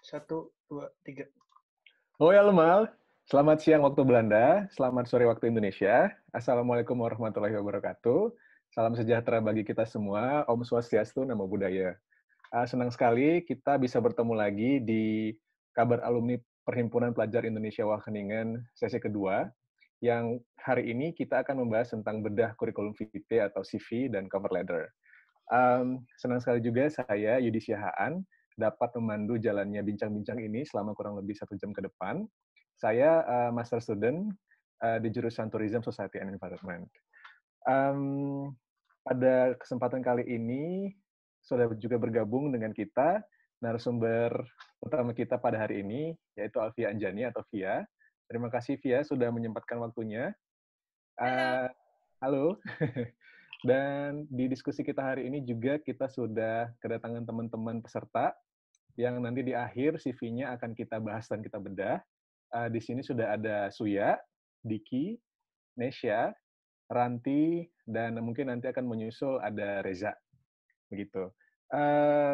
Satu, dua, tiga. Oh ya Lemal, selamat siang waktu Belanda, selamat sore waktu Indonesia. Assalamualaikum warahmatullahi wabarakatuh. Salam sejahtera bagi kita semua. Om Swastiastu, Namo Buddhaya. Senang sekali kita bisa bertemu lagi di Kabar Alumni Perhimpunan Pelajar Indonesia Wageningen sesi kedua, yang hari ini kita akan membahas tentang bedah kurikulum vitae atau CV dan cover letter. Senang sekali juga saya, Yudi Siahaan, dapat memandu jalannya bincang-bincang ini selama kurang lebih 1 jam ke depan. Saya master student di jurusan Tourism, Society and Environment. Pada kesempatan kali ini sudah juga bergabung dengan kita narasumber utama kita pada hari ini, yaitu Alfia Anjani atau Via. Terima kasih Via sudah menyempatkan waktunya. Halo. Dan di diskusi kita hari ini juga kita sudah kedatangan teman-teman peserta yang nanti di akhir CV-nya akan kita bahas dan kita bedah. Di sini sudah ada Suya, Diki, Nesya, Ranti, dan mungkin nanti akan menyusul ada Reza. Begitu.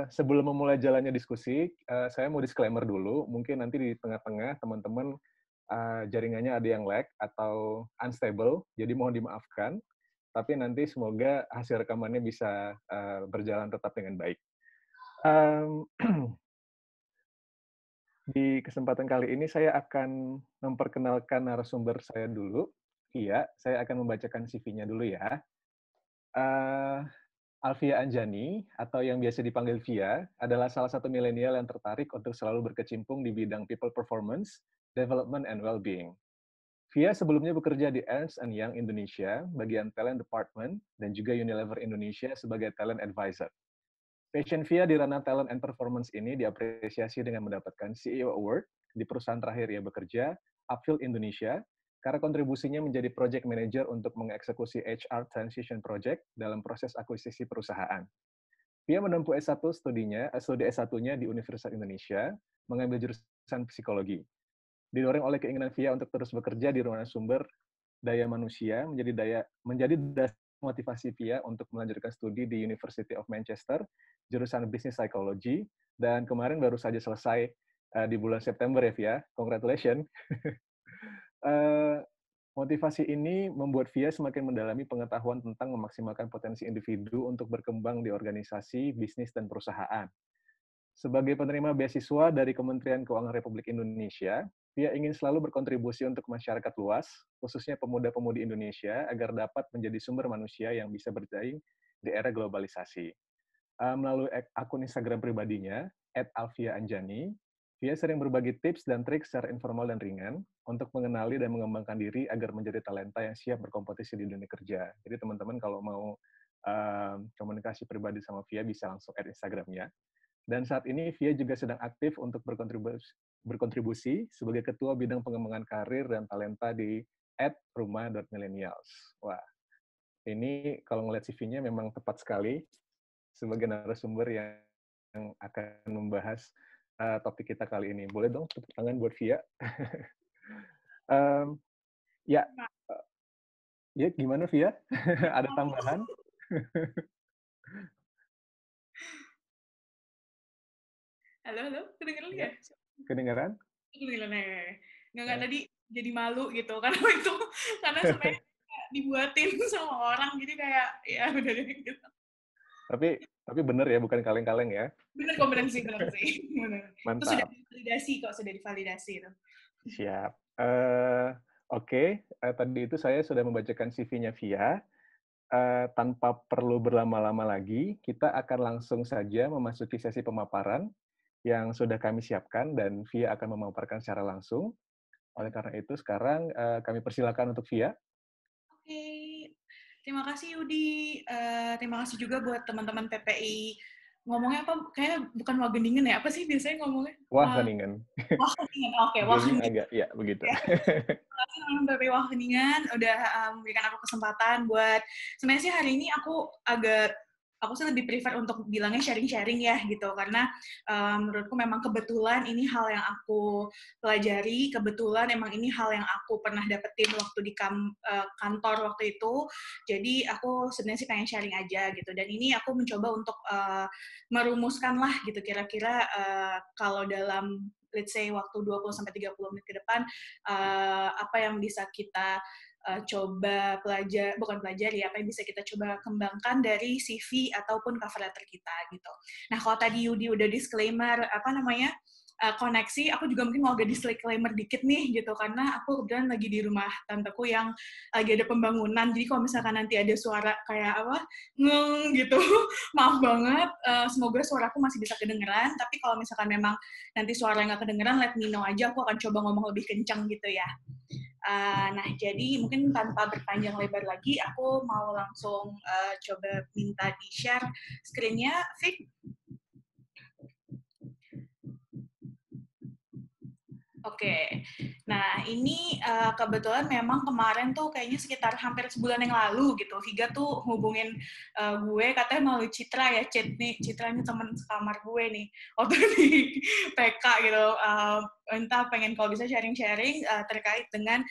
Sebelum memulai jalannya diskusi, saya mau disclaimer dulu. Mungkin nanti di tengah-tengah teman-teman jaringannya ada yang lag atau unstable, jadi mohon dimaafkan. Tapi nanti semoga hasil rekamannya bisa berjalan tetap dengan baik. Di kesempatan kali ini saya akan memperkenalkan narasumber saya dulu. Via, saya akan membacakan CV-nya dulu ya. Alfia Anjani, atau yang biasa dipanggil Via, adalah salah satu milenial yang tertarik untuk selalu berkecimpung di bidang people performance, development, and well-being. Via sebelumnya bekerja di Ernst & Young Indonesia, bagian Talent Department, dan juga Unilever Indonesia sebagai Talent Advisor. Passion Via di ranah talent and performance ini diapresiasi dengan mendapatkan CEO Award di perusahaan terakhir ia bekerja, Upfield Indonesia, karena kontribusinya menjadi project manager untuk mengeksekusi HR Transition Project dalam proses akuisisi perusahaan. Via menempuh studi S1-nya di Universitas Indonesia, mengambil jurusan psikologi. Didorong oleh keinginan Via untuk terus bekerja di ruang sumber daya manusia, menjadi dasar motivasi Via untuk melanjutkan studi di University of Manchester, jurusan Business Psychology, dan kemarin baru saja selesai di bulan September ya Via. Congratulations. Motivasi ini membuat Via semakin mendalami pengetahuan tentang memaksimalkan potensi individu untuk berkembang di organisasi, bisnis, dan perusahaan. Sebagai penerima beasiswa dari Kementerian Keuangan Republik Indonesia, Via ingin selalu berkontribusi untuk masyarakat luas, khususnya pemuda-pemudi Indonesia, agar dapat menjadi sumber manusia yang bisa bersaing di era globalisasi. Melalui akun Instagram pribadinya, @alfiaanjani, Via sering berbagi tips dan trik secara informal dan ringan untuk mengenali dan mengembangkan diri agar menjadi talenta yang siap berkompetisi di dunia kerja. Jadi teman-teman kalau mau komunikasi pribadi sama Via bisa langsung add Instagramnya. Dan saat ini Via juga sedang aktif untuk berkontribusi sebagai Ketua Bidang Pengembangan Karir dan Talenta di @rumah.millennials. Wah, ini kalau ngeliat CV-nya memang tepat sekali sebagai narasumber yang akan membahas topik kita kali ini. Boleh dong tepuk tangan buat Via. Ya, ya gimana Via? Ada tambahan? Halo, kedengeran Ya, nggak? kedengaran? Kedengeran ya. Nggak tadi jadi malu gitu karena sebenarnya dibuatin sama orang jadi kayak ya udah deh gitu. Tapi bener ya, bukan kaleng-kaleng ya? Bener sih. Bener. Itu sudah Mantap. divalidasi itu. Siap. Oke. Tadi itu saya sudah membacakan CV-nya Via. Tanpa perlu berlama-lama lagi, kita akan langsung saja memasuki sesi pemaparan yang sudah kami siapkan dan Via akan memaparkan secara langsung. Oleh karena itu, sekarang kami persilakan untuk Via. Oke. Terima kasih Yudi. Terima kasih juga buat teman-teman PPI. Ngomongnya apa? Kayaknya bukan Wageningen ya? Apa sih biasanya ngomongnya? Wageningen. Wageningen. Oke, Wageningen. Wageningen. Agak, ya begitu. Ya. Terima kasih teman-teman PPI Wageningen udah memberikan aku kesempatan buat sebenarnya sih hari ini aku agak aku sih lebih prefer untuk bilangnya sharing-sharing ya gitu, karena menurutku memang kebetulan ini hal yang aku pelajari, kebetulan emang ini hal yang aku pernah dapetin waktu di kantor waktu itu, jadi aku sebenarnya sih pengen sharing aja gitu, dan ini aku mencoba untuk merumuskan lah gitu, kira-kira kalau dalam let's say waktu 20-30 menit ke depan, apa yang bisa kita coba bukan pelajari, apa yang bisa kita coba kembangkan dari CV ataupun cover letter kita gitu. Nah, kalau tadi Yudi udah disclaimer koneksi, aku juga mungkin mau agak disclaimer dikit nih gitu, karena aku kebetulan lagi di rumah tanteku yang lagi ada pembangunan, jadi kalau misalkan nanti ada suara kayak ngeng gitu, maaf banget, semoga suaraku masih bisa kedengeran, tapi kalau misalkan memang nanti suara nggak kedengeran, let me know aja, aku akan coba ngomong lebih kencang gitu ya. Nah, jadi mungkin tanpa berpanjang lebar lagi, aku mau langsung coba minta di-share screen-nya, Vic. Oke, nah ini kebetulan memang kemarin tuh kayaknya sekitar hampir sebulan yang lalu gitu, Viga tuh hubungin gue, katanya melalui Citra ya, Citra ini teman sekamar gue nih, waktu di PK gitu, entah pengen kalau bisa sharing-sharing terkait dengan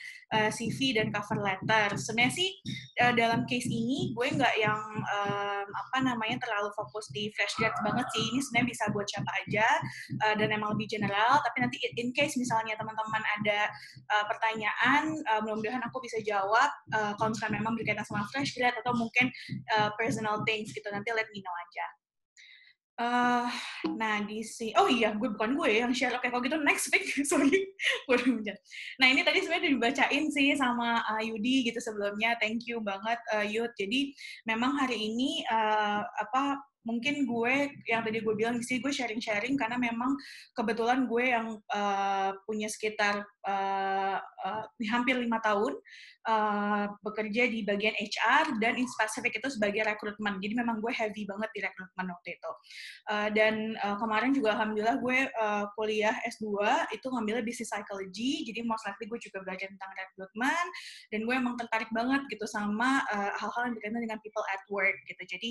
CV dan cover letter. Sebenarnya sih dalam case ini gue nggak yang terlalu fokus di fresh grad banget sih, ini sebenarnya bisa buat siapa aja dan emang lebih general, tapi nanti in case misalnya teman-teman ada pertanyaan, mudah-mudahan aku bisa jawab kalau misalnya memang berkaitan sama fresh grad atau mungkin personal things gitu, nanti let me know aja. Nah di sini, oh iya, bukan gue yang share. Oke, kalau gitu next week, sorry. Nah ini tadi sebenarnya dibacain sih sama Yudi gitu sebelumnya. Thank you banget Yud. Jadi memang hari ini mungkin gue yang tadi gue bilang di sini gue sharing-sharing karena memang kebetulan gue yang punya sekitar hampir 5 tahun bekerja di bagian HR dan in specific itu sebagai rekrutmen. Jadi memang gue heavy banget di rekrutmen waktu itu. Dan kemarin juga alhamdulillah gue kuliah S2 itu ngambilnya business psychology, jadi most likely gue juga belajar tentang rekrutmen, dan gue emang tertarik banget gitu sama hal-hal yang berkaitan dengan people at work gitu. Jadi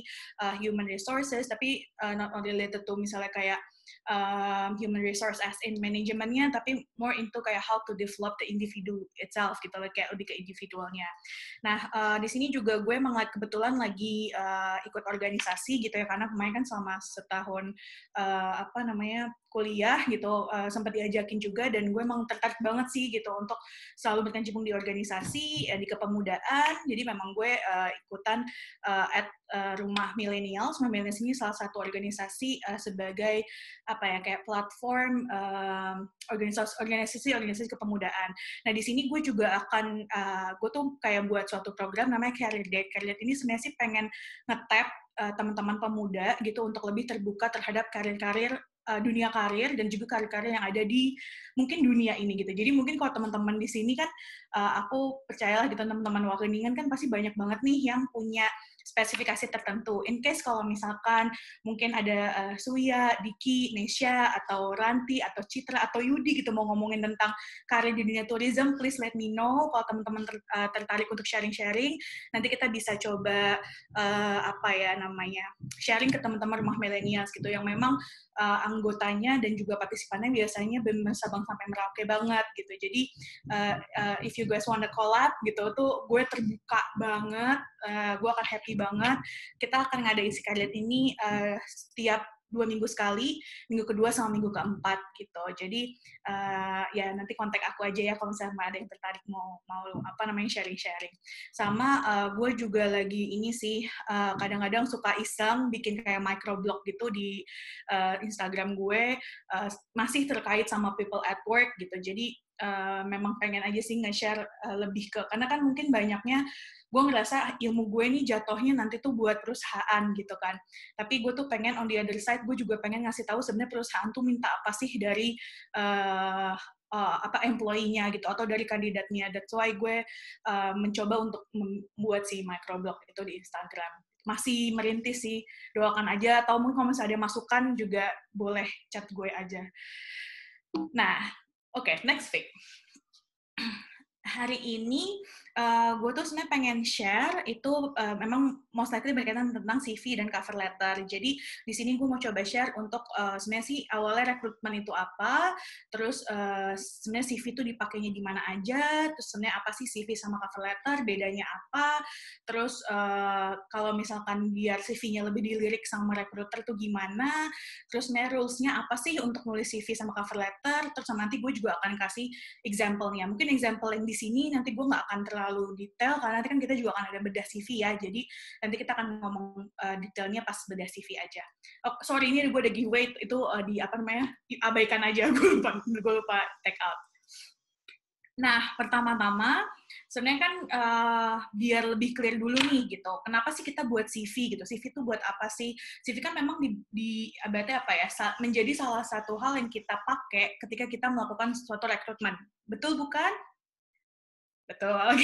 human resources, tapi not only related to misalnya kayak human resource as in manajemennya, tapi more into kayak how to develop the individual itself gitu, kayak lebih ke individualnya. Nah, di sini juga gue kebetulan lagi ikut organisasi gitu ya, karena kemarin kan selama setahun kuliah gitu sempat diajakin juga, dan gue emang tertarik banget sih gitu untuk selalu berkecimpung di organisasi di kepemudaan. Jadi memang gue ikutan at Rumah Millennials. Rumah Millennials ini salah satu organisasi sebagai kayak platform organisasi kepemudaan. Nah di sini gue juga akan gue tuh kayak buat suatu program namanya Career Date. Career Date ini sebenarnya sih pengen nge-tap teman-teman pemuda gitu untuk lebih terbuka terhadap karir-karir dunia karir dan juga karir-karir yang ada di mungkin dunia ini gitu. Jadi mungkin kalau teman-teman di sini kan aku percayalah gitu, teman-teman Wageningen kan pasti banyak banget nih yang punya spesifikasi tertentu. In case kalau misalkan mungkin ada Suya, Diki, Nesya, atau Ranti, atau Citra, atau Yudi gitu mau ngomongin tentang karir di dunia tourism, please let me know. Kalau teman-teman tertarik untuk sharing-sharing, nanti kita bisa coba sharing ke teman-teman Rumah Millennials gitu yang memang anggotanya dan juga partisipannya biasanya benar Sabang sampai Merauke banget gitu. Jadi if you guys wanna collab gitu tuh gue terbuka banget, gue akan happy banget. Kita akan ngadain si Career ini setiap 2 minggu sekali, minggu kedua sama minggu keempat gitu. Jadi ya nanti kontak aku aja ya kalau misalnya ada yang tertarik mau sharing-sharing. Sama gue juga lagi ini sih kadang-kadang suka iseng bikin kayak microblog gitu di Instagram gue, masih terkait sama people at work gitu. Jadi memang pengen aja sih nge-share lebih karena kan mungkin banyaknya gue ngerasa ilmu gue nih jatuhnya nanti tuh buat perusahaan gitu kan. Tapi gue tuh pengen on the other side, gue juga pengen ngasih tahu sebenarnya perusahaan tuh minta apa sih dari employee-nya gitu atau dari kandidatnya. That's why gue mencoba untuk membuat si microblog itu di Instagram. Masih merintis sih, doakan aja, atau mungkin kalau misalnya ada masukan juga boleh chat gue aja. Nah, oke, next week. Hari ini gue tuh sebenarnya pengen share itu memang most likely berkaitan tentang CV dan cover letter. Jadi di sini gue mau coba share untuk sebenarnya sih awalnya rekrutmen itu apa, terus sebenarnya CV itu dipakainya di mana aja, terus sebenarnya apa sih CV sama cover letter, bedanya apa, terus kalau misalkan biar CV-nya lebih dilirik sama recruiter tuh gimana, terus sebenarnya rules-nya apa sih untuk nulis CV sama cover letter, terus nanti gue juga akan kasih example-nya. Mungkin example yang di sini nanti gue nggak akan terlalu detail, karena nanti kan kita juga akan ada bedah CV ya, jadi nanti kita akan ngomong detailnya pas bedah CV aja. Oh, sorry, ini gue ada giveaway, itu di apa namanya, diabaikan aja, gue lupa take out. Nah, pertama-tama, sebenarnya kan biar lebih clear dulu nih, gitu. Kenapa sih kita buat CV, gitu? CV itu buat apa sih? CV kan memang berarti apa ya, menjadi salah satu hal yang kita pakai ketika kita melakukan suatu rekrutmen. Betul bukan? Betul.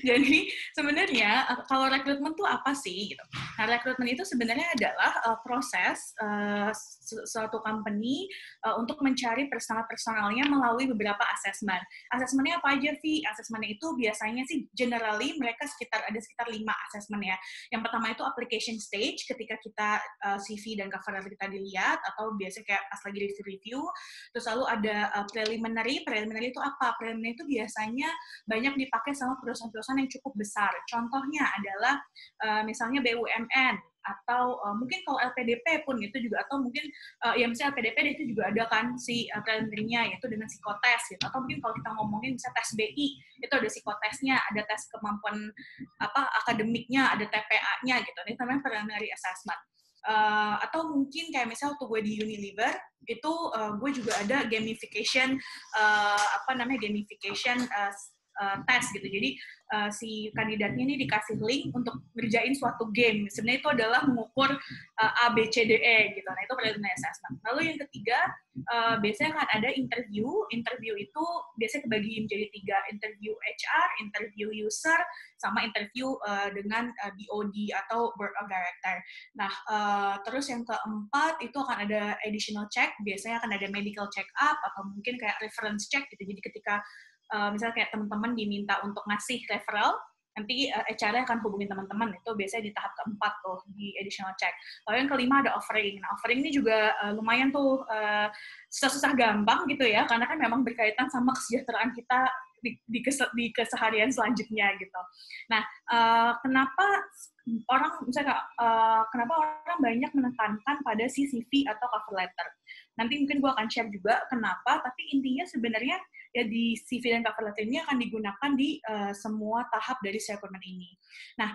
Jadi sebenarnya kalau rekrutmen tuh apa sih gitu. Nah, rekrutmen itu sebenarnya adalah proses suatu company untuk mencari personal-personalnya melalui beberapa asesmen. Asesmennya apa aja, Vi? Asesmennya itu biasanya sih generally mereka ada sekitar 5 asesmen ya. Yang pertama itu application stage, ketika kita CV dan cover letter kita dilihat, atau biasanya kayak pas lagi review. Terus lalu ada preliminary. Preliminary itu apa? Preliminary itu biasanya banyak dipakai sama perusahaan-perusahaan yang cukup besar. Contohnya adalah misalnya BUMN, atau mungkin kalau LPDP pun itu juga, atau mungkin ya misalnya LPDP itu juga ada kan si preliminary-nya, yaitu dengan psikotes gitu. Atau mungkin kalau kita ngomongin misalnya tes BI, itu ada psikotesnya, ada tes kemampuan akademiknya, ada TPA-nya gitu. Ini namanya preliminary assessment. Atau mungkin kayak misalnya waktu gue di Unilever itu gue juga ada gamification tes gitu. Jadi si kandidatnya ini dikasih link untuk ngerjain suatu game. Sebenarnya itu adalah mengukur A, B, C, D, E gitu. Nah, itu preliminary assessment. Lalu yang ketiga, biasanya kan ada interview. Interview itu biasanya kebagi menjadi 3. Interview HR, interview user, sama interview dengan BOD atau Board of Director. Nah, terus yang keempat itu akan ada additional check. Biasanya akan ada medical check up atau mungkin kayak reference check gitu. Jadi ketika misalnya kayak teman-teman diminta untuk ngasih referral, nanti HR akan hubungin teman-teman. Itu biasanya di tahap keempat tuh, di additional check. Lalu yang kelima ada offering. Nah, offering ini juga lumayan tuh susah-susah gampang gitu ya, karena kan memang berkaitan sama kesejahteraan kita di keseharian selanjutnya gitu. Nah, kenapa kenapa orang banyak menekankan pada si CV atau cover letter? Nanti mungkin gue akan share juga kenapa, tapi intinya sebenarnya ya di CV dan cover letter ini akan digunakan di semua tahap dari rekrutmen ini. Nah,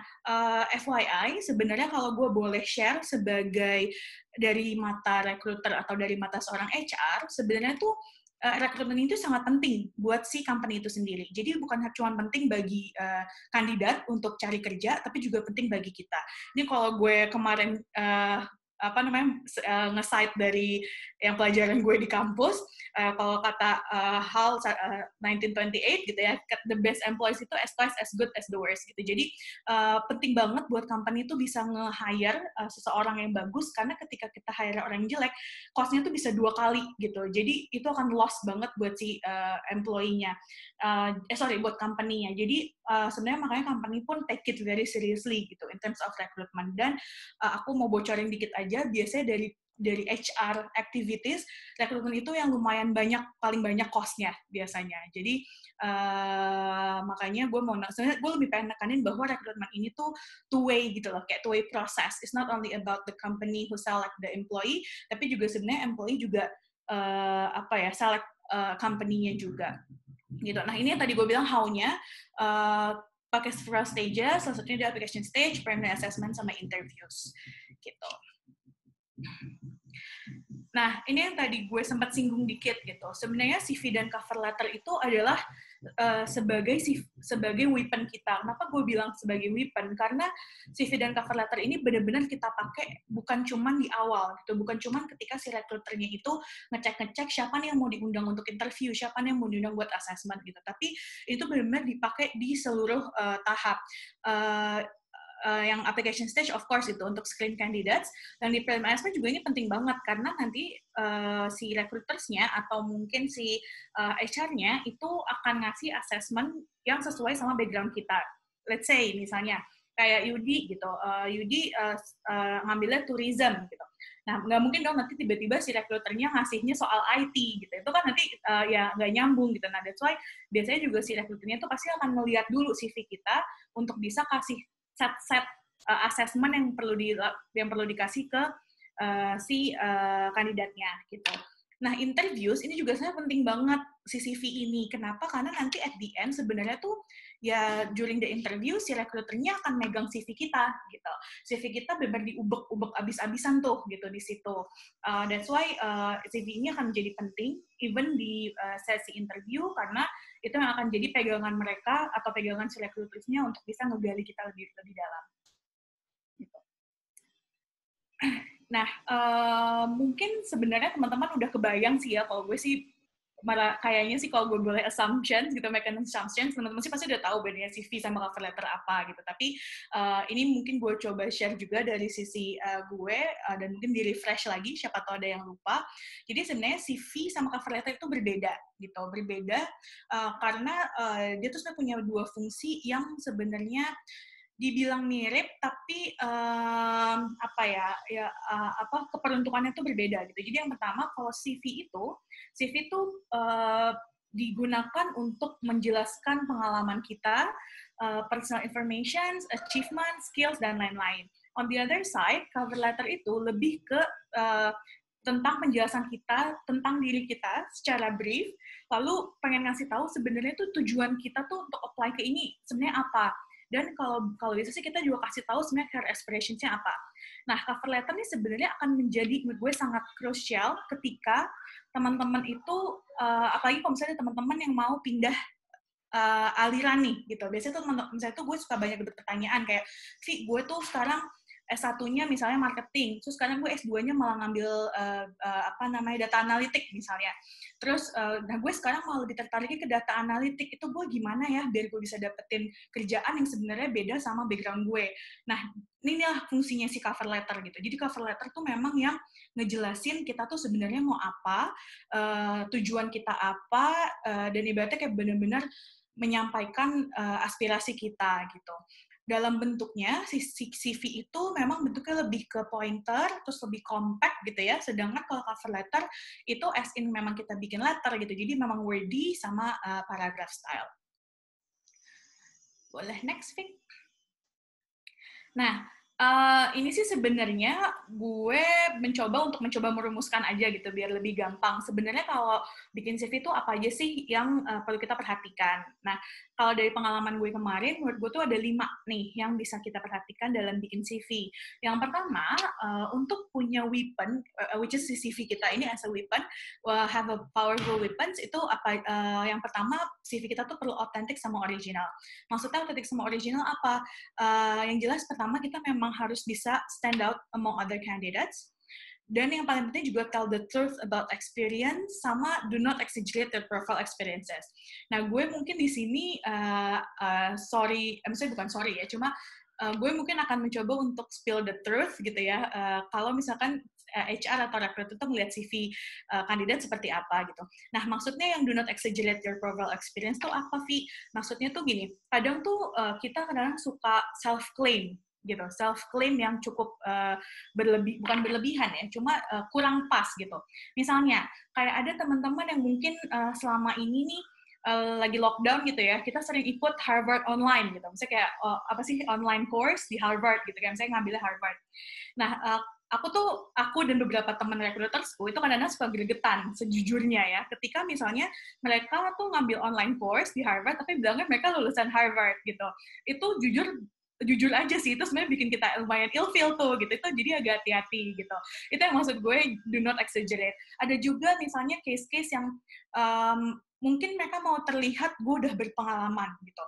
FYI, sebenarnya kalau gue boleh share sebagai dari mata recruiter atau dari mata seorang HR, sebenarnya tuh rekrutmen itu sangat penting buat si company itu sendiri. Jadi bukan cuma penting bagi kandidat untuk cari kerja, tapi juga penting bagi kita. Ini kalau gue kemarin nge-cite dari yang pelajaran gue di kampus, kalau kata HAL 1928 gitu ya, the best employees itu as twice as good as the worst gitu. Jadi penting banget buat company itu bisa nge-hire seseorang yang bagus, karena ketika kita hire orang yang jelek, cost-nya tuh bisa 2 kali gitu. Jadi itu akan loss banget buat si employee-nya. Buat company-nya. Jadi sebenarnya makanya company pun take it very seriously gitu in terms of recruitment. Dan aku mau bocorin dikit aja, biasanya dari HR activities, rekrutmen itu yang lumayan paling banyak cost-nya biasanya. Jadi makanya sebenarnya gue lebih pengen nekanin bahwa rekrutmen ini tuh two-way gitu loh, kayak two-way process. It's not only about the company who select the employee, tapi juga sebenarnya employee juga select company-nya juga. Gitu. Nah, ini yang tadi gue bilang how-nya, pakai several stages, salah satunya di application stage, preliminary assessment, sama interviews. Gitu. Nah, ini yang tadi gue sempat singgung dikit gitu. Sebenarnya CV dan cover letter itu adalah sebagai weapon kita. Kenapa gue bilang sebagai weapon? Karena CV dan cover letter ini benar-benar kita pakai bukan cuman di awal gitu, bukan cuman ketika si recruiternya itu ngecek siapa nih yang mau diundang untuk interview, siapa nih yang mau diundang buat assessment gitu. Tapi itu benar-benar dipakai di seluruh tahap. yang application stage of course itu untuk screen candidates, dan di pre assessment juga ini penting banget karena nanti si recruiters-nya atau mungkin si HR-nya itu akan ngasih assessment yang sesuai sama background kita. Let's say misalnya kayak Yudi gitu, Yudi ngambilnya tourism gitu. Nah, nggak mungkin dong nanti tiba-tiba si recruiternya ngasihnya soal IT gitu. Itu kan nanti ya nggak nyambung gitu. Nah, that's why biasanya juga si recruiternya tuh pasti akan ngelihat dulu CV kita untuk bisa kasih set assessment yang perlu dikasih ke si kandidatnya gitu. Nah, interviews ini juga sebenarnya penting banget si CV ini. Kenapa? Karena nanti at the end sebenarnya tuh ya during the interview si recruiternya akan megang CV kita gitu. CV kita benar diubek-ubek abis-abisan tuh gitu di situ. That's why CV ini akan menjadi penting even di sesi interview karena itu yang akan jadi pegangan mereka atau pegangan si recruitersnya untuk bisa ngegali kita lebih dalam. Gitu. Nah, mungkin sebenarnya teman-teman udah kebayang sih ya, kalau gue sih malah kayaknya sih kalau gue boleh assumptions gitu, making assumptions, teman-teman sih pasti udah tahu bedanya CV sama cover letter apa gitu. Tapi ini mungkin gue coba share juga dari sisi gue dan mungkin di refresh lagi, siapa tahu ada yang lupa. Jadi sebenarnya CV sama cover letter itu berbeda gitu, karena dia tuh sebenarnya punya dua fungsi yang sebenarnya dibilang mirip tapi keperuntukannya itu berbeda gitu. Jadi yang pertama kalau CV itu digunakan untuk menjelaskan pengalaman kita, personal information, achievement, skills dan lain-lain. On the other side, cover letter itu lebih ke tentang penjelasan kita tentang diri kita secara brief, lalu pengen ngasih tahu sebenarnya tuh tujuan kita tuh untuk apply ke ini sebenarnya apa. Dan kalau bisa sih kita juga kasih tahu sebenarnya career aspirations-nya apa. Nah, cover letter ini sebenarnya akan menjadi menurut gue sangat krusial ketika teman-teman itu, apalagi kalau misalnya teman-teman yang mau pindah aliran nih, gitu. Biasanya tuh misalnya tuh gue suka banyak pertanyaan kayak, Vi, gue tuh sekarang S1-nya misalnya marketing, terus sekarang gue S2-nya malah ngambil data analitik misalnya. Terus, nah gue sekarang malah lebih tertariknya ke data analitik, itu gue gimana ya biar gue bisa dapetin kerjaan yang sebenarnya beda sama background gue. Nah, inilah fungsinya si cover letter gitu. Jadi cover letter tuh memang yang ngejelasin kita tuh sebenarnya mau apa, tujuan kita apa, dan ibaratnya kayak benar-benar menyampaikan aspirasi kita gitu. Dalam bentuknya, CV itu memang bentuknya lebih ke pointer, terus lebih compact gitu ya, sedangkan kalau cover letter itu as in memang kita bikin letter gitu, jadi memang wordy sama paragraph style. Boleh next, Vic? Nah, ini sih sebenarnya gue mencoba merumuskan aja gitu biar lebih gampang. Sebenarnya kalau bikin CV itu apa aja sih yang perlu kita perhatikan. Nah, kalau dari pengalaman gue kemarin, menurut gue tuh ada 5 nih yang bisa kita perhatikan dalam bikin CV. Yang pertama, untuk punya weapon, which is CV kita ini as a weapon, have a powerful weapons, itu yang pertama, CV kita tuh perlu authentic sama original. Maksudnya authentic sama original apa? Yang jelas pertama kita memang harus bisa stand out among other candidates. Dan yang paling penting juga tell the truth about experience, sama do not exaggerate your profile experiences. Nah, gue mungkin di sini, maksudnya bukan sorry ya, cuma gue mungkin akan mencoba untuk spill the truth gitu ya, kalau misalkan HR atau recruiter tuh melihat CV kandidat seperti apa gitu. Nah, maksudnya yang do not exaggerate your profile experience tuh apa, Vi? Maksudnya tuh gini, kadang tuh kita kadang suka self-claim gitu, self-claim yang cukup bukan berlebihan ya, cuma kurang pas gitu. Misalnya, kayak ada teman-teman yang mungkin selama ini nih lagi lockdown gitu ya, kita sering ikut Harvard online gitu. Misalnya kayak online course di Harvard gitu, kayak misalnya ngambilnya Harvard. Nah, aku dan beberapa teman recruitersku itu kadang-kadang suka gregetan sejujurnya ya, ketika misalnya mereka tuh ngambil online course di Harvard tapi bilangnya mereka lulusan Harvard gitu. Itu jujur aja sih, itu sebenarnya bikin kita lumayan ilfeel tuh gitu, itu jadi agak hati-hati gitu. Itu yang maksud gue do not exaggerate. Ada juga misalnya case-case yang mungkin mereka mau terlihat gue udah berpengalaman gitu.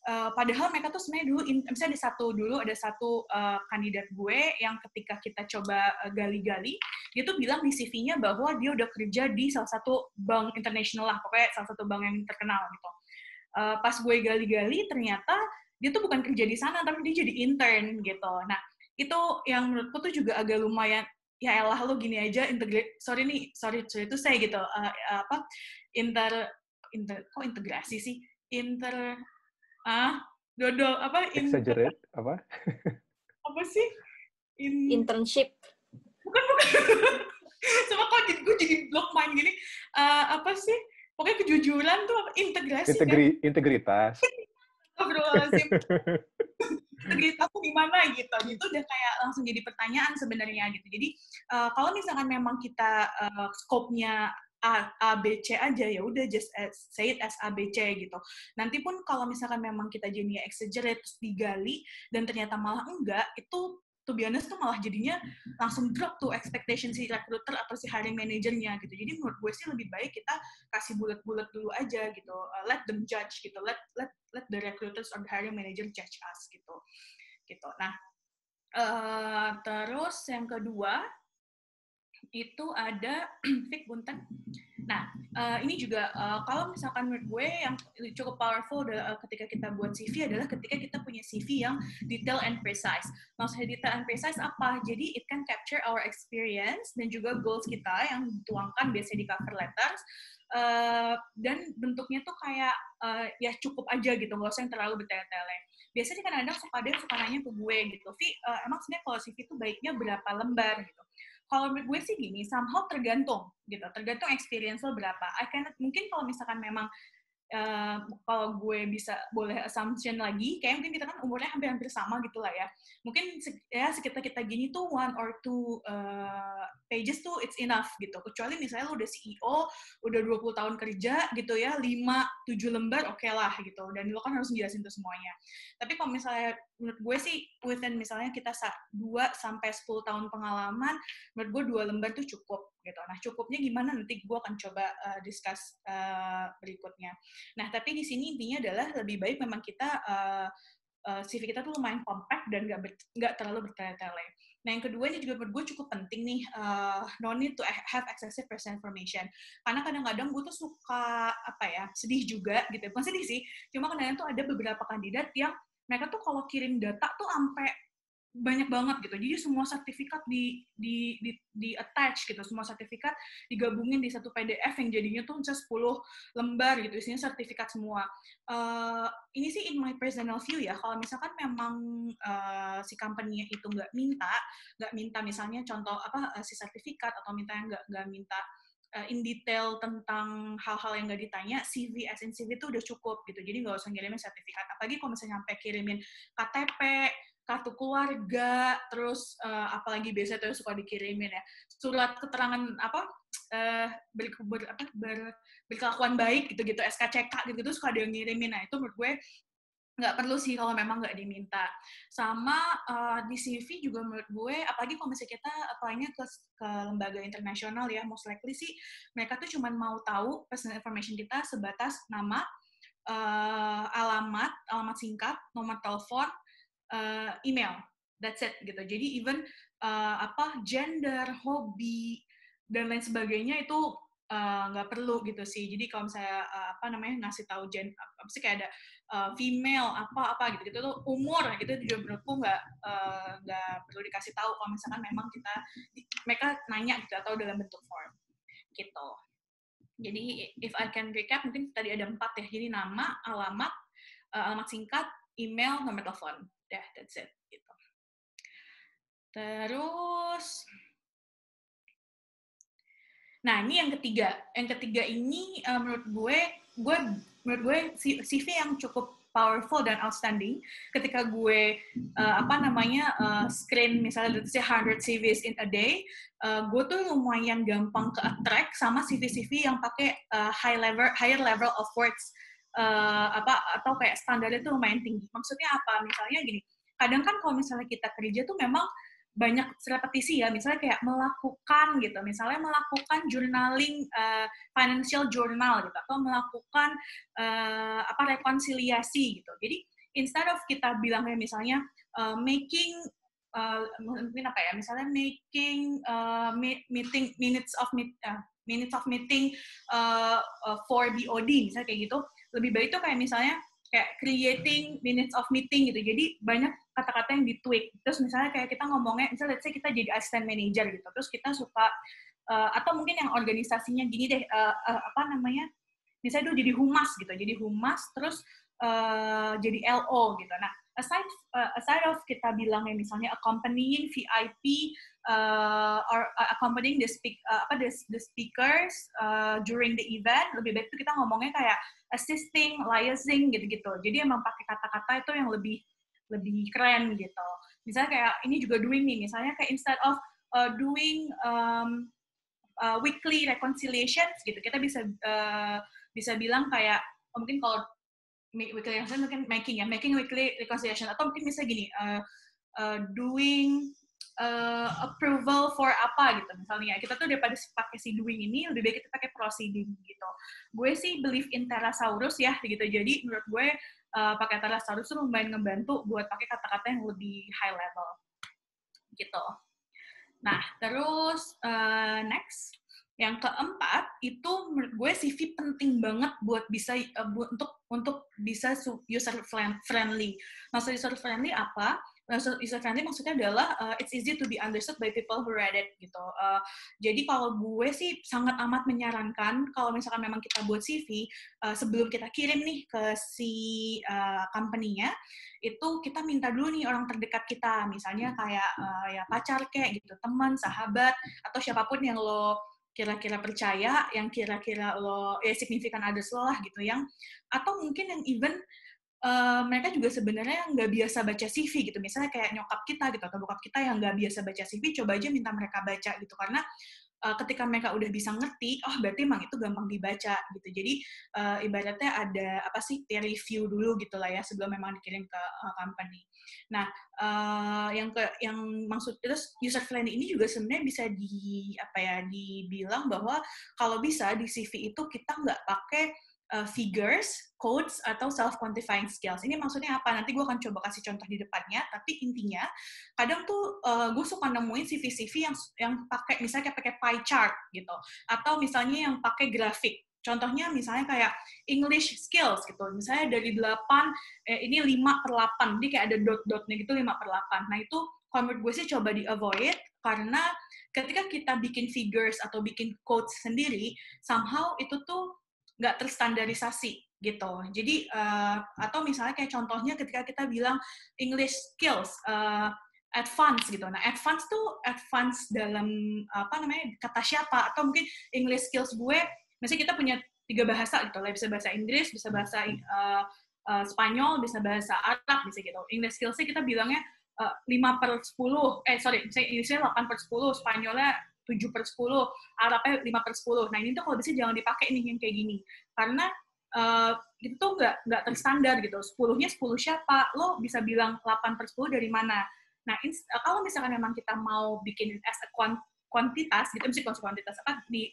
Padahal mereka tuh sebenarnya dulu, misalnya ada satu kandidat gue yang ketika kita coba gali-gali, dia tuh bilang di CV-nya bahwa dia udah kerja di salah satu bank internasional lah, pokoknya salah satu bank yang terkenal gitu. Pas gue gali-gali ternyata dia tuh bukan kerja di sana, tapi dia jadi intern gitu. Nah, itu yang menurutku tuh juga agak lumayan, ya elah lo gini aja, sorry itu saya gitu, kok integrasi sih? Dodol, Exaggerate, apa? apa sih? Internship. Bukan. Sama kok gue jadi block mind gini. Apa sih? Pokoknya kejujuran tuh integrasi kan? Integritas. Astagfirullahaladzim. Integritas tuh gimana gitu. Itu udah kayak langsung jadi pertanyaan sebenarnya gitu. Jadi kalau misalkan memang kita scope-nya A, B, C aja, ya udah just say it as A, B, C gitu. Nanti pun kalau misalkan memang kita jadinya exaggerate terus digali dan ternyata malah enggak, itu to be honest tuh malah jadinya langsung drop tuh expectation si recruiter atau si hiring manajernya gitu. Jadi menurut gue sih lebih baik kita kasih bulat-bulat dulu aja gitu. Let them judge gitu. Let the recruiters or the hiring manager judge us gitu. Nah, terus yang kedua itu ada Fik Bunten. Nah, ini juga kalau misalkan menurut gue yang cukup powerful ketika kita buat CV adalah ketika kita punya CV yang detail and precise. Maksudnya detail and precise apa? Jadi it can capture our experience dan juga goals kita yang dituangkan biasanya di cover letters. Dan bentuknya tuh kayak ya cukup aja gitu, nggak usah yang terlalu bertele-tele. Biasanya kadang-kadang ada yang suka nanya ke gue gitu, Vi, emang sebenarnya kalau CV itu baiknya berapa lembar gitu? Kalau menurut gue sih gini, somehow tergantung experience lo berapa. Mungkin kalau misalkan memang kalau gue bisa boleh assumption lagi, kayak mungkin kita kan umurnya hampir-hampir sama gitu lah ya. Mungkin ya sekitar kita gini tuh 1 or 2 pages tuh it's enough gitu. Kecuali misalnya lo udah CEO, udah 20 tahun kerja gitu ya, 5-7 lembar oke lah gitu. Dan lo kan harus jelasin tuh semuanya. Tapi kalau misalnya menurut gue sih within misalnya kita 2-10 tahun pengalaman, menurut gue 2 lembar tuh cukup gitu. Nah, cukupnya gimana nanti gue akan coba discuss berikutnya. Nah, tapi di sini intinya adalah lebih baik memang kita CV kita tuh lumayan compact dan nggak terlalu bertele-tele. Nah, yang kedua ini juga menurut gue cukup penting nih, no need to have excessive personal information. Karena kadang-kadang gue tuh suka sedih juga gitu. Bukan sedih sih, cuma kadang-kadang tuh ada beberapa kandidat yang mereka tuh kalau kirim data tuh sampai banyak banget gitu. Jadi semua sertifikat di attach gitu. Semua sertifikat digabungin di satu PDF yang jadinya tuh 10 lembar gitu. Isinya sertifikat semua. Ini sih in my personal view ya. Kalau misalkan memang si company-nya itu nggak minta misalnya contoh si sertifikat atau nggak minta in detail tentang hal-hal yang nggak ditanya, CV as in CV itu udah cukup gitu. Jadi nggak usah ngirimin sertifikat. Apalagi kalau misalnya sampai kirimin KTP, kartu keluarga, terus apalagi biasa tuh suka dikirimin ya surat keterangan berkelakuan baik gitu SKCK gitu suka dia ngirimin. Nah itu menurut gue nggak perlu sih kalau memang nggak diminta. Sama di CV juga menurut gue, apalagi kalau misalnya kita apply-nya ke lembaga internasional ya, most likely sih mereka tuh cuma mau tahu personal information kita sebatas nama, alamat singkat, nomor telepon, email, that's it gitu. Jadi even gender, hobi dan lain sebagainya itu nggak perlu gitu sih. Jadi kalau misalnya ngasih tahu kayak ada female apa gitu tuh umur gitu juga menurutku nggak perlu dikasih tahu kalau misalkan memang mereka nanya gitu atau dalam bentuk form gitu. Jadi if I can recap mungkin tadi ada 4 ya. Jadi nama, alamat singkat, email, nomor telepon. That's it gitu. Terus nah, ini yang ketiga. Yang ketiga ini menurut gue CV yang cukup powerful dan outstanding. Ketika gue screen misalnya let's say 100 CVs in a day, gue tuh lumayan gampang ke attract sama CV yang pakai higher level of words atau kayak standarnya tuh lumayan tinggi. Maksudnya apa? Misalnya gini, kadang kan kalau misalnya kita kerja tuh memang banyak repetisi ya, misalnya kayak melakukan journaling financial journal gitu, atau melakukan rekonsiliasi gitu. Jadi instead of kita bilangnya misalnya making minutes of meeting for BOD misalnya kayak gitu, lebih baik tuh kayak misalnya kayak creating minutes of meeting gitu. Jadi banyak kata-kata yang ditweak. Terus misalnya kayak kita ngomongnya, misalnya let's say kita jadi assistant manager gitu. Terus kita suka atau mungkin yang organisasinya gini deh, apa namanya? Misalnya dulu jadi humas gitu. Jadi humas terus jadi LO gitu. Nah, aside of kita bilangnya misalnya accompanying VIP or accompanying the speakers during the event, lebih baik itu kita ngomongnya kayak assisting, liaising gitu-gitu. Jadi emang pakai kata-kata itu yang lebih keren gitu. Misalnya kayak ini juga doing nih, misalnya kayak instead of doing weekly reconciliations gitu, kita bisa bilang kayak mungkin kalau weekly reconciliation mungkin making weekly reconciliation, atau mungkin bisa gini, doing approval for apa gitu misalnya. Kita tuh daripada pakai si doing ini, lebih baik kita pakai proceeding gitu. Gue sih believe in Terrasaurus ya gitu. Jadi menurut gue pakai Terrasaurus tuh lumayan ngebantu buat pakai kata-kata yang lebih high level gitu. Nah, terus next, yang keempat itu menurut gue CV penting banget buat bisa untuk bisa user friendly. Maksud user friendly apa? User friendly maksudnya adalah it's easy to be understood by people who read it gitu. Jadi kalau gue sih sangat amat menyarankan kalau misalkan memang kita buat CV, sebelum kita kirim nih ke si company-nya, itu kita minta dulu nih orang terdekat kita, misalnya kayak ya pacar kayak gitu, teman, sahabat, atau siapapun yang lo kira-kira percaya, yang kira-kira lo ya significant others lo lah gitu, yang atau mungkin yang even mereka juga sebenarnya nggak biasa baca CV gitu, misalnya kayak nyokap kita gitu atau bokap kita yang nggak biasa baca CV, coba aja minta mereka baca gitu, karena ketika mereka udah bisa ngerti, oh berarti emang itu gampang dibaca gitu. Jadi ibaratnya ada apa sih peer review dulu gitu lah ya sebelum memang dikirim ke company. Nah, yang maksud terus user friendly ini juga sebenarnya bisa dibilang bahwa kalau bisa di CV itu kita nggak pakai figures, quotes, atau self-quantifying skills. Ini maksudnya apa? Nanti gue akan coba kasih contoh di depannya, tapi intinya, kadang tuh gue suka nemuin CV-CV yang pakai, misalnya kayak pakai pie chart, gitu. Atau misalnya yang pakai grafik. Contohnya misalnya kayak English skills, gitu. Misalnya dari 8, ini 5/8. Jadi kayak ada dot-dotnya gitu, 5/8. Nah itu, kalau menurut gue sih coba di-avoid, karena ketika kita bikin figures atau bikin quotes sendiri, somehow itu tuh nggak terstandarisasi gitu. Jadi atau misalnya kayak contohnya ketika kita bilang English skills advance gitu. Nah, advance tuh advance dalam apa namanya kata siapa, atau mungkin English skills gue misalnya kita punya 3 bahasa gitu lah, bisa bahasa Inggris, bisa bahasa Spanyol, bisa bahasa Arab, bisa gitu. English skills-nya kita bilangnya 5/10, misalnya Inggrisnya 8/10, Spanyolnya 7/10, Arabnya 5/10. Nah, ini tuh kalau bisa jangan dipakai nih yang kayak gini. Karena itu tuh nggak terstandar gitu. 10-nya 10 siapa? Lo bisa bilang 8/10 dari mana? Nah, kalau misalkan memang kita mau bikin as a kuantitas, gitu, misalnya kuantitas apa di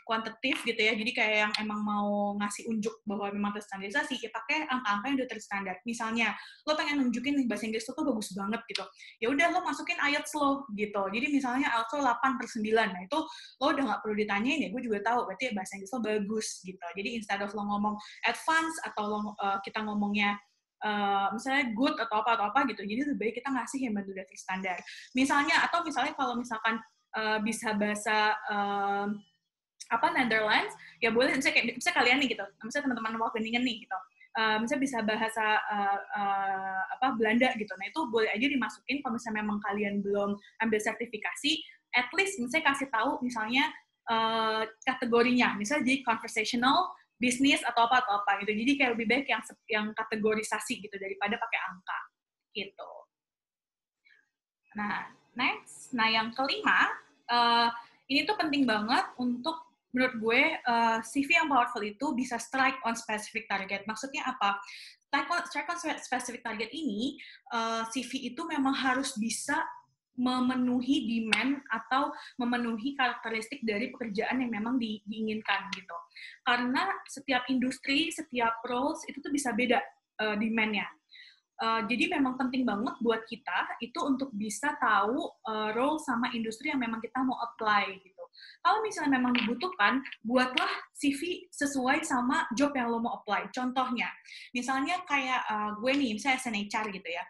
kuantitatif gitu ya, jadi kayak yang emang mau ngasih unjuk bahwa memang terstandarisasi, ya pakai angka-angka yang udah terstandar. Misalnya, lo pengen nunjukin nih bahasa Inggris lo tuh bagus banget gitu, ya udah lo masukin IELTS lo gitu, jadi misalnya IELTS lo 8/9, nah itu lo udah nggak perlu ditanyain ya, gue juga tahu berarti bahasa Inggris lo bagus gitu. Jadi instead of lo ngomong advance atau kita ngomongnya misalnya good atau apa gitu, jadi lebih baik kita ngasih yang udah terstandar. Misalnya, atau misalnya kalau misalkan bisa bahasa Netherlands, ya boleh misalnya kalian nih gitu, misalnya teman-teman Wageningen nih gitu, misalnya bisa bahasa Belanda gitu, nah itu boleh aja dimasukin kalau misalnya memang kalian belum ambil sertifikasi, at least misalnya kasih tahu misalnya kategorinya, misalnya jadi conversational, bisnis atau apa gitu, jadi kayak lebih baik yang kategorisasi gitu daripada pakai angka gitu. Nah, next, yang kelima, ini tuh penting banget untuk menurut gue CV yang powerful itu bisa strike on specific target. Maksudnya apa? Strike on specific target ini, CV itu memang harus bisa memenuhi demand atau memenuhi karakteristik dari pekerjaan yang memang diinginkan gitu. Karena setiap industri, setiap roles itu tuh bisa beda demand-nya. Jadi memang penting banget buat kita itu untuk bisa tahu role sama industri yang memang kita mau apply gitu. Kalau misalnya memang dibutuhkan, buatlah CV sesuai sama job yang lo mau apply. Contohnya, misalnya kayak gue nih, misalnya as an HR gitu ya.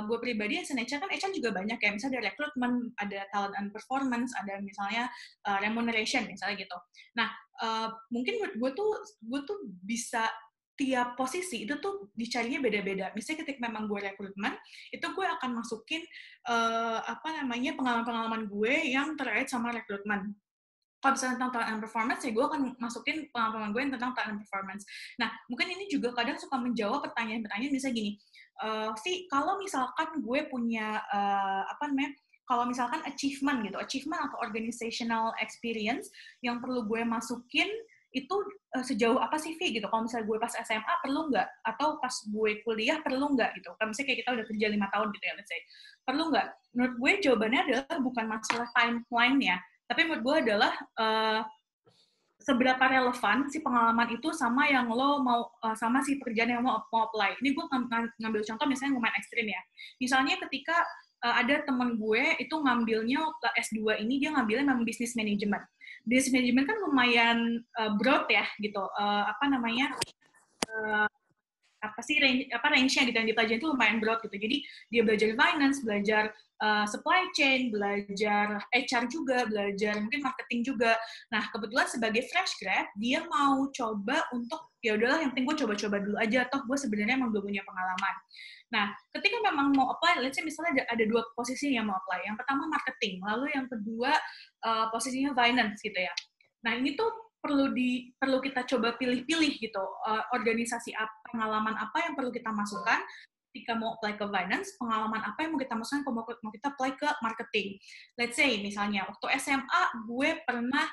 Gue pribadi as an HR kan HR juga banyak ya, misalnya ada recruitment, ada talent and performance, ada misalnya remuneration misalnya gitu. Nah, mungkin gue tuh bisa tiap posisi itu tuh dicarinya beda-beda. Misalnya ketika memang gue rekrutmen, itu gue akan masukin pengalaman-pengalaman gue yang terkait sama rekrutmen. Kalau misalnya tentang talent and performance, ya gue akan masukin pengalaman gue yang tentang talent and performance. Nah, mungkin ini juga kadang suka menjawab pertanyaan-pertanyaan, misalnya gini, Vi, kalau misalkan gue punya, kalau misalkan achievement atau organizational experience yang perlu gue masukin, itu sejauh apa sih, Vi, gitu. Kalau misalnya gue pas SMA perlu nggak? Atau pas gue kuliah perlu nggak, gitu. Kalau misalnya kayak kita udah kerja 5 tahun gitu ya, let's say. Perlu nggak? Menurut gue jawabannya adalah bukan masalah timeline-nya, tapi menurut gue adalah seberapa relevan si pengalaman itu sama yang lo mau, sama si pekerjaan yang mau apply. Ini gue ngambil contoh misalnya lumayan ekstrim ya. Misalnya ketika ada temen gue itu ngambilnya S2 ini, dia ngambilnya memang business management. Business management kan lumayan broad ya gitu. Range-nya gitu yang dipelajari itu lumayan broad gitu. Jadi dia belajar finance, belajar supply chain, belajar HR juga, belajar mungkin marketing juga. Nah, kebetulan sebagai fresh grad, dia mau coba untuk, ya udahlah yang penting gue coba-coba dulu aja, toh gue sebenarnya emang belum punya pengalaman. Nah, ketika memang mau apply, let's say misalnya ada 2 posisi yang mau apply. Yang pertama marketing, lalu yang kedua posisinya finance gitu ya. Nah, ini tuh perlu kita coba pilih-pilih gitu, organisasi pengalaman apa yang perlu kita masukkan ketika mau apply ke finance, pengalaman apa yang mau kita masukkan kalau mau kita apply ke marketing. Let's say misalnya waktu SMA gue pernah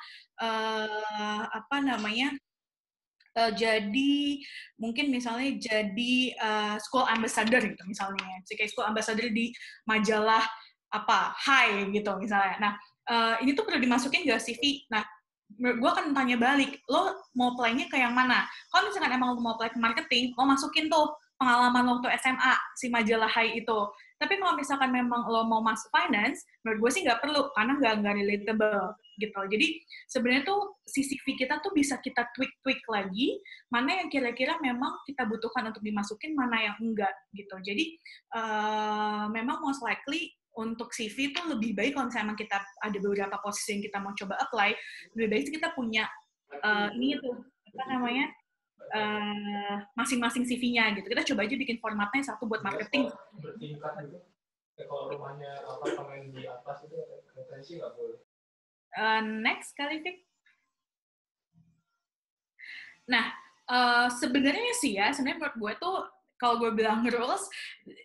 jadi mungkin misalnya jadi school ambassador gitu misalnya, kayak school ambassador di majalah Hai gitu misalnya. Nah, ini tuh perlu dimasukin nggak CV? Nah, gue akan tanya balik, lo mau apply-nya ke yang mana? Kalau misalkan emang lo mau apply ke marketing, lo masukin tuh pengalaman waktu SMA, si majalah Hai itu. Tapi kalau misalkan memang lo mau masuk finance, menurut gue sih nggak perlu, karena nggak relatable gitu. Jadi sebenarnya tuh si CV kita tuh bisa kita tweak lagi, mana yang kira-kira memang kita butuhkan untuk dimasukin, mana yang enggak gitu. Jadi memang most likely untuk CV itu lebih baik kalau misalnya kita ada beberapa posisi yang kita mau coba apply, lebih baik kita punya masing-masing CV-nya gitu. Kita coba aja bikin formatnya satu buat marketing. Bertingkat gitu. Kalau rumahnya apartemen di atas itu referensi nggak boleh. Next kali, Vic. Nah, sebenarnya sih ya, sebenarnya menurut gue tuh kalau gue bilang rules,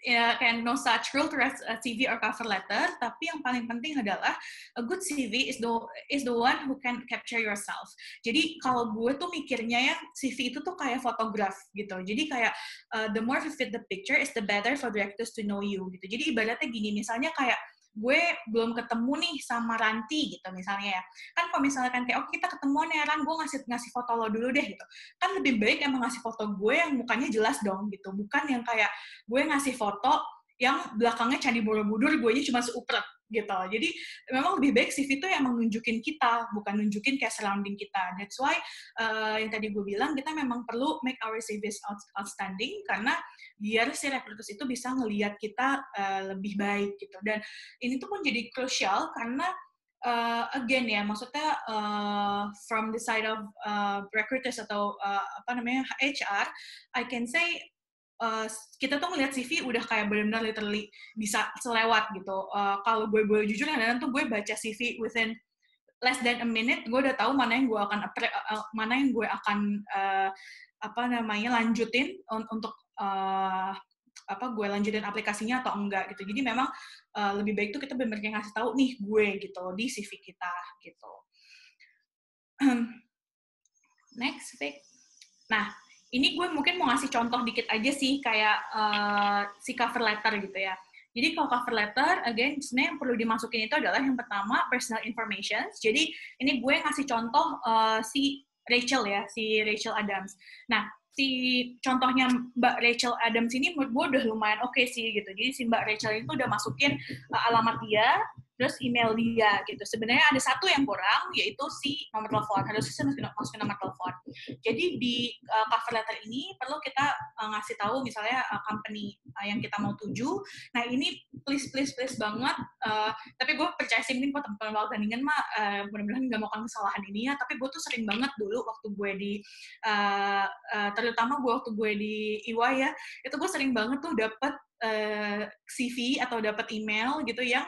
ya kayak no such rule to write a CV or cover letter, tapi yang paling penting adalah a good CV is the one who can capture yourself. Jadi kalau gue tuh mikirnya ya, CV itu tuh kayak fotograf gitu. Jadi kayak the more you fit the picture is the better for directors to know you gitu. Jadi ibaratnya gini, misalnya kayak gue belum ketemu nih sama Ranti gitu misalnya ya. Kan kalau misalnya kan kayak, kita ketemuan ya Ran, gue ngasih foto lo dulu deh gitu. Kan lebih baik emang ngasih foto gue yang mukanya jelas dong gitu. Bukan yang kayak gue ngasih foto yang belakangnya Candi Borobudur, gue nya cuma seupret gitu. Jadi memang lebih baik CV itu emang nunjukin kita, bukan nunjukin kayak surrounding kita. That's why yang tadi gue bilang, kita memang perlu make our CVs outstanding, karena biar si recruiters itu bisa ngelihat kita lebih baik gitu. Dan ini tuh pun jadi crucial karena again ya, maksudnya from the side of recruiters atau HR, I can say kita tuh ngeliat CV udah kayak benar-benar literally bisa selewat gitu. Kalau gue boleh jujur, kadang-kadang tuh gue baca CV within less than a minute, gue udah tahu mana yang gue akan lanjutin untuk gue lanjutin aplikasinya atau enggak gitu. Jadi memang lebih baik tuh kita benar-benar ngasih tahu nih gue gitu di CV kita gitu. Next, Vic. Nah, ini gue mungkin mau ngasih contoh dikit aja sih, kayak si cover letter gitu ya. Jadi kalau cover letter, again, sebenarnya yang perlu dimasukin itu adalah yang pertama, personal information. Jadi ini gue ngasih contoh si Rachel ya, si Rachel Adams. Nah, si contohnya Mbak Rachel Adams ini menurut gue udah lumayan oke sih gitu. Jadi si Mbak Rachel itu udah masukin alamat dia, terus email dia gitu. Sebenarnya ada satu yang kurang, yaitu si nomor telepon. Harusnya masukin nomor telepon. Jadi di cover letter ini perlu kita ngasih tahu misalnya company yang kita mau tuju. Nah ini please banget. Tapi gue percaya sih mungkin teman-teman Wageningen mah mudah-mudahan nggak melakukan kesalahan ini ya. Tapi gue tuh sering banget dulu waktu gue di terutama waktu gue di EY ya, itu gue sering banget tuh dapat CV atau dapat email gitu yang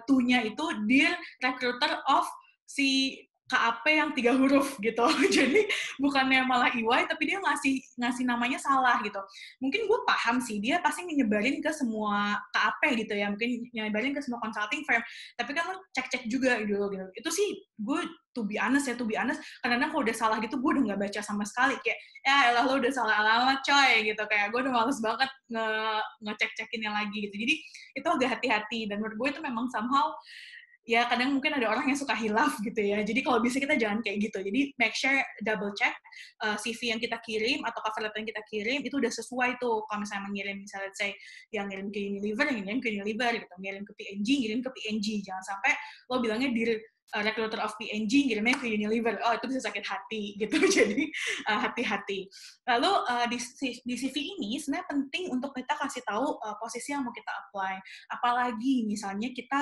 to-nya itu Dear Recruiter of si KAP yang 3 huruf gitu. Jadi bukannya malah EY, tapi dia ngasih namanya salah gitu. Mungkin gue paham sih, dia pasti nyebarin ke semua KAP gitu ya, mungkin nyebarin ke semua consulting firm. Tapi kan lo cek-cek juga gitu. Itu sih gue to be honest, kadang-kadang kalau udah salah gitu, gue udah nggak baca sama sekali. Kayak, ya elah lo udah salah alamat coy, gitu. Kayak gue udah males banget ngecek-cekinnya lagi gitu. Jadi itu agak hati-hati. Dan menurut gue itu memang somehow, ya kadang mungkin ada orang yang suka hilaf gitu ya. Jadi kalau bisa kita jangan kayak gitu. Jadi make sure double check CV yang kita kirim atau cover letter yang kita kirim itu udah sesuai tuh. Kalau misalnya mengirim misalnya say yang ngirim ke Unilever, yang ngirim ke Unilever gitu. Ngirim ke PNG, ngirim ke PNG. Jangan sampai lo bilangnya di recruiter of PNG ngirimnya ke Unilever. Oh, itu bisa sakit hati gitu. Jadi hati-hati. Lalu di CV ini sebenarnya penting untuk kita kasih tahu posisi yang mau kita apply. Apalagi misalnya kita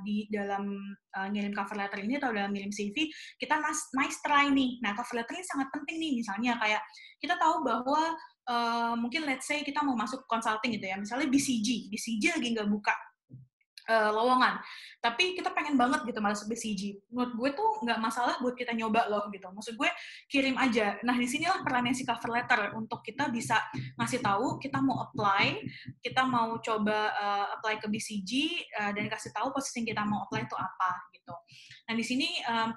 di dalam ngirim cover letter ini atau dalam ngirim CV, kita nice try nih. Nah, cover letter ini sangat penting nih. Misalnya kayak kita tahu bahwa mungkin let's say kita mau masuk consulting gitu ya. Misalnya BCG lagi nggak buka lowongan, tapi kita pengen banget gitu masuk BCG. Menurut gue tuh nggak masalah buat kita nyoba loh gitu. Maksud gue kirim aja. Nah disinilah perannya si cover letter untuk kita bisa ngasih tahu kita mau apply, kita mau coba apply ke BCG dan kasih tahu posisi yang kita mau apply itu apa gitu. Nah di sini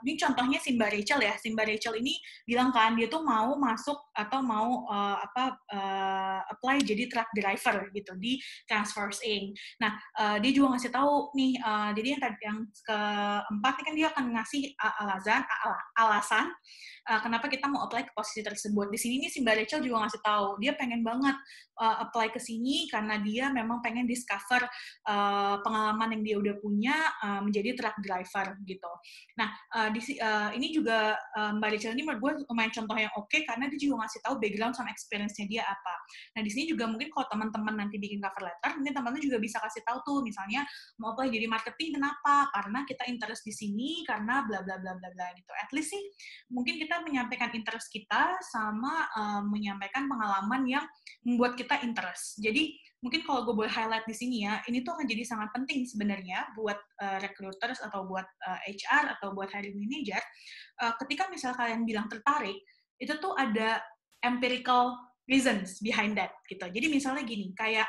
ini contohnya si Mbak Rachel ya. Si Mbak Rachel ini bilang kan dia tuh mau masuk atau mau apply jadi truck driver gitu di Transforce Inc. Nah dia juga ngasih tahu nih, jadi yang keempat ini kan dia akan ngasih alasan kenapa kita mau apply ke posisi tersebut. Di sini nih si Mbak Rachel juga ngasih tahu dia pengen banget apply ke sini karena dia memang pengen discover pengalaman yang dia udah punya menjadi truck driver gitu. Nah ini juga Mbak Rachel ini menurut gue lumayan contoh yang oke karena dia juga ngasih tahu background sama experience-nya dia apa. Nah di sini juga mungkin kalau teman-teman nanti bikin cover letter, mungkin teman-teman juga bisa kasih tahu tuh misalnya mau apply jadi marketing kenapa? Karena kita interest di sini karena bla bla bla bla bla gitu. At least sih mungkin kita menyampaikan interest kita sama menyampaikan pengalaman yang membuat kita interest. Jadi mungkin kalau gue boleh highlight di sini ya, ini tuh akan jadi sangat penting sebenarnya buat recruiters atau buat HR atau buat hiring manager. Ketika misal kalian bilang tertarik, itu tuh ada empirical reasons behind that gitu. Jadi misalnya gini, kayak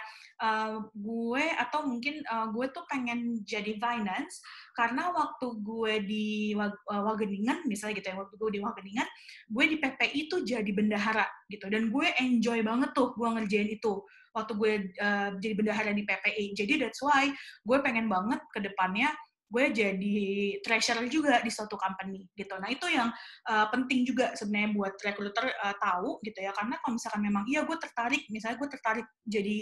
gue atau mungkin gue tuh pengen jadi finance karena waktu gue di Wageningen misalnya gitu ya, waktu gue di Wageningen gue di PPI tuh jadi bendahara gitu dan gue enjoy banget tuh gue ngerjain itu waktu gue jadi bendahara di PPI. Jadi that's why gue pengen banget ke depannya gue jadi treasurer juga di suatu company gitu. Nah itu yang penting juga sebenarnya buat recruiter tahu gitu ya, karena kalau misalkan memang iya gue tertarik, misalnya gue tertarik jadi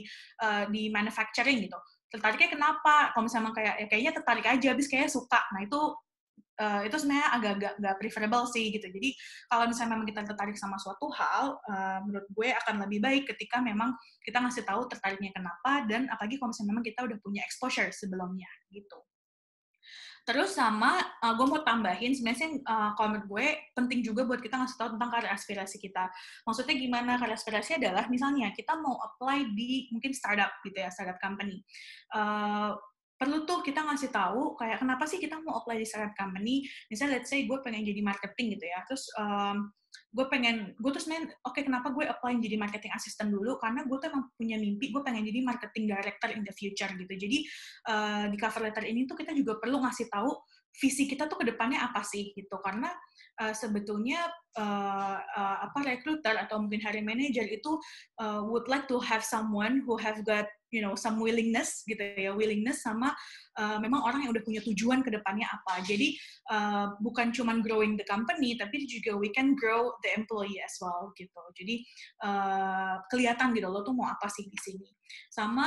di manufacturing gitu, tertariknya kenapa? Kalau misalnya kayak ya kayaknya tertarik aja, habis kayaknya suka. Nah itu sebenarnya agak-agak nggak preferable sih gitu. Jadi kalau misalnya memang kita tertarik sama suatu hal, menurut gue akan lebih baik ketika memang kita ngasih tahu tertariknya kenapa, dan apalagi kalau misalnya memang kita udah punya exposure sebelumnya gitu. Terus sama, gue mau tambahin, sebenarnya kalau menurut gue penting juga buat kita ngasih tahu tentang karir aspirasi kita. Maksudnya gimana karir aspirasi adalah, misalnya kita mau apply di mungkin startup gitu ya, startup company. Perlu tuh kita ngasih tahu kayak kenapa sih kita mau apply di startup company. Misalnya let's say gue pengen jadi marketing gitu ya, terus gue tuh sebenarnya oke, kenapa gue apply jadi marketing assistant dulu, karena gue tuh emang punya mimpi gue pengen jadi marketing director in the future gitu. Jadi di cover letter ini tuh kita juga perlu ngasih tahu visi kita tuh ke depannya apa sih gitu, karena sebetulnya recruiter atau mungkin hiring manager itu would like to have someone who have got some willingness gitu ya, willingness sama memang orang yang udah punya tujuan ke depannya apa. Jadi bukan cuman growing the company, tapi juga we can grow the employee as well gitu. Jadi kelihatan gitu lo tuh mau apa sih di sini. Sama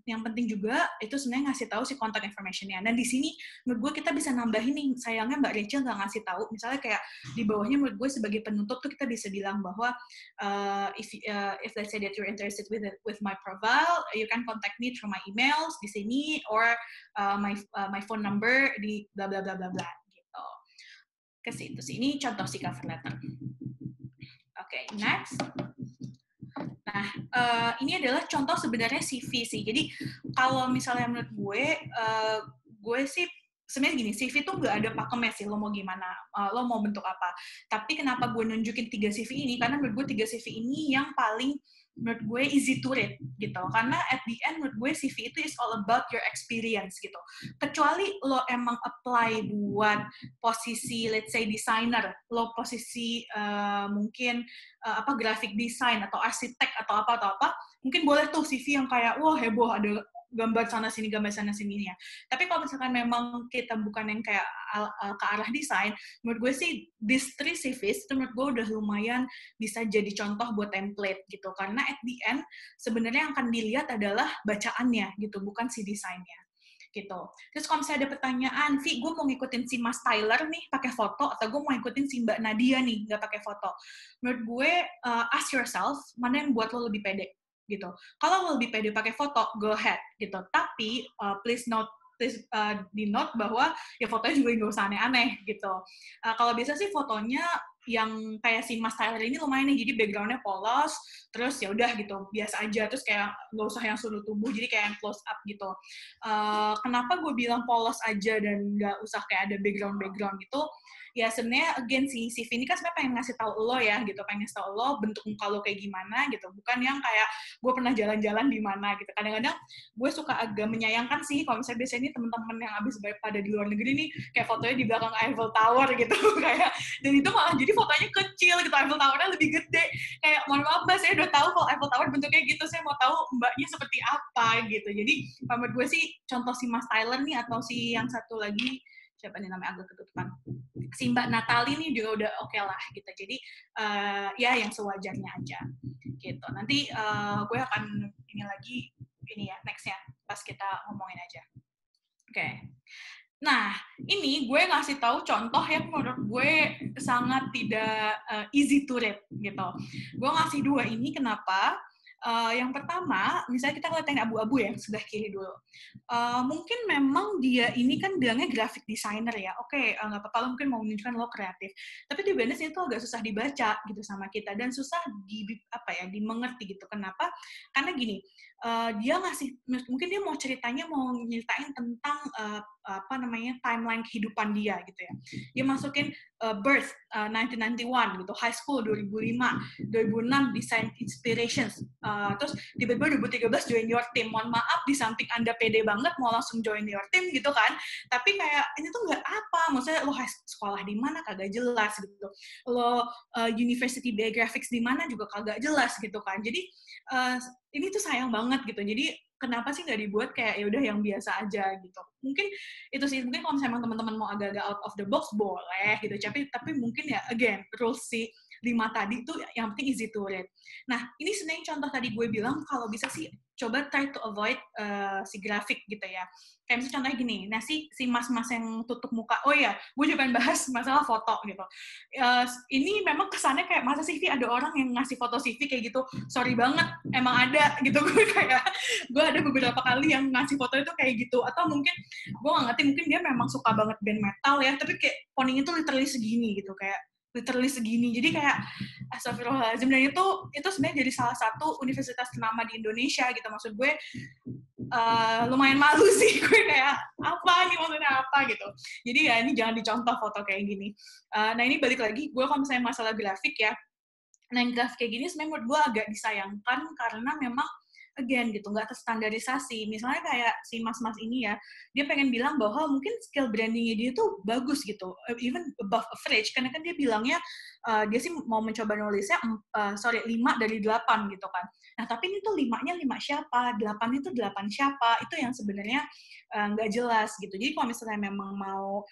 yang penting juga itu sebenarnya ngasih tahu si contact information-nya. Dan di sini menurut gue kita bisa nambahin nih, sayangnya Mbak Rachel nggak ngasih tahu. Misalnya kayak di bawahnya menurut gue sebagai penutup tuh kita bisa bilang bahwa if let's say that you're interested with my profile, you can contact me through my emails di sini or my phone number di bla bla bla bla bla gitu. Ke situ sih. Ini contoh si cover letter. Oke, next. Nah, ini adalah contoh sebenarnya CV sih. Jadi kalau misalnya menurut gue sih sebenarnya gini, CV tuh nggak ada pakemnya sih, lo mau gimana, lo mau bentuk apa. Tapi kenapa gue nunjukin 3 CV ini? Karena menurut gue 3 CV ini yang paling menurut gue easy to read gitu. Karena at the end menurut gue CV itu is all about your experience gitu. Kecuali lo emang apply buat posisi let's say designer, lo posisi mungkin graphic design atau arsitek atau apa, mungkin boleh tuh CV yang kayak wah heboh ada gambar sana sini ya. Tapi kalau misalkan memang kita bukan yang kayak ke arah desain, menurut gue sih these 3 CVs itu menurut gue udah lumayan bisa jadi contoh buat template gitu. Karena at the end sebenarnya yang akan dilihat adalah bacaannya gitu, bukan si desainnya gitu. Terus kalau misalnya ada pertanyaan, Vi, gue mau ngikutin si Mas Tyler nih pakai foto, atau gue mau ngikutin si Mbak Nadia nih nggak pakai foto. Menurut gue ask yourself mana yang buat lo lebih pede gitu. Kalau lo lebih pede pakai foto, go ahead gitu. Tapi please di note bahwa ya fotonya juga nggak usah aneh-aneh gitu. Kalau biasa sih fotonya yang kayak si Mas Tyler ini lumayan nih, jadi background-nya polos, terus ya udah gitu, biasa aja, terus kayak nggak usah yang sudut tubuh, jadi kayak yang close up gitu. Kenapa gue bilang polos aja dan nggak usah kayak ada background gitu? Ya sebenarnya again si CV ini kan sebenarnya pengen ngasih tahu lo ya gitu, pengen ngasih tahu lo bentuk muka lo kayak gimana gitu, bukan yang kayak gue pernah jalan-jalan di mana gitu. Kadang-kadang gue suka agak menyayangkan sih kalau misalnya biasanya ini teman-teman yang abis pada di luar negeri nih kayak fotonya di belakang Eiffel Tower gitu kayak, dan itu malah jadi fotonya kecil gitu, Eiffel Tower-nya lebih gede. Kayak mohon maaf Mbak, saya udah tahu kalau Eiffel Tower bentuknya gitu, saya mau tahu Mbaknya seperti apa gitu. Jadi menurut gue sih contoh si Mas Tyler nih atau si yang satu lagi siapa nih namanya agak ketutupan, si Mbak Natali nih juga udah oke lah gitu. Jadi ya yang sewajarnya aja gitu. Nanti gue akan ini lagi ini ya nextnya pas kita ngomongin aja. Oke. Nah, ini gue ngasih tahu contoh yang menurut gue sangat tidak easy to read gitu. Gue ngasih 2 ini kenapa? Yang pertama, misalnya kita lihat yang abu-abu ya, sebelah kiri dulu. Mungkin memang dia ini kan bilangnya graphic designer ya. Oke, nggak apa-apa, lo mungkin mau menunjukkan lo kreatif. Tapi di Benes itu agak susah dibaca gitu sama kita dan susah dimengerti gitu. Kenapa? Karena gini, dia mungkin dia mau nyeritain tentang timeline kehidupan dia gitu ya. Dia masukin birth 1991 gitu, high school 2005, 2006 design inspirations, terus tiba-tiba 2013 join your team. Mohon maaf, di samping Anda pede banget mau langsung join your team gitu kan, tapi kayak ini tuh nggak apa, maksudnya lo sekolah di mana kagak jelas gitu, lo university biographics di mana juga kagak jelas gitu kan. Jadi ini tuh sayang banget gitu. Jadi kenapa sih nggak dibuat kayak ya udah yang biasa aja gitu. Mungkin itu sih, mungkin kalau misalnya teman-teman mau agak-agak out of the box boleh gitu. Tapi mungkin ya again rules si 5 tadi tuh yang penting easy to read. Nah, ini sebenarnya contoh tadi gue bilang kalau bisa sih coba try to avoid si grafik gitu ya. Kayak misalnya contohnya gini, nah si mas-mas yang tutup muka, oh ya, gue juga pengen bahas masalah foto gitu. Ini memang kesannya kayak, masa sih ada orang yang ngasih foto CV kayak gitu? Sorry banget, emang ada gitu. Gue ada beberapa kali yang ngasih foto itu kayak gitu. Atau mungkin, gue nggak ngerti, mungkin dia memang suka banget band metal ya, tapi kayak poningnya tuh literally segini gitu, kayak literally segini. Jadi kayak astagfirullahaladzim. Dan itu sebenarnya jadi salah satu universitas ternama di Indonesia gitu. Maksud gue lumayan malu sih gue, kayak apa nih maksudnya apa gitu. Jadi ya ini jangan dicontoh foto kayak gini. Nah ini balik lagi, gue kalau misalnya masalah grafik ya, nah yang grafik kayak gini sebenarnya menurut gue agak disayangkan karena memang again gitu, nggak terstandarisasi. Misalnya kayak si mas-mas ini ya, dia pengen bilang bahwa mungkin skill brandingnya dia tuh bagus gitu, even above average, karena kan dia bilangnya dia sih mau mencoba nulisnya 5 dari 8 gitu kan. Nah, tapi ini tuh 5-nya 5 siapa, 8 itu 8 siapa, itu yang sebenarnya nggak jelas gitu. Jadi kalau misalnya memang mau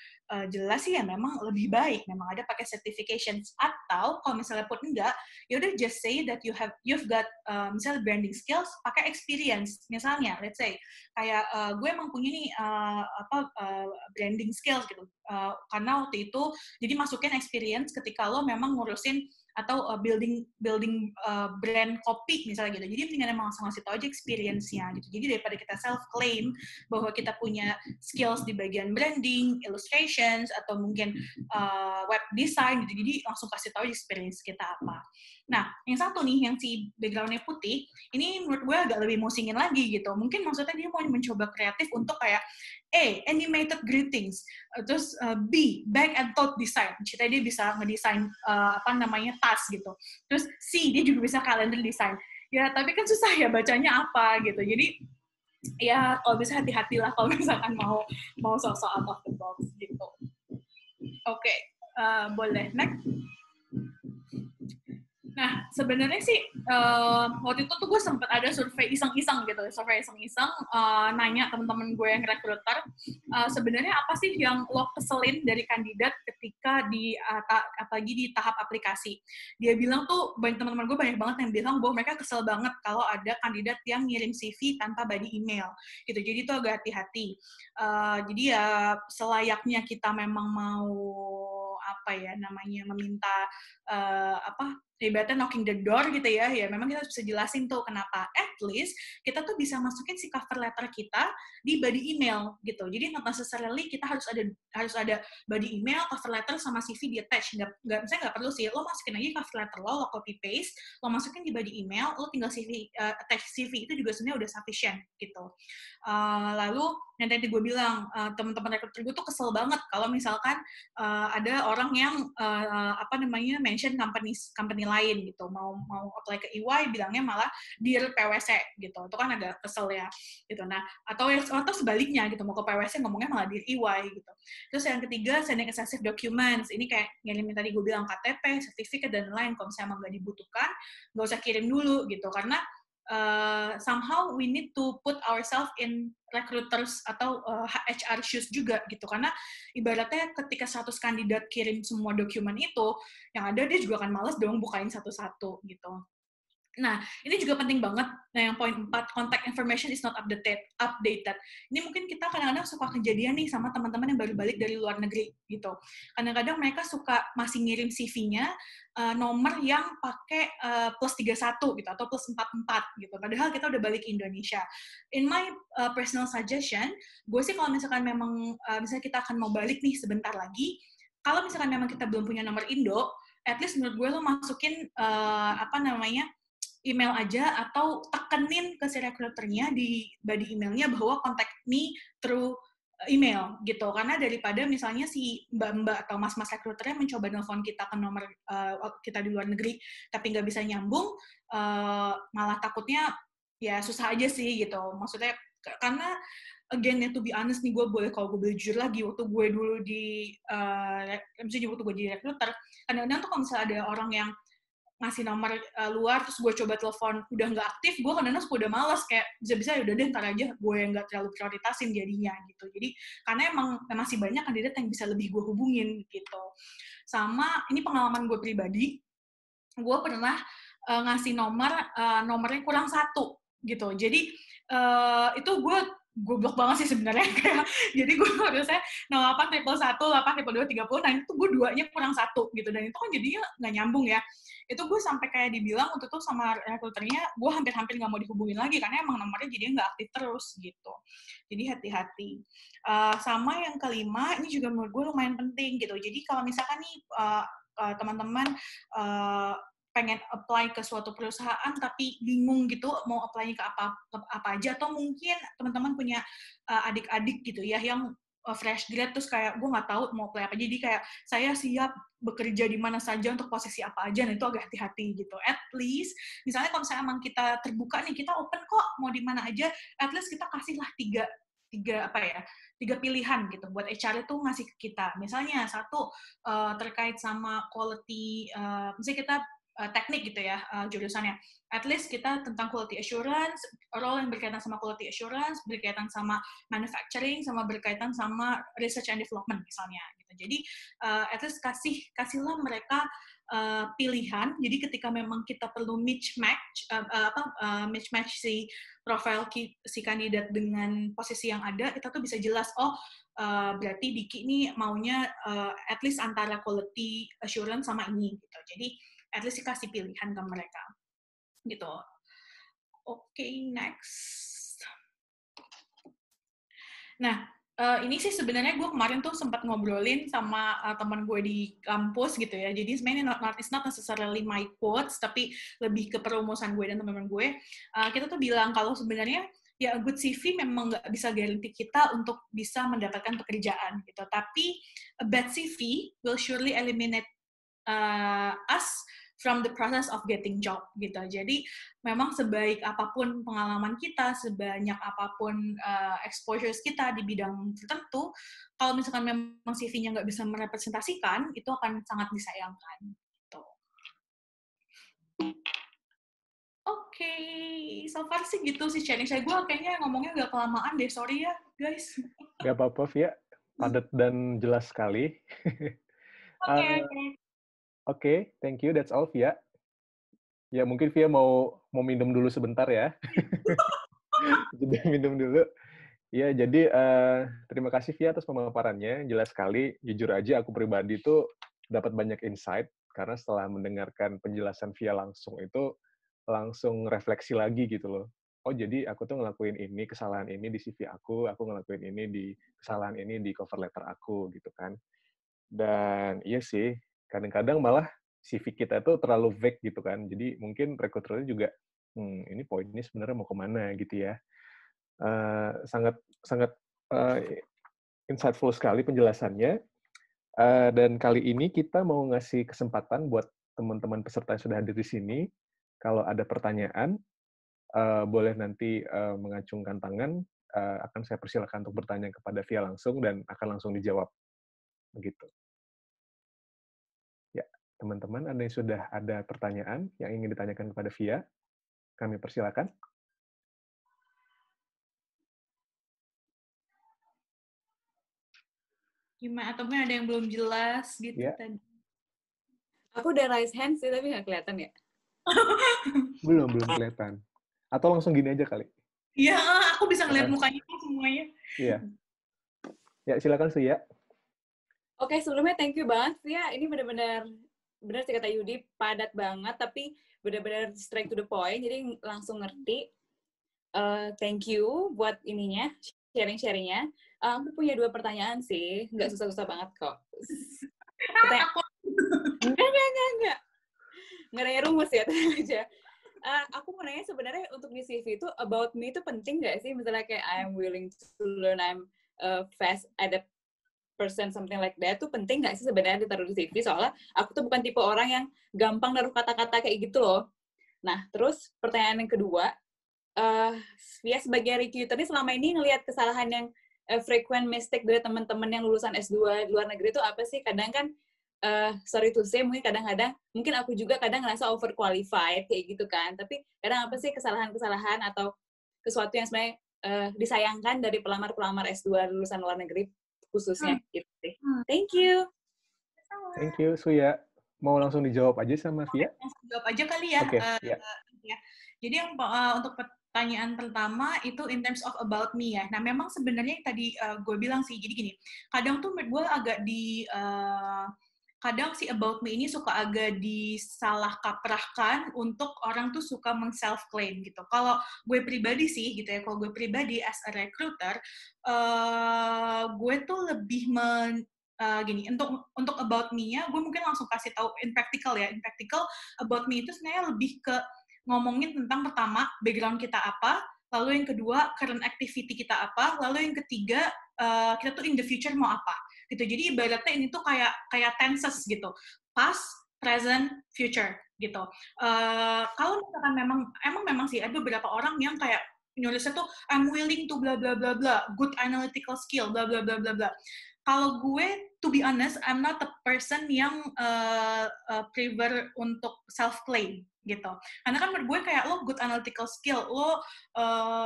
jelas sih ya memang lebih baik memang ada pakai certifications, atau kalau misalnya pun enggak, ya udah just say that you've got misalnya branding skills pakai experience. Misalnya let's say kayak gue emang punya nih branding skills gitu, karena waktu itu jadi masukin experience ketika lo memang ngurusin atau building brand kopi misalnya gitu. Jadi mendingan emang langsung ngasih tau aja experience-nya gitu. Jadi daripada kita self claim bahwa kita punya skills di bagian branding, illustrations, atau mungkin web design gitu. Jadi langsung kasih tahu experience kita apa. Nah, yang satu nih, yang si background-nya putih, ini menurut gue agak lebih musingin lagi gitu. Mungkin maksudnya dia mau mencoba kreatif untuk kayak A, animated greetings, terus B, bag and tote design. Ceritanya dia bisa ngedesain tas gitu. Terus C, dia juga bisa calendar design. Ya, tapi kan susah ya bacanya apa gitu. Jadi ya kalau bisa hati-hatilah kalau misalkan mau sok-sok out of the box gitu. Oke, boleh next. Nah, sebenarnya sih waktu itu tuh gue sempat ada survei iseng-iseng gitu, nanya teman-teman gue yang rekruter, sebenarnya apa sih yang lo keselin dari kandidat ketika apalagi di tahap aplikasi. Dia bilang tuh, teman-teman gue banyak banget yang bilang bahwa mereka kesel banget kalau ada kandidat yang ngirim CV tanpa body email gitu. Jadi tuh agak hati-hati. Jadi ya selayaknya kita memang mau meminta ibaratnya knocking the door gitu ya memang kita bisa jelasin tuh kenapa. At least kita tuh bisa masukin si cover letter kita di body email gitu. Jadi not necessarily kita harus ada body email, cover letter sama CV di attach. Misalnya nggak perlu sih, lo masukin aja cover letter lo copy paste, lo masukin di body email, lo tinggal attach CV, itu juga sebenarnya udah sufficient gitu. Lalu yang tadi gue bilang, teman-teman rekruter gue tuh kesel banget kalau misalkan ada orang yang mention company lain gitu, mau apply ke EY bilangnya malah Dear PwC gitu, itu kan agak kesel ya gitu. Nah, atau sebaliknya gitu, mau ke PwC ngomongnya malah Dear EY gitu. Terus yang ketiga, sending excessive documents, ini kayak ngirimin tadi gue bilang KTP, sertifikat dan lain, kalau misalnya emang nggak dibutuhkan nggak usah kirim dulu gitu, karena somehow we need to put ourselves in recruiters atau HR shoes juga gitu, karena ibaratnya ketika 100 kandidat kirim semua dokumen itu, yang ada dia juga akan males dong bukain satu-satu gitu. Nah, ini juga penting banget. Nah, yang poin 4, contact information is not updated. Ini mungkin kita kadang-kadang suka kejadian nih sama teman-teman yang baru balik dari luar negeri gitu. Kadang-kadang mereka suka masih ngirim CV-nya nomor yang pakai plus 31 gitu atau plus 44 gitu. Padahal kita udah balik ke Indonesia. In my personal suggestion, gue sih kalau misalkan memang misalnya kita akan mau balik nih sebentar lagi, kalau misalkan memang kita belum punya nomor Indo, at least menurut gue lo masukin email aja atau tekenin ke si recruiternya di body emailnya bahwa contact me through email gitu, karena daripada misalnya si mbak-mbak atau mas-mas recruiternya mencoba nelfon kita ke nomor kita di luar negeri tapi nggak bisa nyambung, malah takutnya ya susah aja sih gitu. Maksudnya karena again ya, to be honest nih, kalau gue boleh jujur lagi, waktu gue dulu waktu gue jadi recruiter, kadang-kadang tuh kalau misalnya ada orang yang ngasih nomor luar, terus gue coba telepon udah nggak aktif, gue kadang-kadang udah malas, kayak bisa-bisa udah deh ntar aja, gue yang nggak terlalu prioritasin jadinya gitu. Jadi karena emang masih banyak kandidat yang bisa lebih gue hubungin gitu. Sama ini pengalaman gue pribadi, gue pernah ngasih nomornya kurang 1 gitu. Jadi itu gue goblok banget sih sebenarnya, kayak jadi gue harusnya 08 111 8 2 30, nah itu gue 2-nya kurang 1 gitu, dan itu kan jadinya nggak nyambung ya. Itu gue sampai kayak dibilang untuk tuh sama rekruternya, gue hampir-hampir nggak mau dihubungin lagi karena emang nomornya jadinya nggak aktif terus gitu. Jadi hati-hati. Sama yang kelima, ini juga menurut gue lumayan penting gitu. Jadi kalau misalkan nih teman-teman pengen apply ke suatu perusahaan tapi bingung gitu mau apply-nya ke apa aja, atau mungkin teman-teman punya adik-adik gitu ya yang fresh grad terus kayak gue nggak tahu mau play apa, jadi kayak saya siap bekerja di mana saja untuk posisi apa aja, nah itu agak hati-hati gitu. At least misalnya kalau misalnya emang kita terbuka nih, kita open kok mau di mana aja, at least kita kasihlah tiga pilihan gitu buat HR itu ngasih ke kita. Misalnya satu terkait sama quality, misalnya kita teknik gitu ya jurusannya, at least kita tentang quality assurance, role yang berkaitan sama quality assurance, berkaitan sama manufacturing, sama berkaitan sama research and development misalnya gitu. Jadi at least kasihlah mereka pilihan. Jadi ketika memang kita perlu mismatch si profil si kandidat dengan posisi yang ada, kita tuh bisa jelas, berarti Diki ini maunya at least antara quality assurance sama ini gitu. Jadi at least kasih pilihan ke mereka gitu. Oke, next. Nah, ini sih sebenarnya gue kemarin tuh sempat ngobrolin sama teman gue di kampus gitu ya. Jadi sebenarnya it's not necessarily my quotes, tapi lebih ke perumusan gue dan teman-teman gue. Kita tuh bilang kalau sebenarnya ya a good CV memang nggak bisa guarantee kita untuk bisa mendapatkan pekerjaan gitu. Tapi a bad CV will surely eliminate us from the process of getting job gitu. Jadi memang sebaik apapun pengalaman kita, sebanyak apapun exposures kita di bidang tertentu, kalau misalkan memang CV-nya nggak bisa merepresentasikan, itu akan sangat disayangkan. Gitu. Oke, so far sih gitu sih sharing saya. Gue kayaknya ngomongnya agak kelamaan deh, sorry ya guys. Gak apa-apa, Via. Padat dan jelas sekali. Oke, thank you. That's all, Via. Ya, mungkin Via mau minum dulu sebentar ya. Jadi minum dulu. Ya, jadi terima kasih Via atas pemaparannya. Jelas sekali. Jujur aja, aku pribadi tuh dapat banyak insight karena setelah mendengarkan penjelasan Via langsung itu langsung refleksi lagi gitu loh. Oh, jadi aku tuh ngelakuin ini, kesalahan ini di CV aku ngelakuin ini di kesalahan ini di cover letter aku gitu kan. Dan iya sih, kadang-kadang malah CV kita itu terlalu vague gitu kan. Jadi mungkin rekruternya juga, ini poinnya sebenarnya mau kemana gitu ya. Sangat insightful sekali penjelasannya. Dan kali ini kita mau ngasih kesempatan buat teman-teman peserta yang sudah hadir di sini. Kalau ada pertanyaan, boleh nanti mengacungkan tangan. Akan saya persilakan untuk bertanya kepada Via langsung dan akan langsung dijawab. Begitu. Ya, teman-teman, ada yang sudah ada pertanyaan yang ingin ditanyakan kepada Via? Kami persilakan. Gimana? Atau mungkin ada yang belum jelas gitu tadi? Aku udah raise hand sih, tapi nggak kelihatan ya? Belum kelihatan. Atau langsung gini aja kali? Iya, aku bisa ngeliat mukanya semuanya. Iya. Ya, silakan Suya. Oke, sebelumnya thank you banget, Via. Ini benar sih kata Yudi, padat banget, tapi benar-benar straight to the point, jadi langsung ngerti. Thank you buat ininya, sharing-sharingnya. Aku punya 2 pertanyaan sih, nggak susah-susah banget kok. Enggak. Nggak ada rumus ya, tenang aja. Aku mau nanya sebenarnya untuk di CV itu about me itu penting nggak sih? Misalnya kayak I'm willing to learn, I'm fast adapt person, something like that, tuh penting nggak sih sebenarnya ditaruh di CV? Soalnya aku tuh bukan tipe orang yang gampang naruh kata-kata kayak gitu loh. Nah, terus pertanyaan yang kedua, Via sebagai recruiter ini selama ini ngelihat kesalahan yang frequent mistake dari teman-teman yang lulusan S2 di luar negeri itu apa sih? Kadang kan, sorry to say, mungkin kadang-kadang, mungkin aku juga kadang ngerasa overqualified kayak gitu kan, tapi kadang apa sih kesalahan-kesalahan atau sesuatu yang sebenarnya disayangkan dari pelamar-pelamar S2 lulusan luar negeri khususnya gitu sih. Thank you. Thank you, Suya. Mau langsung dijawab aja sama Via? Langsung jawab aja kali ya. Okay, ya. Jadi yang untuk pertanyaan pertama itu in terms of about me ya. Nah, memang sebenarnya tadi gue bilang sih, jadi gini, kadang tuh gue agak kadang si about me ini suka agak disalah kaprahkan untuk orang tuh suka meng-self-claim gitu. Kalau gue pribadi sih gitu ya, kalau gue pribadi as a recruiter, gue tuh lebih gini, untuk about me-nya, gue mungkin langsung kasih tahu in practical ya. In practical, about me itu sebenarnya lebih ke ngomongin tentang pertama, background kita apa, lalu yang kedua, current activity kita apa, lalu yang ketiga, kita tuh in the future mau apa gitu. Jadi ibaratnya ini tuh kayak tenses gitu, past, present, future gitu. Kalau misalkan memang sih ada beberapa orang yang kayak nulisnya tuh I'm willing to bla bla bla bla, good analytical skill bla bla bla bla bla. Kalau gue, to be honest, I'm not a person yang prefer untuk self-claim gitu. Karena kan menurut gue kayak lo good analytical skill, lo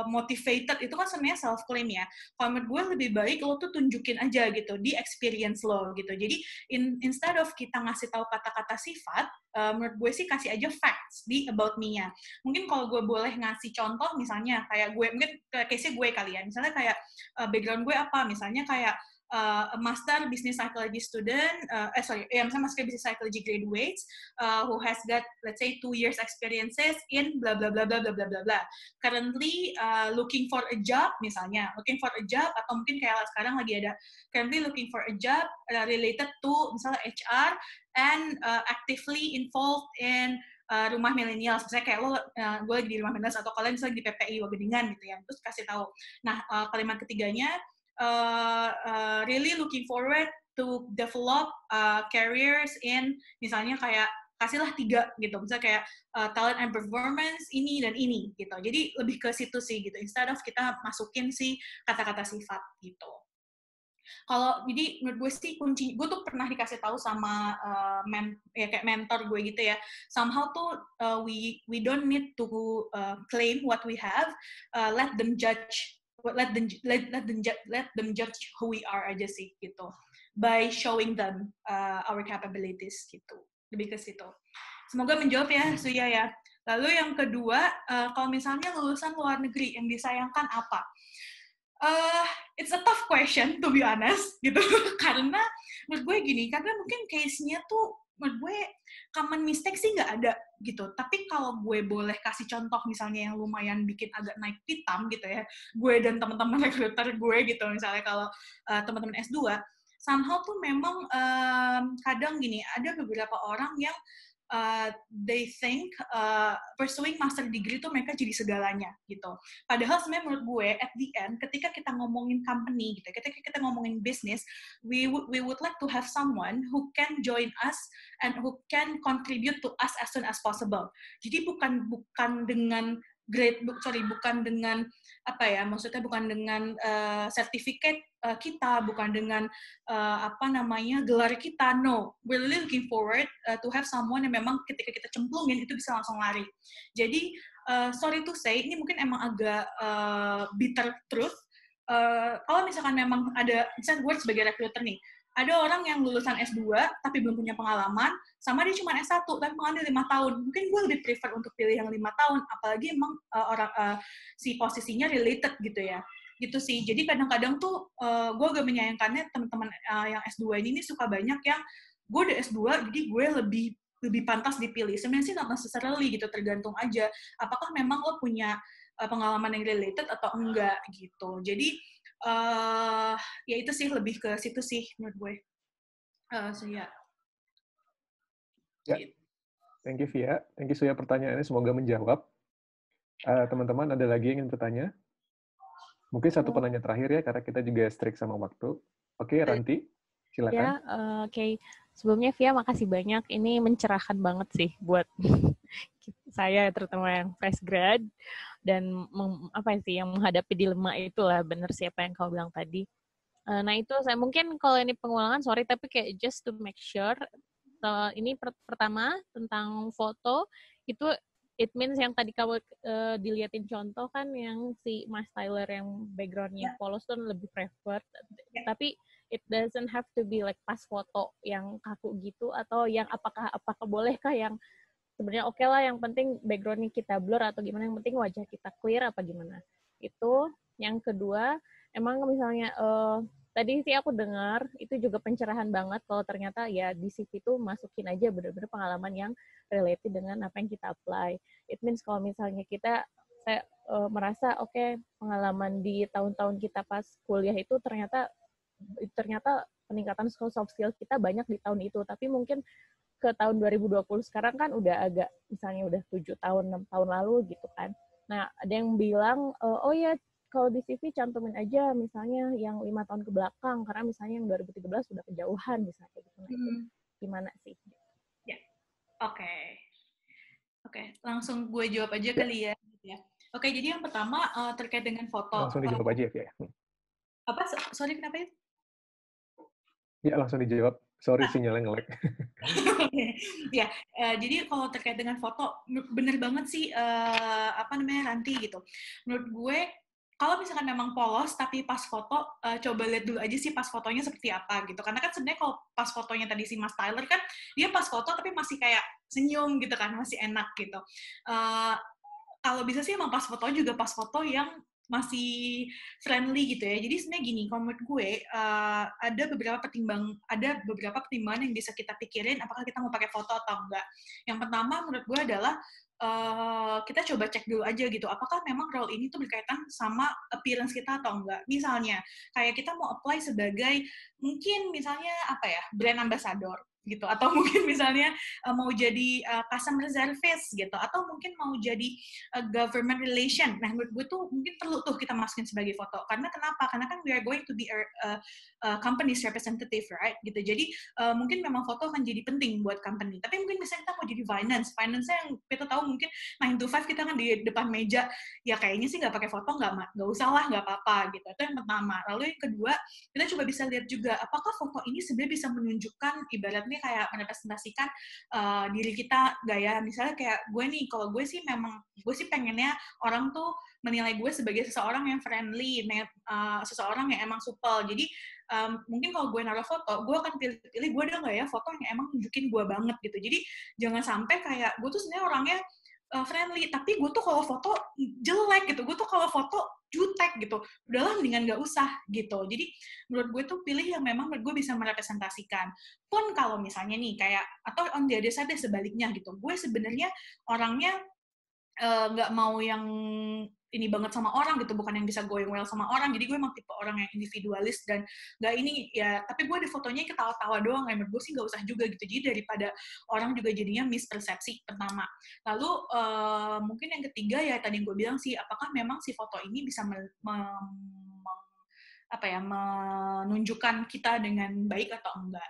motivated, itu kan sebenarnya self-claim ya. Kalau menurut gue lebih baik lo tuh tunjukin aja gitu, di experience lo gitu. Jadi, instead of kita ngasih tahu kata-kata sifat, menurut gue sih kasih aja facts di about me-nya. Mungkin kalau gue boleh ngasih contoh, misalnya kayak gue, mungkin case-nya gue kali ya, misalnya kayak background gue apa, misalnya kayak a master business psychology student, misalnya master business psychology graduates who has got, let's say, 2 years experiences in blah blah blah blah blah blah blah blah. Currently looking for a job, misalnya looking for a job, atau mungkin kayak sekarang lagi ada currently looking for a job related to misalnya HR and actively involved in rumah milenial, misalnya kayak gue lagi di rumah milenial atau kalian misalnya di PPI Wageningen gitu ya, terus kasih tahu. Nah, kalimat ketiganya really looking forward to develop careers in, misalnya kayak kasihlah 3 gitu, misalnya kayak talent and performance ini dan ini gitu. Jadi lebih ke situ sih gitu, instead of kita masukin si kata-kata sifat gitu. Kalau jadi menurut gue sih kunci, gue tuh pernah dikasih tahu sama kayak mentor gue gitu ya, somehow tuh we don't need to claim what we have, let them judge who we are aja sih gitu, by showing them our capabilities gitu, lebih ke situ. Semoga menjawab ya Suya ya. Lalu yang kedua, kalau misalnya lulusan luar negeri yang disayangkan apa? It's a tough question to be honest gitu. Karena menurut gue gini, karena mungkin case-nya tuh menurut gue common mistake sih nggak ada gitu. Tapi kalau gue boleh kasih contoh misalnya yang lumayan bikin agak naik pitam gitu ya, gue dan teman-teman recruiter gue gitu, misalnya kalau teman-teman S2, somehow tuh memang kadang gini, ada beberapa orang yang they think pursuing master degree tuh mereka jadi segalanya gitu. Padahal sebenarnya menurut gue at the end ketika kita ngomongin company gitu, ketika kita ngomongin business, we would like to have someone who can join us and who can contribute to us as soon as possible. Jadi bukan dengan bukan dengan apa ya, maksudnya bukan dengan sertifikat kita, bukan dengan gelar kita. No, we're really looking forward to have someone yang memang ketika kita cemplungin itu bisa langsung lari. Jadi sorry to say, ini mungkin emang agak bitter truth. Kalau misalkan memang ada, misalnya gue sebagai recruiter nih, ada orang yang lulusan S2 tapi belum punya pengalaman, sama dia cuma S1 tapi pengalaman 5 tahun. Mungkin gue lebih prefer untuk pilih yang 5 tahun, apalagi emang si posisinya related gitu ya. Gitu sih. Jadi kadang-kadang tuh gue agak menyayangkannya teman-teman yang S2 ini suka banyak yang gue udah S2 jadi gue lebih pantas dipilih. Sebenarnya sih not necessarily gitu, tergantung aja apakah memang lo punya pengalaman yang related atau enggak gitu. Jadi ya itu sih, lebih ke situ sih menurut gue. Ya. Thank you Via. Thank you Suya pertanyaannya, semoga menjawab. Teman-teman ada lagi yang ingin bertanya? Mungkin satu penanya terakhir ya, karena kita juga strict sama waktu. Oke, Ranti, silakan. Ya, oke. Sebelumnya Via makasih banyak. Ini mencerahkan banget sih buat saya, terutama yang fresh grad dan yang menghadapi dilema itulah, bener sih apa yang kau bilang tadi. Nah itu saya mungkin kalau ini pengulangan, sorry, tapi kayak just to make sure. Ini pertama tentang foto itu, it means yang tadi kamu diliatin contoh kan yang si Mas Tyler yang backgroundnya polos tuh lebih preferred, tapi it doesn't have to be like pas foto yang kaku gitu, atau yang apakah bolehkah yang sebenarnya oke lah, yang penting backgroundnya kita blur atau gimana, yang penting wajah kita clear apa gimana. Itu yang kedua. Emang misalnya tadi sih aku dengar itu juga pencerahan banget kalau ternyata ya di CV itu masukin aja benar-benar pengalaman yang related dengan apa yang kita apply. It means kalau misalnya saya merasa oke, pengalaman di tahun-tahun kita pas kuliah itu ternyata peningkatan soft skill kita banyak di tahun itu, tapi mungkin ke tahun 2020 sekarang kan udah agak, misalnya udah 7 tahun, 6 tahun lalu gitu kan. Nah, ada yang bilang, oh ya, kalau di CV cantumin aja misalnya yang 5 tahun ke belakang, karena misalnya yang 2013 sudah kejauhan misalnya gitu. Nah, itu gimana sih? Ya, oke. Langsung gue jawab aja kali ya. Oke, jadi yang pertama terkait dengan foto. Langsung dijawab aja ya, Via. Apa? Sorry, kenapa itu? Ya, langsung dijawab. Sorry, sinyalnya nge-lag. Ya, jadi kalau terkait dengan foto, bener banget sih, Ranti gitu. Menurut gue, kalau misalkan memang polos, tapi pas foto, coba lihat dulu aja sih pas fotonya seperti apa gitu. Karena kan sebenarnya kalau pas fotonya tadi si Mas Tyler kan, dia pas foto tapi masih kayak senyum gitu kan, masih enak gitu. Kalau bisa sih emang pas foto juga pas foto yang masih friendly gitu ya. Jadi sebenarnya gini, kalau menurut gue ada beberapa pertimbangan yang bisa kita pikirin apakah kita mau pakai foto atau enggak. Yang pertama menurut gue adalah kita coba cek dulu aja gitu, apakah memang role ini tuh berkaitan sama appearance kita atau enggak. Misalnya, kayak kita mau apply sebagai mungkin misalnya brand ambassador gitu, atau mungkin misalnya mau jadi customer service gitu, atau mungkin mau jadi government relation. Nah, menurut gue tuh mungkin perlu tuh kita masukin sebagai foto. Karena kenapa? Karena kan we are going to be a company's representative, right? Gitu. Jadi mungkin memang foto akan jadi penting buat company. Tapi mungkin misalnya kita mau jadi finance-nya yang kita tahu mungkin 9 to 5 kita kan di depan meja, ya kayaknya sih nggak pakai foto, nggak usah lah, nggak apa-apa gitu. Itu yang pertama. Lalu yang kedua, kita coba bisa lihat juga apakah foto ini sebenarnya bisa menunjukkan ibaratnya kayak merepresentasikan diri kita nggak ya. Misalnya kayak gue nih, kalau gue sih pengennya orang tuh menilai gue sebagai seseorang yang friendly, seseorang yang emang supel. Jadi mungkin kalau gue naruh foto, gue akan pilih gue ada nggak ya foto yang emang nunjukin gue banget gitu. Jadi jangan sampai kayak gue tuh sebenarnya orangnya friendly, tapi gue tuh kalau foto jelek gitu, gue tuh kalau foto jutek gitu, udahlah mendingan nggak usah gitu. Jadi menurut gue tuh pilih yang memang menurut gue bisa merepresentasikan. Pun kalau misalnya nih kayak, atau on the other side sebaliknya gitu, gue sebenarnya orangnya nggak mau yang ini banget sama orang gitu, bukan yang bisa going well sama orang. Jadi gue emang tipe orang yang individualis dan nggak ini ya, tapi gue di fotonya ketawa-tawa doang. Menurut gue sih nggak usah juga gitu. Jadi daripada orang juga jadinya mispersepsi pertama. Lalu mungkin yang ketiga ya tadi yang gue bilang sih, apakah memang si foto ini bisa menunjukkan kita dengan baik atau enggak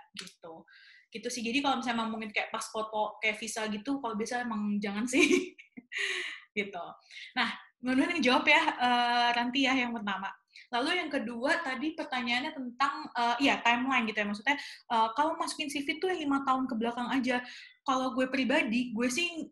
gitu sih. Jadi kalau misalnya ngomongin kayak pas foto kayak visa gitu, kalau bisa emang jangan sih gitu. Nah, mudah-mudahan dijawab ya Ranti ya yang pertama. Lalu yang kedua tadi pertanyaannya tentang timeline gitu ya, maksudnya kalau masukin CV tuh yang 5 tahun ke belakang aja. Kalau gue pribadi, gue sih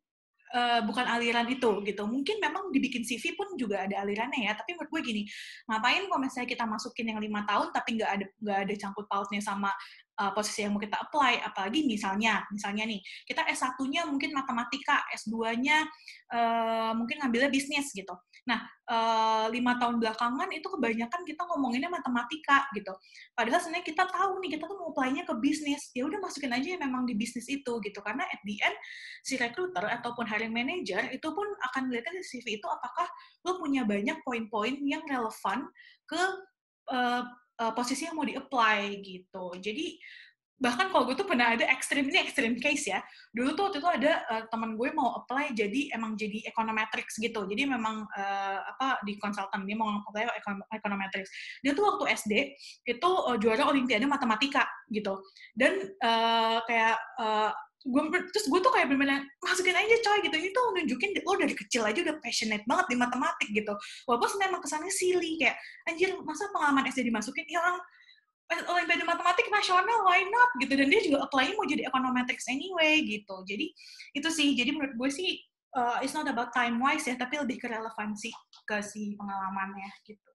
bukan aliran itu gitu. Mungkin memang dibikin CV pun juga ada alirannya ya, tapi menurut gue gini, ngapain kalau misalnya kita masukin yang 5 tahun tapi nggak ada cangkut pautnya sama posisi yang mau kita apply, apalagi misalnya nih, kita S1-nya mungkin matematika, S2-nya mungkin ngambilnya bisnis gitu. Nah, 5 tahun belakangan itu kebanyakan kita ngomonginnya matematika gitu. Padahal sebenarnya kita tahu nih, kita tuh mau apply-nya ke bisnis, ya udah masukin aja yang memang di bisnis itu gitu, karena at the end si recruiter ataupun hiring manager itu pun akan melihatnya di CV itu apakah lo punya banyak poin-poin yang relevan ke posisi yang mau di-apply gitu. Jadi bahkan kalau gue tuh pernah ada extreme case ya. Dulu tuh waktu itu ada teman gue mau apply jadi econometrics gitu. Jadi memang di konsultan dia mau apply econometrics. Dia tuh waktu SD itu juara olimpiade matematika gitu. Dan terus gue tuh kayak bener-bener masukin aja coy gitu, ini tuh nunjukin lo dari kecil aja udah passionate banget di matematik gitu, walaupun sebenarnya emang kesannya silly kayak anjir masa pengalaman SD dimasukin, ya orang olimpiade matematik nasional why not gitu, dan dia juga apply mau jadi econometrics anyway gitu. Jadi itu sih, jadi menurut gue sih it's not about time wise ya, tapi lebih ke relevansi ke si pengalamannya gitu.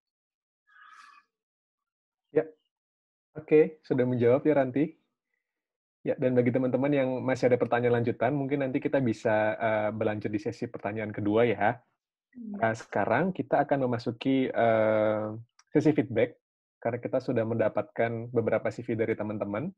Ya, oke, sudah menjawab ya Ranti. Ya, dan bagi teman-teman yang masih ada pertanyaan lanjutan, mungkin nanti kita bisa berlanjut di sesi pertanyaan kedua ya. Sekarang kita akan memasuki sesi feedback, karena kita sudah mendapatkan beberapa CV dari teman-teman.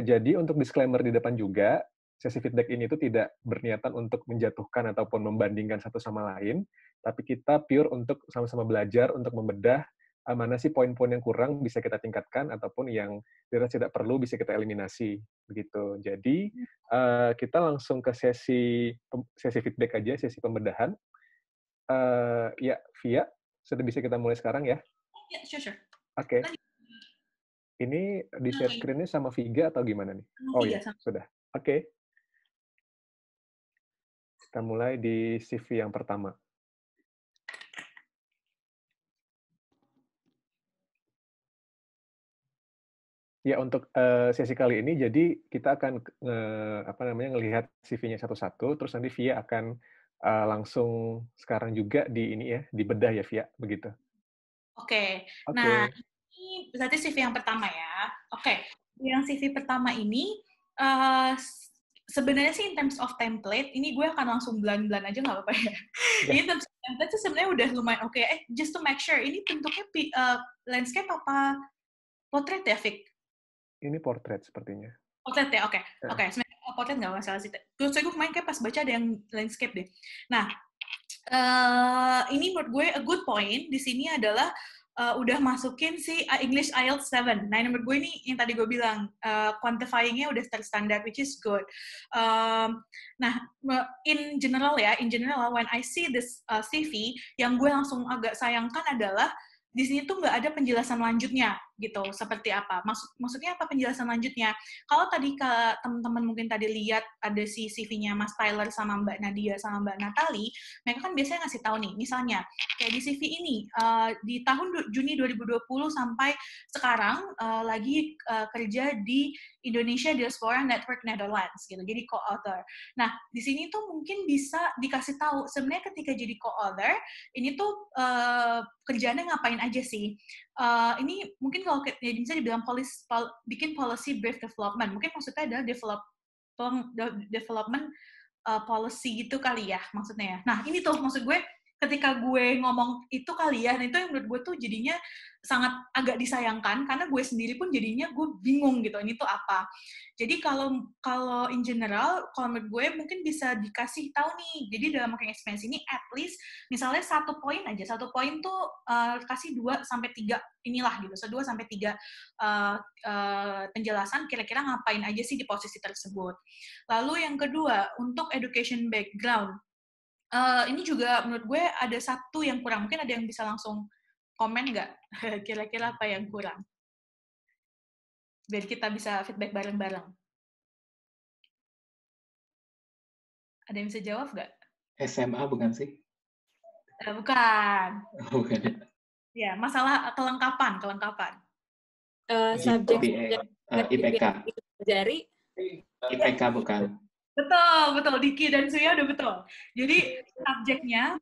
Jadi untuk disclaimer di depan juga, sesi feedback ini itu tidak berniatan untuk menjatuhkan ataupun membandingkan satu sama lain, tapi kita pure untuk sama-sama belajar, untuk membedah mana sih poin-poin yang kurang bisa kita tingkatkan, ataupun yang tidak perlu bisa kita eliminasi. Begitu. Jadi kita langsung ke sesi feedback aja, sesi pembedahan. Ya, Via, Sudah bisa kita mulai sekarang ya? Ya, sure. Oke. Ini di share screen-nya sama Viga atau gimana nih? Oh ya, sudah. Oke. Kita mulai di CV yang pertama. Ya, untuk sesi kali ini, jadi kita akan ngelihat CV-nya satu-satu, terus nanti Via akan langsung sekarang juga di ini ya, dibedah ya Via, begitu. Oke. Nah, ini berarti CV yang pertama ya. Oke. Yang CV pertama ini sebenarnya sih in terms of template, ini gue akan langsung belan-belan aja nggak apa-apa ya. Ini in terms of template sih sebenarnya udah lumayan oke. Just to make sure, ini bentuknya landscape apa portrait ya, Vic? Ini portrait sepertinya. Portrait ya, oke. Oke, sebenarnya portrait nggak masalah sih. Terus gue kemarin kayak pas baca ada yang landscape deh. Nah, ini menurut gue a good point di sini adalah udah masukin si English IELTS 7. Nah, menurut gue ini yang tadi gue bilang, quantifying-nya udah terstandar, which is good. Nah, in general when I see this CV, yang gue langsung agak sayangkan adalah di sini tuh nggak ada penjelasan lanjutnya gitu, seperti apa. Maksudnya apa penjelasan lanjutnya? Kalau tadi teman-teman mungkin tadi lihat ada si CV-nya Mas Tyler sama Mbak Nadia sama Mbak Natalie, mereka kan biasanya ngasih tahu nih, misalnya kayak di CV ini di tahun Juni 2020 sampai sekarang lagi kerja di Indonesia Diaspora Network Netherlands gitu, jadi co-author. Nah, di sini tuh mungkin bisa dikasih tahu sebenarnya ketika jadi co-author ini tuh kerjanya ngapain aja sih. Ini mungkin kalau bisa dibilang bikin policy brief development, mungkin maksudnya adalah development policy gitu kali ya maksudnya ya. Nah, ini tuh maksud gue ketika gue ngomong itu kali ya, itu yang menurut gue tuh jadinya sangat agak disayangkan karena gue sendiri pun jadinya gue bingung gitu ini tuh apa. Jadi kalau in general, kalau menurut gue mungkin bisa dikasih tahu nih. Jadi dalam marketing experience ini at least misalnya satu poin tuh kasih 2 sampai 3 inilah gitu. 2 sampai 3 penjelasan kira-kira ngapain aja sih di posisi tersebut. Lalu yang kedua, untuk education background. Ini juga menurut gue ada satu yang kurang. Mungkin ada yang bisa langsung komen nggak? Kira-kira apa yang kurang? Biar kita bisa feedback bareng-bareng. Ada yang bisa jawab nggak? SMA bukan sih? Bukan. Bukan. Ya, masalah kelengkapan. Subjek IPK. Jari. IPK bukan. Betul. Diki dan Suya udah betul. Jadi subjeknya,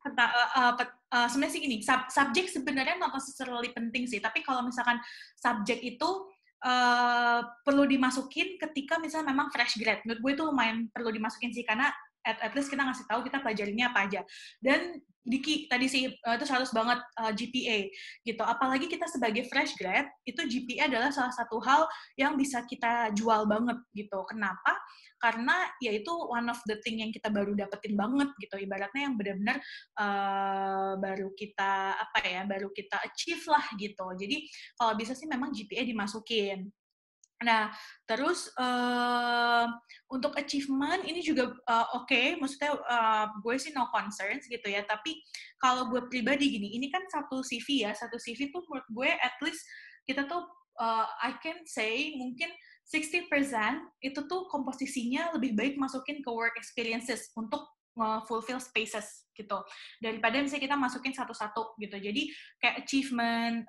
sebenarnya sih gini, subjek sebenarnya not necessarily penting sih, tapi kalau misalkan subjek itu perlu dimasukin ketika misalnya memang fresh grad. Menurut gue itu lumayan perlu dimasukin sih, karena at least kita ngasih tahu kita pelajarinya apa aja. Dan Diki tadi sih itu harus banget GPA gitu. Apalagi kita sebagai fresh grad, itu GPA adalah salah satu hal yang bisa kita jual banget gitu. Kenapa? Karena ya itu one of the thing yang kita baru dapetin banget gitu, ibaratnya yang benar-benar baru kita achieve lah gitu. Jadi kalau bisa sih memang GPA dimasukin. Nah, terus untuk achievement ini juga oke. Maksudnya gue sih no concerns gitu ya, tapi kalau gue pribadi gini, ini kan satu CV tuh menurut gue at least kita tuh I can say mungkin 60% itu tuh komposisinya lebih baik masukin ke work experiences untuk fulfill spaces gitu, daripada misalnya kita masukin satu-satu gitu. Jadi kayak achievement,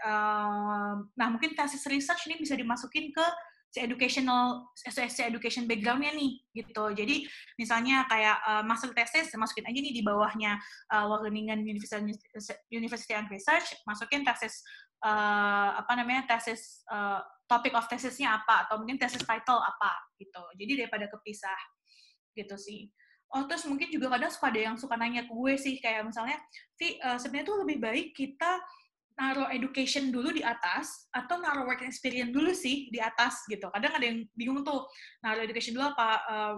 nah mungkin thesis research ini bisa dimasukin ke education background-nya nih gitu. Jadi misalnya kayak master thesis masukin aja nih di bawahnya Wageningen University and Research, masukin thesis tesis topic of thesis-nya apa, atau mungkin thesis title apa gitu. Jadi daripada kepisah gitu sih. Oh, terus mungkin juga kadang suka ada yang suka nanya ke gue sih, kayak misalnya, sebenarnya tuh lebih baik kita naruh education dulu di atas atau naruh work experience dulu sih di atas gitu. Kadang ada yang bingung tuh, naruh education dulu apa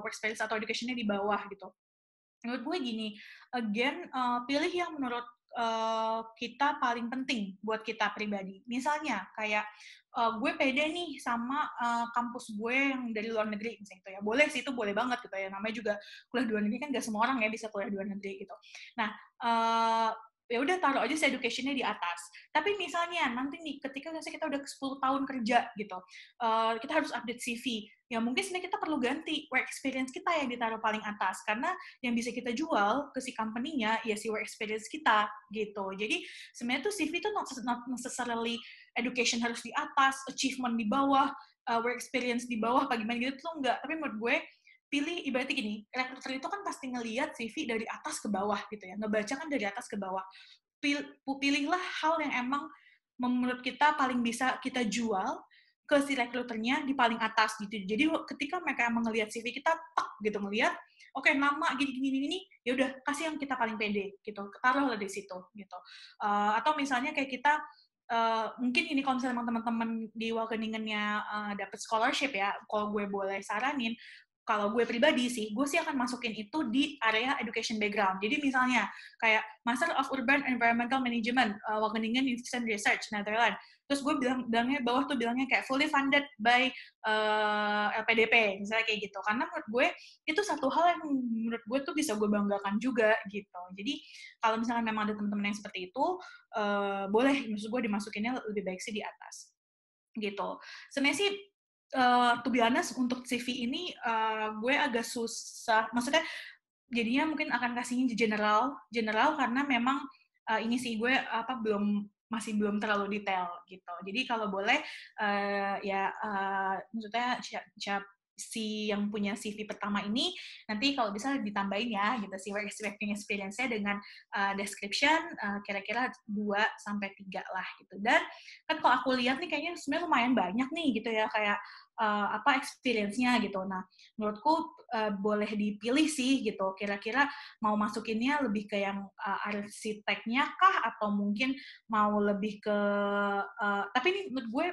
work experience atau education-nya di bawah gitu. Menurut gue gini, again, pilih yang menurut kita paling penting buat kita pribadi. Misalnya kayak gue pede nih sama kampus gue yang dari luar negeri misalnya gitu ya. Boleh sih, itu boleh banget gitu ya. Namanya juga kuliah di luar negeri kan gak semua orang ya bisa kuliah di luar negeri gitu. Nah, ya udah taruh aja si education-nya di atas. Tapi misalnya nanti nih ketika kita udah 10 tahun kerja gitu, kita harus update CV. Ya mungkin sebenarnya kita perlu ganti work experience kita yang ditaruh paling atas, karena yang bisa kita jual ke si company-nya ya si work experience kita gitu. Jadi sebenarnya tuh CV itu not necessarily education harus di atas, achievement di bawah, work experience di bawah, apa gimana gitu tuh enggak. Tapi menurut gue pilih, ibaratnya gini, recruiter itu kan pasti ngelihat CV dari atas ke bawah gitu ya, ngebaca kan dari atas ke bawah. Pilihlah hal yang emang menurut kita paling bisa kita jual ke si recruiternya di paling atas gitu. Jadi ketika mereka emang ngelihat CV kita, gitu ngelihat, oke, nama gini, ya udah kasih yang kita paling pede gitu, taruhlah di situ gitu. Atau misalnya kayak kita mungkin ini kalau misalnya teman-teman di Wageningen-nya dapat scholarship ya, kalau gue boleh saranin, kalau gue pribadi sih, gue sih akan masukin itu di area education background. Jadi misalnya kayak Master of Urban Environmental Management, Wageningen Institute Research, Netherlands. Terus gue bilangnya bawah tuh bilangnya kayak fully funded by LPDP, misalnya kayak gitu. Karena menurut gue itu satu hal yang menurut gue tuh bisa gue banggakan juga gitu. Jadi kalau misalnya memang ada teman-teman yang seperti itu, boleh, maksud gue dimasukinnya lebih baik sih di atas. Gitu. Sebenarnya sih to be honest, untuk CV ini gue agak susah, maksudnya jadinya mungkin akan kasihnya general karena memang ini sih gue masih belum terlalu detail gitu. Jadi kalau boleh maksudnya si yang punya CV pertama ini nanti kalau bisa ditambahin ya gitu si work experience-nya dengan description kira-kira 2-3 lah gitu. Dan kan kalau aku lihat nih kayaknya sebenarnya lumayan banyak nih gitu ya kayak experience-nya gitu. Nah, menurutku boleh dipilih sih gitu. Kira-kira mau masukinnya lebih ke yang arsiteknya kah atau mungkin mau lebih ke tapi ini menurut gue,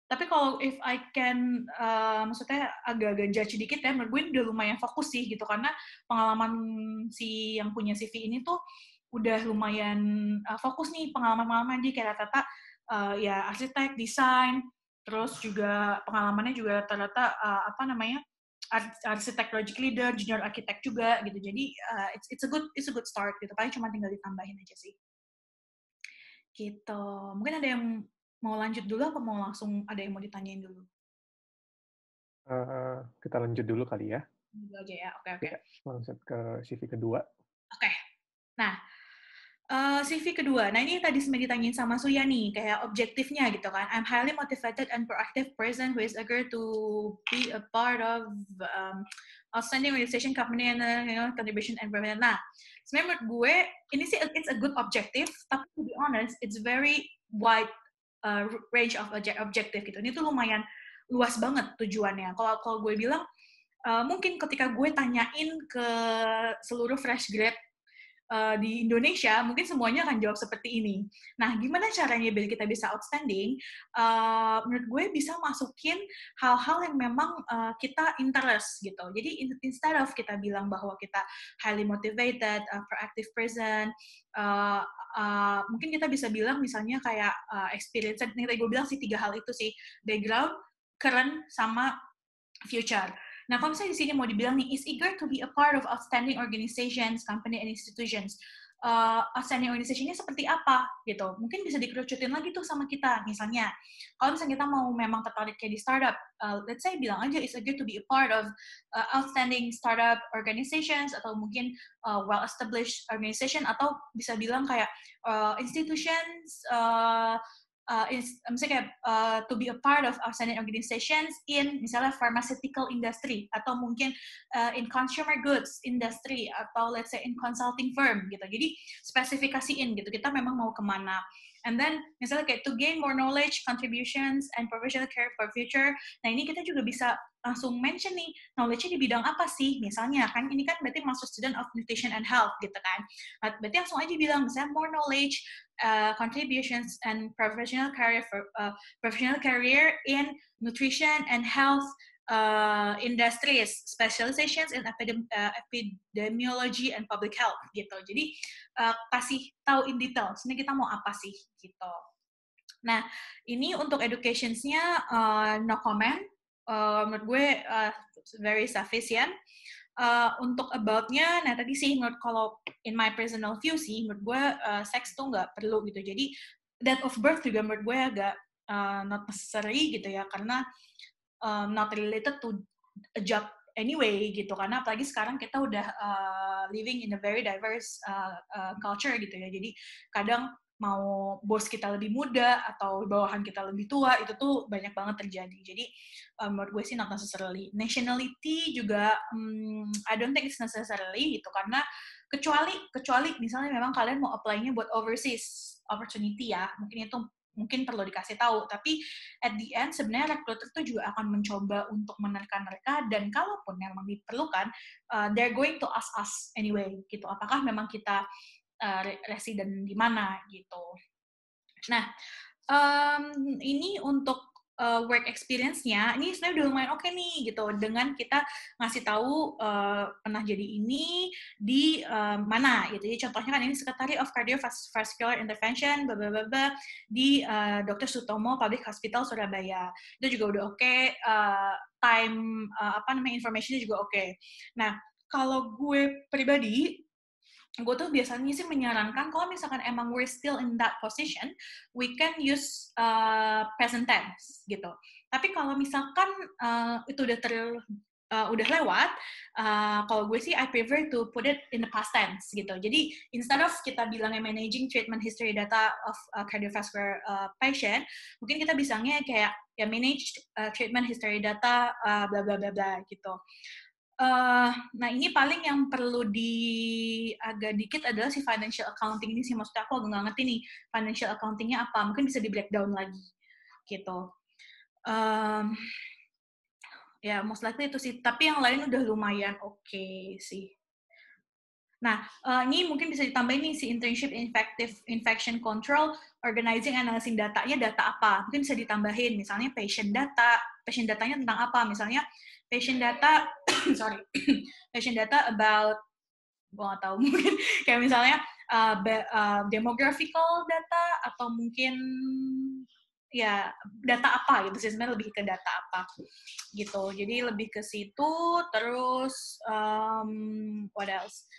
tapi kalau if I can maksudnya agak-agak judge dikit ya, menurut gue ini udah lumayan fokus sih gitu, karena pengalaman si yang punya CV ini tuh udah lumayan fokus nih pengalaman-pengalaman dia kayak rata-rata ya arsitek, desain, terus juga pengalamannya juga rata-rata arsitek project leader, junior architect juga gitu. Jadi it's a good start gitu. Paling cuma tinggal ditambahin aja sih. Gitu. Mungkin ada yang mau lanjut dulu apa mau langsung ada yang mau ditanyain dulu? Kita lanjut dulu kali ya. Dulu aja ya. Oke. Ya, langsung ke CV kedua. Oke. Nah, CV kedua. Nah, ini tadi sempat ditanyain sama Suya nih, kayak objektifnya gitu kan. I'm highly motivated and proactive person who is eager to be a part of outstanding organization, company, and contribution environment. Nah, sebenarnya menurut gue, ini sih it's a good objective, tapi to be honest, it's very wide range of objective gitu. Ini tuh lumayan luas banget tujuannya. Kalau gue bilang, mungkin ketika gue tanyain ke seluruh fresh grad di Indonesia, mungkin semuanya akan jawab seperti ini. Nah, gimana caranya biar kita bisa outstanding? Menurut gue bisa masukin hal-hal yang memang kita interest gitu. Jadi instead of kita bilang bahwa kita highly motivated, proactive person, mungkin kita bisa bilang misalnya kayak experience. Yang tadi gue bilang sih 3 hal itu sih, background, current, sama future. Nah, kalau misalnya di sini mau dibilang nih, is eager to be a part of outstanding organizations, company, and institutions. Outstanding organization-nya seperti apa gitu. Mungkin bisa dikerucutin lagi tuh sama kita. Misalnya, kalau misalnya kita mau memang tertarik kayak di startup, let's say bilang aja is eager to be a part of outstanding startup organizations, atau mungkin well-established organization, atau bisa bilang kayak institutions, misalnya kayak to be a part of outstanding organizations in misalnya pharmaceutical industry, atau mungkin in consumer goods industry, atau let's say in consulting firm gitu. Jadi spesifikasiin gitu kita memang mau kemana. And then misalnya kayak to gain more knowledge, contributions, and professional career for future. Nah, ini kita juga bisa langsung mention nih, knowledge-nya di bidang apa sih? Misalnya, kan ini kan berarti masuk student of nutrition and health gitu kan. Nah, berarti langsung aja bilang, misalnya more knowledge, contributions, and professional career in nutrition and health industries, specializations in epidemiology and public health gitu. Jadi kasih tahu in detail sebenarnya kita mau apa sih gitu. Nah, ini untuk educationsnya no comment. Menurut gue very sufficient. Untuk about-nya, nah tadi sih menurut kalau in my personal view sih, menurut gue seks tuh nggak perlu gitu. Jadi date of birth juga menurut gue agak not necessary gitu ya, karena not related to a job anyway gitu, karena apalagi sekarang kita udah living in a very diverse culture gitu ya. Jadi kadang mau bos kita lebih muda atau bawahan kita lebih tua, itu tuh banyak banget terjadi. Jadi menurut gue sih not necessarily. Nationality juga I don't think it's necessarily gitu, karena kecuali misalnya memang kalian mau apply-nya buat overseas opportunity ya, mungkin perlu dikasih tahu. Tapi at the end sebenarnya recruiter tuh juga akan mencoba untuk menekan mereka, dan kalaupun memang diperlukan, they're going to ask us anyway gitu, apakah memang kita resident di mana gitu. Nah, ini untuk work experience-nya, ini sebenarnya udah lumayan oke nih gitu, dengan kita ngasih tahu pernah jadi ini di mana gitu. Jadi contohnya kan ini Secretary of Cardiovascular Intervention bla bla bla di Dr. Sutomo Public Hospital Surabaya. Itu juga udah oke. Time information-nya juga oke. Nah, kalau gue pribadi, gue tuh biasanya sih menyarankan kalau misalkan emang we're still in that position, we can use present tense gitu. Tapi kalau misalkan itu udah lewat, kalau gue sih I prefer to put it in the past tense gitu. Jadi instead of kita bilangnya managing treatment history data of cardiovascular patient, mungkin kita bisanya kayak ya manage treatment history data bla bla bla bla gitu. Nah ini paling yang perlu agak dikit adalah si financial accounting ini sih, maksudnya aku agak nggak ngerti nih financial accountingnya apa, mungkin bisa di breakdown lagi gitu. Ya most likely itu sih, tapi yang lain udah lumayan oke sih. Nah, ini mungkin bisa ditambahin nih si internship infection control, organizing, analyzing datanya, data apa? Mungkin bisa ditambahin, misalnya patient datanya tentang apa? Misalnya patient data, patient data about, gue nggak tahu, mungkin kayak misalnya demographical data, atau mungkin ya data apa gitu sih, sebenarnya lebih ke data apa gitu. Jadi lebih ke situ. Terus what else?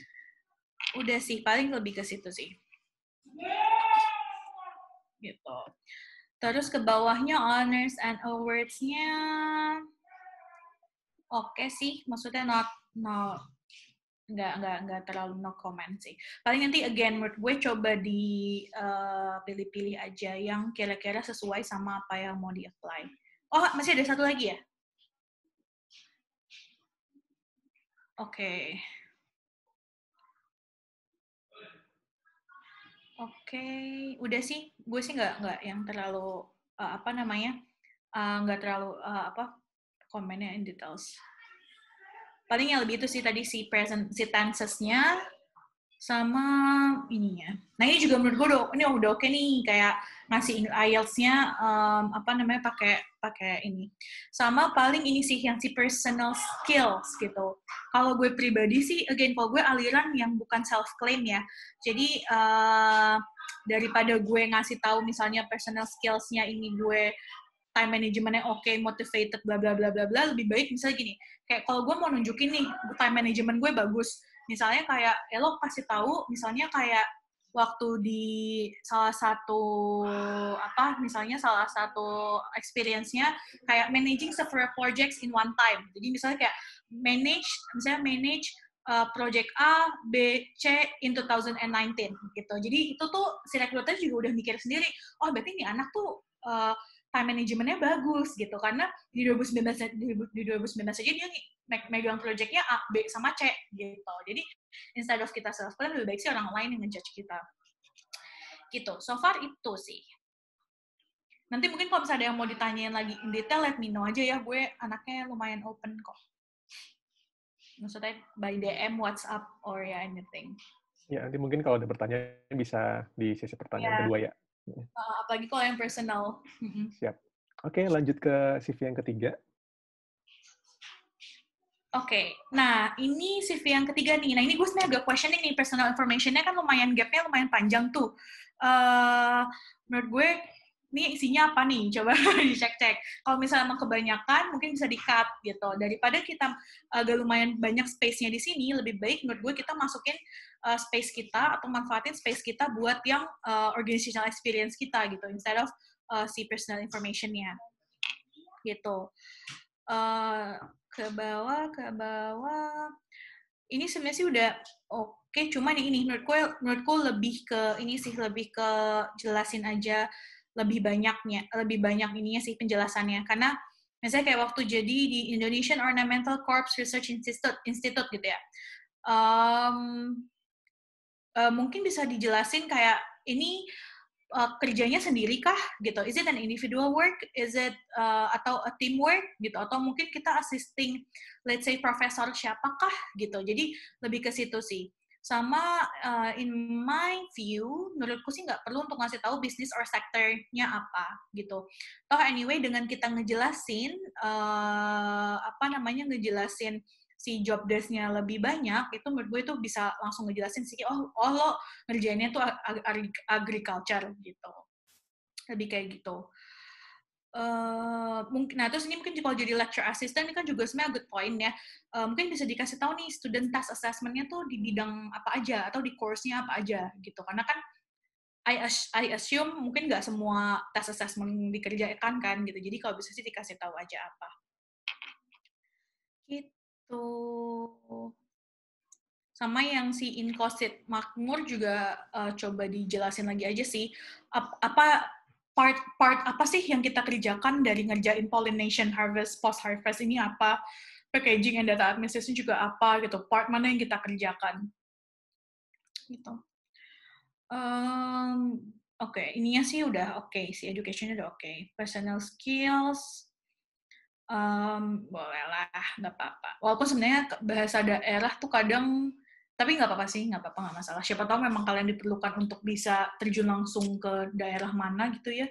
Udah sih, paling lebih ke situ sih. Gitu. Terus ke bawahnya honors and awards-nya oke sih, maksudnya nggak terlalu no comment sih. Paling nanti again menurut gue coba dipilih-pilih aja yang kira-kira sesuai sama apa yang mau di-apply. Oh, masih ada satu lagi ya? Oke. Oke, udah sih. Gue sih nggak yang terlalu nggak terlalu komennya in details. Paling yang lebih itu sih tadi si tenses-nya sama ininya. Nah ini juga menurut gue ini udah oke nih, kayak ngasih IELTS-nya pakai ini. Sama paling ini sih yang si personal skills gitu. Kalau gue pribadi sih, again kalau gue aliran yang bukan self claim ya. Jadi daripada gue ngasih tahu misalnya personal skills-nya ini gue time management-nya oke, motivated, bla bla bla bla bla, lebih baik misalnya gini, kayak kalau gue mau nunjukin nih time management gue bagus, misalnya kayak lo kasih tahu misalnya kayak waktu di salah satu experience-nya kayak managing several projects in one time. Jadi misalnya kayak manage project A, B, C in 2019 gitu. Jadi itu tuh si recruiter juga udah mikir sendiri, oh berarti ini anak tuh time management-nya bagus gitu, karena di 2019 aja dia megang project-nya A, B, sama C gitu. Jadi instead of kita self-claim, lebih baik sih orang lain yang ngejudge kita. Gitu. So far itu sih. Nanti mungkin kalau misalnya ada yang mau ditanyain lagi in detail, let me know aja ya. Gue anaknya lumayan open kok. Maksudnya by DM, WhatsApp, or ya anything. Ya, nanti mungkin kalau ada pertanyaan bisa di sesi pertanyaan kedua ya. Apalagi kalau yang personal. Siap. Oke, lanjut ke CV yang ketiga. Oke, nah ini CV yang ketiga nih. Nah ini gue sebenarnya agak questioning nih, personal information-nya kan lumayan gap-nya lumayan panjang tuh. Menurut gue ini isinya apa nih, coba dicek-cek. Kalau misalnya emang kebanyakan, mungkin bisa di-cut gitu. Daripada kita agak lumayan banyak space-nya di sini, lebih baik menurut gue kita masukin space kita atau manfaatin space kita buat yang organizational experience kita gitu, instead of si personal information-nya gitu. Ke bawah. Ini sebenarnya sih udah oke, cuman ini menurutku lebih ke ini sih, lebih ke jelasin aja lebih banyak ininya sih penjelasannya. Karena misalnya kayak waktu jadi di Indonesian Ornamental Corps Research Institute gitu ya. Mungkin bisa dijelasin kayak ini kerjanya sendiri kah gitu? Is it an individual work? Is it atau a teamwork gitu? Atau mungkin kita assisting, let's say profesor siapakah gitu? Jadi lebih ke situ sih. Sama in my view, menurutku sih nggak perlu untuk ngasih tahu bisnis or sektornya apa gitu. Toh anyway dengan kita ngejelasin ngejelasin si job desk-nya lebih banyak, itu menurut gue itu bisa langsung ngejelasin sih, oh lo ngerjainnya tuh agriculture gitu. Lebih kayak gitu. Nah terus ini mungkin kalau jadi lecture assistant ini kan juga sebenarnya good point ya. Mungkin bisa dikasih tahu nih student task assessment-nya tuh di bidang apa aja atau di course-nya apa aja gitu. Karena kan I assume mungkin nggak semua task assessment dikerjakan kan gitu. Jadi kalau bisa sih dikasih tahu aja apa. Gitu. Sama yang si Inkosit Makmur juga coba dijelasin lagi aja sih. Part apa sih yang kita kerjakan dari ngerjain pollination, harvest, post harvest ini apa, packaging and data administration juga apa gitu, part mana yang kita kerjakan gitu. Oke, ininya sih udah oke, si education-nya udah oke. Personal skills boleh lah, nggak apa-apa, walaupun sebenarnya bahasa daerah tuh kadang, tapi nggak apa-apa sih, nggak apa-apa, nggak masalah. Siapa tahu memang kalian diperlukan untuk bisa terjun langsung ke daerah mana gitu ya.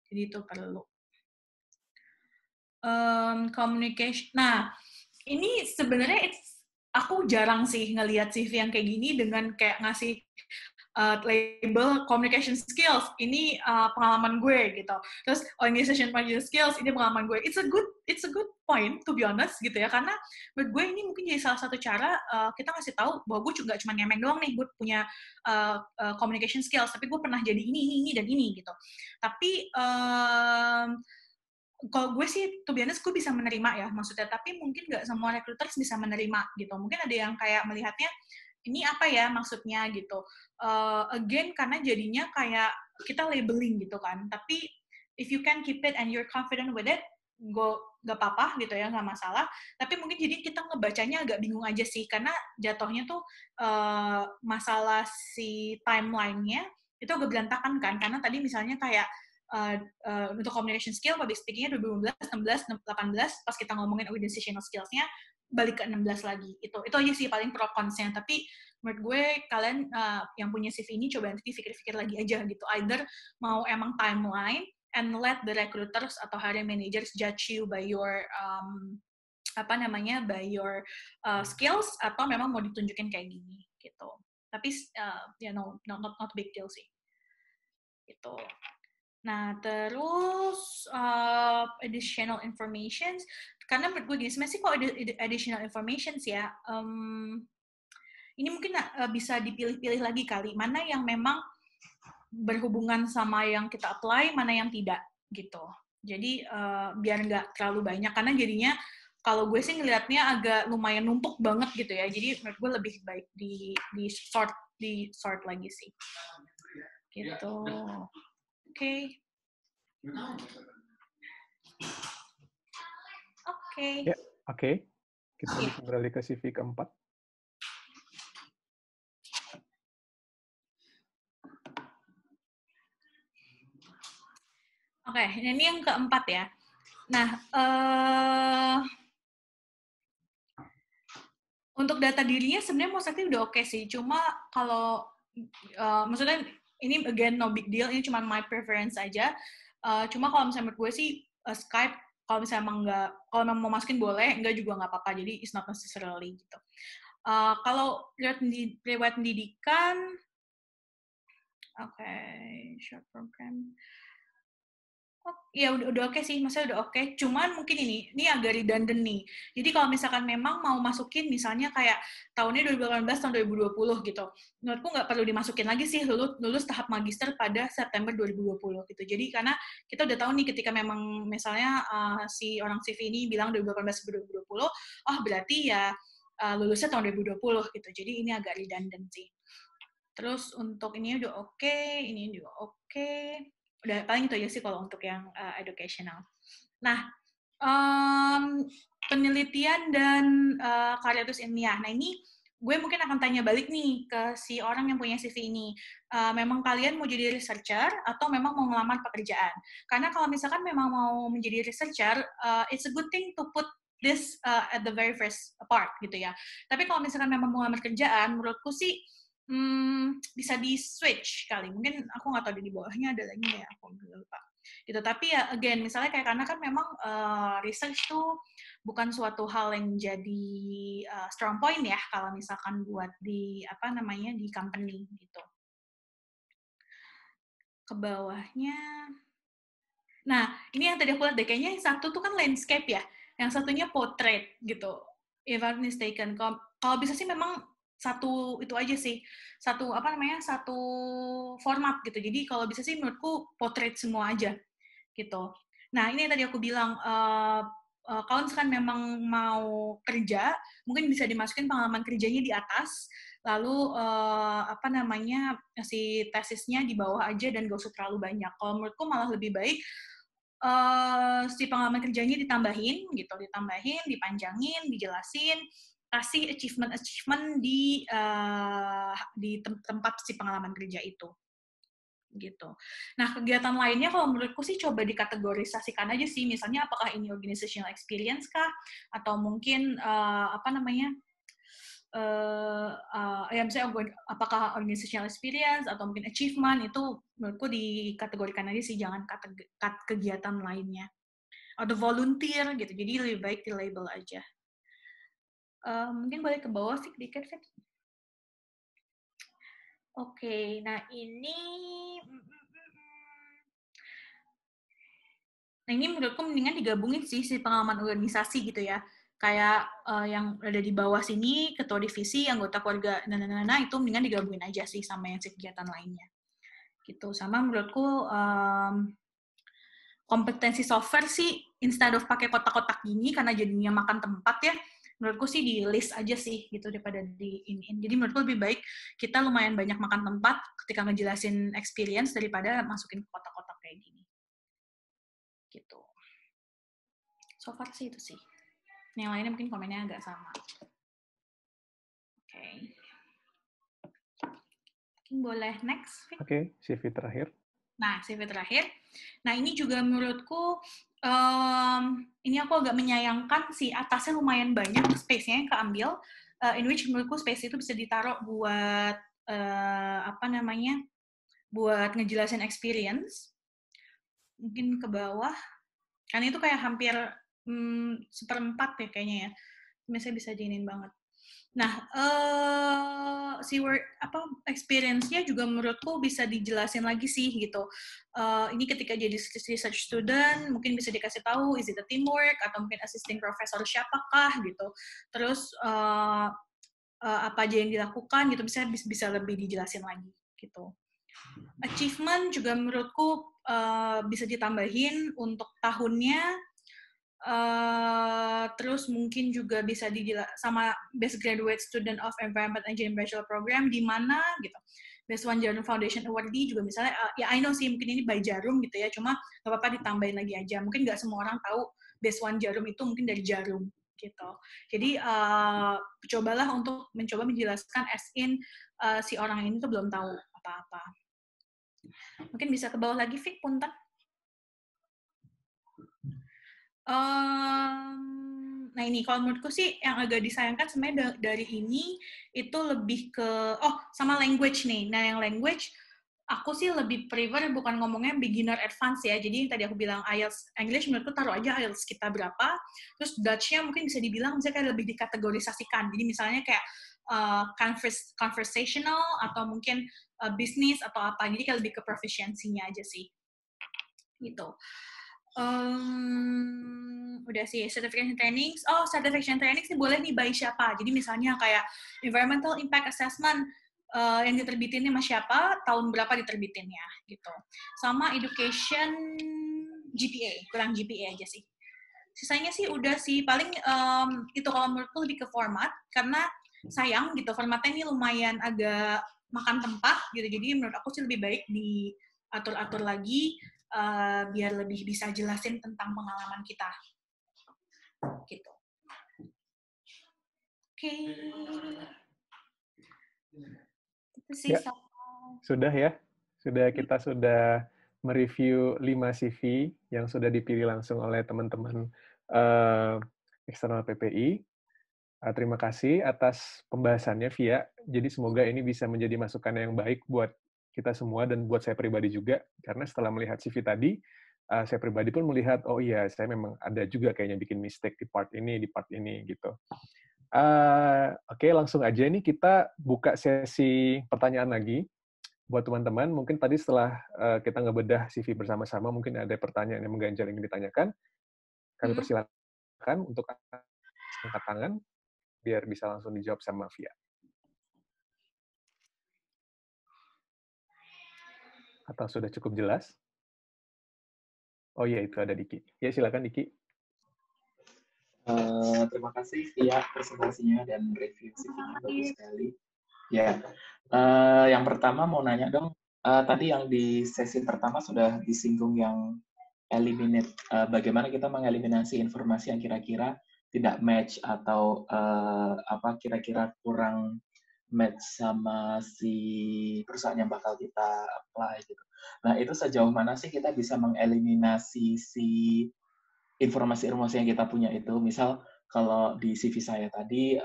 Jadi itu perlu. Communication. Nah, ini sebenarnya aku jarang sih ngelihat CV yang kayak gini dengan kayak ngasih label communication skills. Ini pengalaman gue gitu. Terus organization management skills, ini pengalaman gue. It's a good point to be honest gitu ya. Karena menurut gue ini mungkin jadi salah satu cara kita ngasih tahu bahwa gue juga cuma ngemeng doang nih, gue punya communication skills, tapi gue pernah jadi ini dan ini gitu. Tapi kalau gue sih, to be honest, gue bisa menerima ya maksudnya, tapi mungkin nggak semua recruiters bisa menerima gitu. Mungkin ada yang kayak melihatnya, ini apa ya maksudnya gitu. Again, karena jadinya kayak kita labeling gitu kan. Tapi if you can keep it and you're confident with it, gak apa-apa gitu ya, nggak masalah. Tapi mungkin jadi kita ngebacanya agak bingung aja sih, karena jatuhnya tuh masalah si timeline-nya itu agak berantakan kan. Karena tadi misalnya kayak untuk communication skill, public speaking-nya 2015, 16, 18, pas kita ngomongin organizational skills-nya, balik ke 16 lagi. Itu aja sih paling pro cons-nya. Tapi menurut gue, kalian yang punya CV ini coba nanti pikir-pikir lagi aja gitu. Either mau emang timeline, and let the recruiters atau hiring managers judge you by your by your skills, atau memang mau ditunjukin kayak gini gitu. Tapi not big deal sih. Gitu. Nah, terus additional information, karena menurut gue gini, sebenarnya sih kalau additional information ya, ini mungkin bisa dipilih-pilih lagi kali, mana yang memang berhubungan sama yang kita apply, mana yang tidak, gitu. Jadi, biar nggak terlalu banyak, karena jadinya, kalau gue sih ngelihatnya agak lumayan numpuk banget gitu ya, jadi menurut gue lebih baik di sort lagi sih. Gitu. Oke. Ya, oke. Kita bisa beralih ke CV keempat. Oke, ini yang keempat ya. Nah, untuk data dirinya sebenarnya mostly udah oke sih. Cuma kalau maksudnya ini again no big deal, ini cuma my preference aja. Cuma kalau misalnya menurut gue sih Skype, kalau misalnya emang nggak, kalau memang mau masukin boleh, enggak juga nggak apa-apa. Jadi it's not necessarily gitu. Kalau riwayat pendidikan, oke, short program. Ya udah oke sih, maksudnya udah oke. Cuman mungkin ini agak redundant nih. Jadi kalau misalkan memang mau masukin misalnya kayak tahunnya 2018 tahun 2020 gitu, menurutku nggak perlu dimasukin lagi sih lulus tahap magister pada September 2020 gitu. Jadi karena kita udah tahu nih ketika memang misalnya si orang CV ini bilang 2018 2020, oh berarti ya lulusnya tahun 2020 gitu. Jadi ini agak redundant sih. Terus untuk ini udah oke, ini juga oke. Udah paling itu aja sih kalau untuk yang educational. Nah, penelitian dan karya tulis ilmiah. Nah, ini gue mungkin akan tanya balik nih ke si orang yang punya CV ini. Memang kalian mau jadi researcher atau memang mau ngelamar pekerjaan? Karena kalau misalkan memang mau menjadi researcher, it's a good thing to put this at the very first part gitu ya. Tapi kalau misalkan memang mau ngelamar kerjaan, menurutku sih bisa di switch kali. Mungkin aku nggak tahu di bawahnya ada lagi ya, aku lupa. Gitu. Tapi ya again, misalnya kayak karena kan memang research tuh bukan suatu hal yang jadi strong point ya kalau misalkan buat di di company gitu. Ke bawahnya. Nah, ini yang tadi aku lihat deh, kayaknya yang satu tuh kan landscape ya, yang satunya portrait gitu. If I'm mistaken. Kalau bisa sih memang satu itu aja sih, satu format gitu. Jadi kalau bisa sih menurutku portrait semua aja gitu. Nah ini yang tadi aku bilang, kalau misalkan memang mau kerja, mungkin bisa dimasukin pengalaman kerjanya di atas, lalu si tesisnya di bawah aja dan gak usah terlalu banyak. Kalau menurutku malah lebih baik si pengalaman kerjanya ditambahin, dipanjangin, dijelasin, kasih achievement di tempat si pengalaman kerja itu gitu. Nah, kegiatan lainnya kalau menurutku sih coba dikategorisasikan aja sih, misalnya apakah ini organizational experience kah, atau mungkin misalnya apakah organizational experience atau mungkin achievement, itu menurutku dikategorikan aja sih, jangan kegiatan lainnya. Atau volunteer gitu, jadi lebih baik di label aja. Mungkin boleh ke bawah sih dikit, Fit. Oke, nah ini menurutku mendingan digabungin sih si pengalaman organisasi gitu ya. Kayak yang ada di bawah sini, ketua divisi, anggota keluarga, itu mendingan digabungin aja sih sama yang kegiatan lainnya. Gitu. Sama menurutku kompetensi software sih, instead of pakai kotak-kotak gini, karena jadinya makan tempat ya, menurutku sih di list aja sih gitu daripada di ini. Jadi menurutku lebih baik kita lumayan banyak makan tempat ketika ngejelasin experience daripada masukin kotak-kotak kayak gini. Gitu. So far sih itu sih. Yang lainnya mungkin komennya agak sama. Oke. Mungkin boleh next. Oke, CV terakhir. Nah, CV terakhir. Nah, ini juga menurutku ini aku agak menyayangkan si atasnya lumayan banyak space-nya yang keambil, in which menurutku space itu bisa ditaruh buat buat ngejelasin experience. Mungkin ke bawah. Karena itu kayak hampir 1/4 ya kayaknya ya. Misalnya bisa diinin banget. Nah, experience-nya juga menurutku bisa dijelasin lagi sih gitu. Ini ketika jadi research student, mungkin bisa dikasih tahu is it a teamwork atau mungkin assisting professor siapakah gitu. Terus apa aja yang dilakukan gitu, bisa lebih dijelasin lagi gitu. Achievement juga menurutku bisa ditambahin untuk tahunnya. Terus mungkin juga bisa sama Best Graduate Student of Environment Engineering Bachelor Program di mana gitu. Best One Jarum Foundation Awardee juga misalnya, ya I know sih mungkin ini by Jarum gitu ya, cuma nggak apa-apa ditambahin lagi aja. Mungkin nggak semua orang tahu Best One Jarum itu mungkin dari Jarum gitu. Jadi cobalah untuk mencoba menjelaskan as in si orang ini tuh belum tahu apa-apa. Mungkin bisa ke bawah lagi, Fik, punten. Nah ini kalau menurutku sih yang agak disayangkan sebenarnya dari ini itu lebih ke sama language nih. Nah yang language aku sih lebih prefer bukan ngomongnya beginner advance ya. Jadi tadi aku bilang IELTS English menurutku taruh aja IELTS kita berapa. Terus Dutch-nya mungkin bisa dibilang misalnya kayak lebih dikategorisasikan. Jadi misalnya kayak conversational atau mungkin business atau apa. Jadi kayak lebih ke proficiency-nya aja sih. Gitu. Udah sih, certification trainings. Oh, certification trainings ini boleh nih by siapa. Jadi misalnya kayak environmental impact assessment yang diterbitinnya sama siapa, tahun berapa diterbitinnya gitu. Sama education GPA, kurang GPA aja sih. Sisanya sih udah sih, paling itu kalau menurutku lebih ke format, karena sayang gitu, formatnya ini lumayan agak makan tempat gitu, jadi menurut aku sih lebih baik diatur-atur lagi, biar lebih bisa jelasin tentang pengalaman kita. Gitu. Oke. Itu sih. Ya. Sudah ya? Kita sudah mereview 5 CV yang sudah dipilih langsung oleh teman-teman eksternal PPI. Terima kasih atas pembahasannya, Via. Jadi semoga ini bisa menjadi masukan yang baik buat kita semua dan buat saya pribadi juga. Karena setelah melihat CV tadi, saya pribadi pun melihat, oh iya, saya memang ada juga kayaknya bikin mistake di part ini, gitu. Oke, langsung aja nih kita buka sesi pertanyaan lagi. Buat teman-teman, mungkin tadi setelah kita ngebedah CV bersama-sama, mungkin ada pertanyaan yang mengganjal ingin ditanyakan. Kami persilakan untuk angkat tangan, biar bisa langsung dijawab sama Via. Atau sudah cukup jelas? Oh iya, itu ada Diki. Ya, silakan Diki. Terima kasih Via presentasinya dan review CV-nya bagus sekali. Ya, yang pertama mau nanya dong, tadi yang di sesi pertama sudah disinggung yang eliminate, bagaimana kita mengeliminasi informasi yang kira-kira tidak match atau kira-kira kurang match sama si perusahaan yang bakal kita apply gitu. Nah, itu sejauh mana sih kita bisa mengeliminasi si informasi-informasi yang kita punya itu? Misal kalau di CV saya tadi,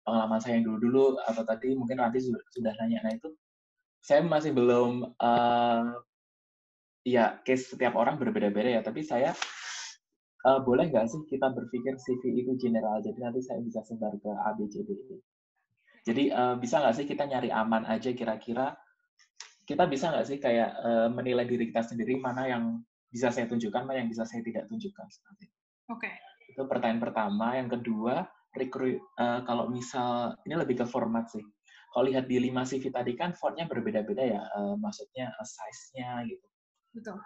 pengalaman saya yang dulu-dulu, atau tadi mungkin nanti sudah nanya, nah itu saya masih belum, ya case setiap orang berbeda-beda ya, tapi saya boleh nggak sih kita berpikir CV itu general, jadi nanti saya bisa sebar ke A, B, C, D, E. Jadi bisa nggak sih kita nyari aman aja kira-kira, kita bisa nggak sih kayak menilai diri kita sendiri mana yang bisa saya tunjukkan, mana yang bisa saya tidak tunjukkan. Oke. Itu pertanyaan pertama. Yang kedua, kalau misal, ini lebih ke format sih. Kalau lihat di 5 CV tadi kan fontnya berbeda-beda ya, maksudnya size-nya gitu. Betul.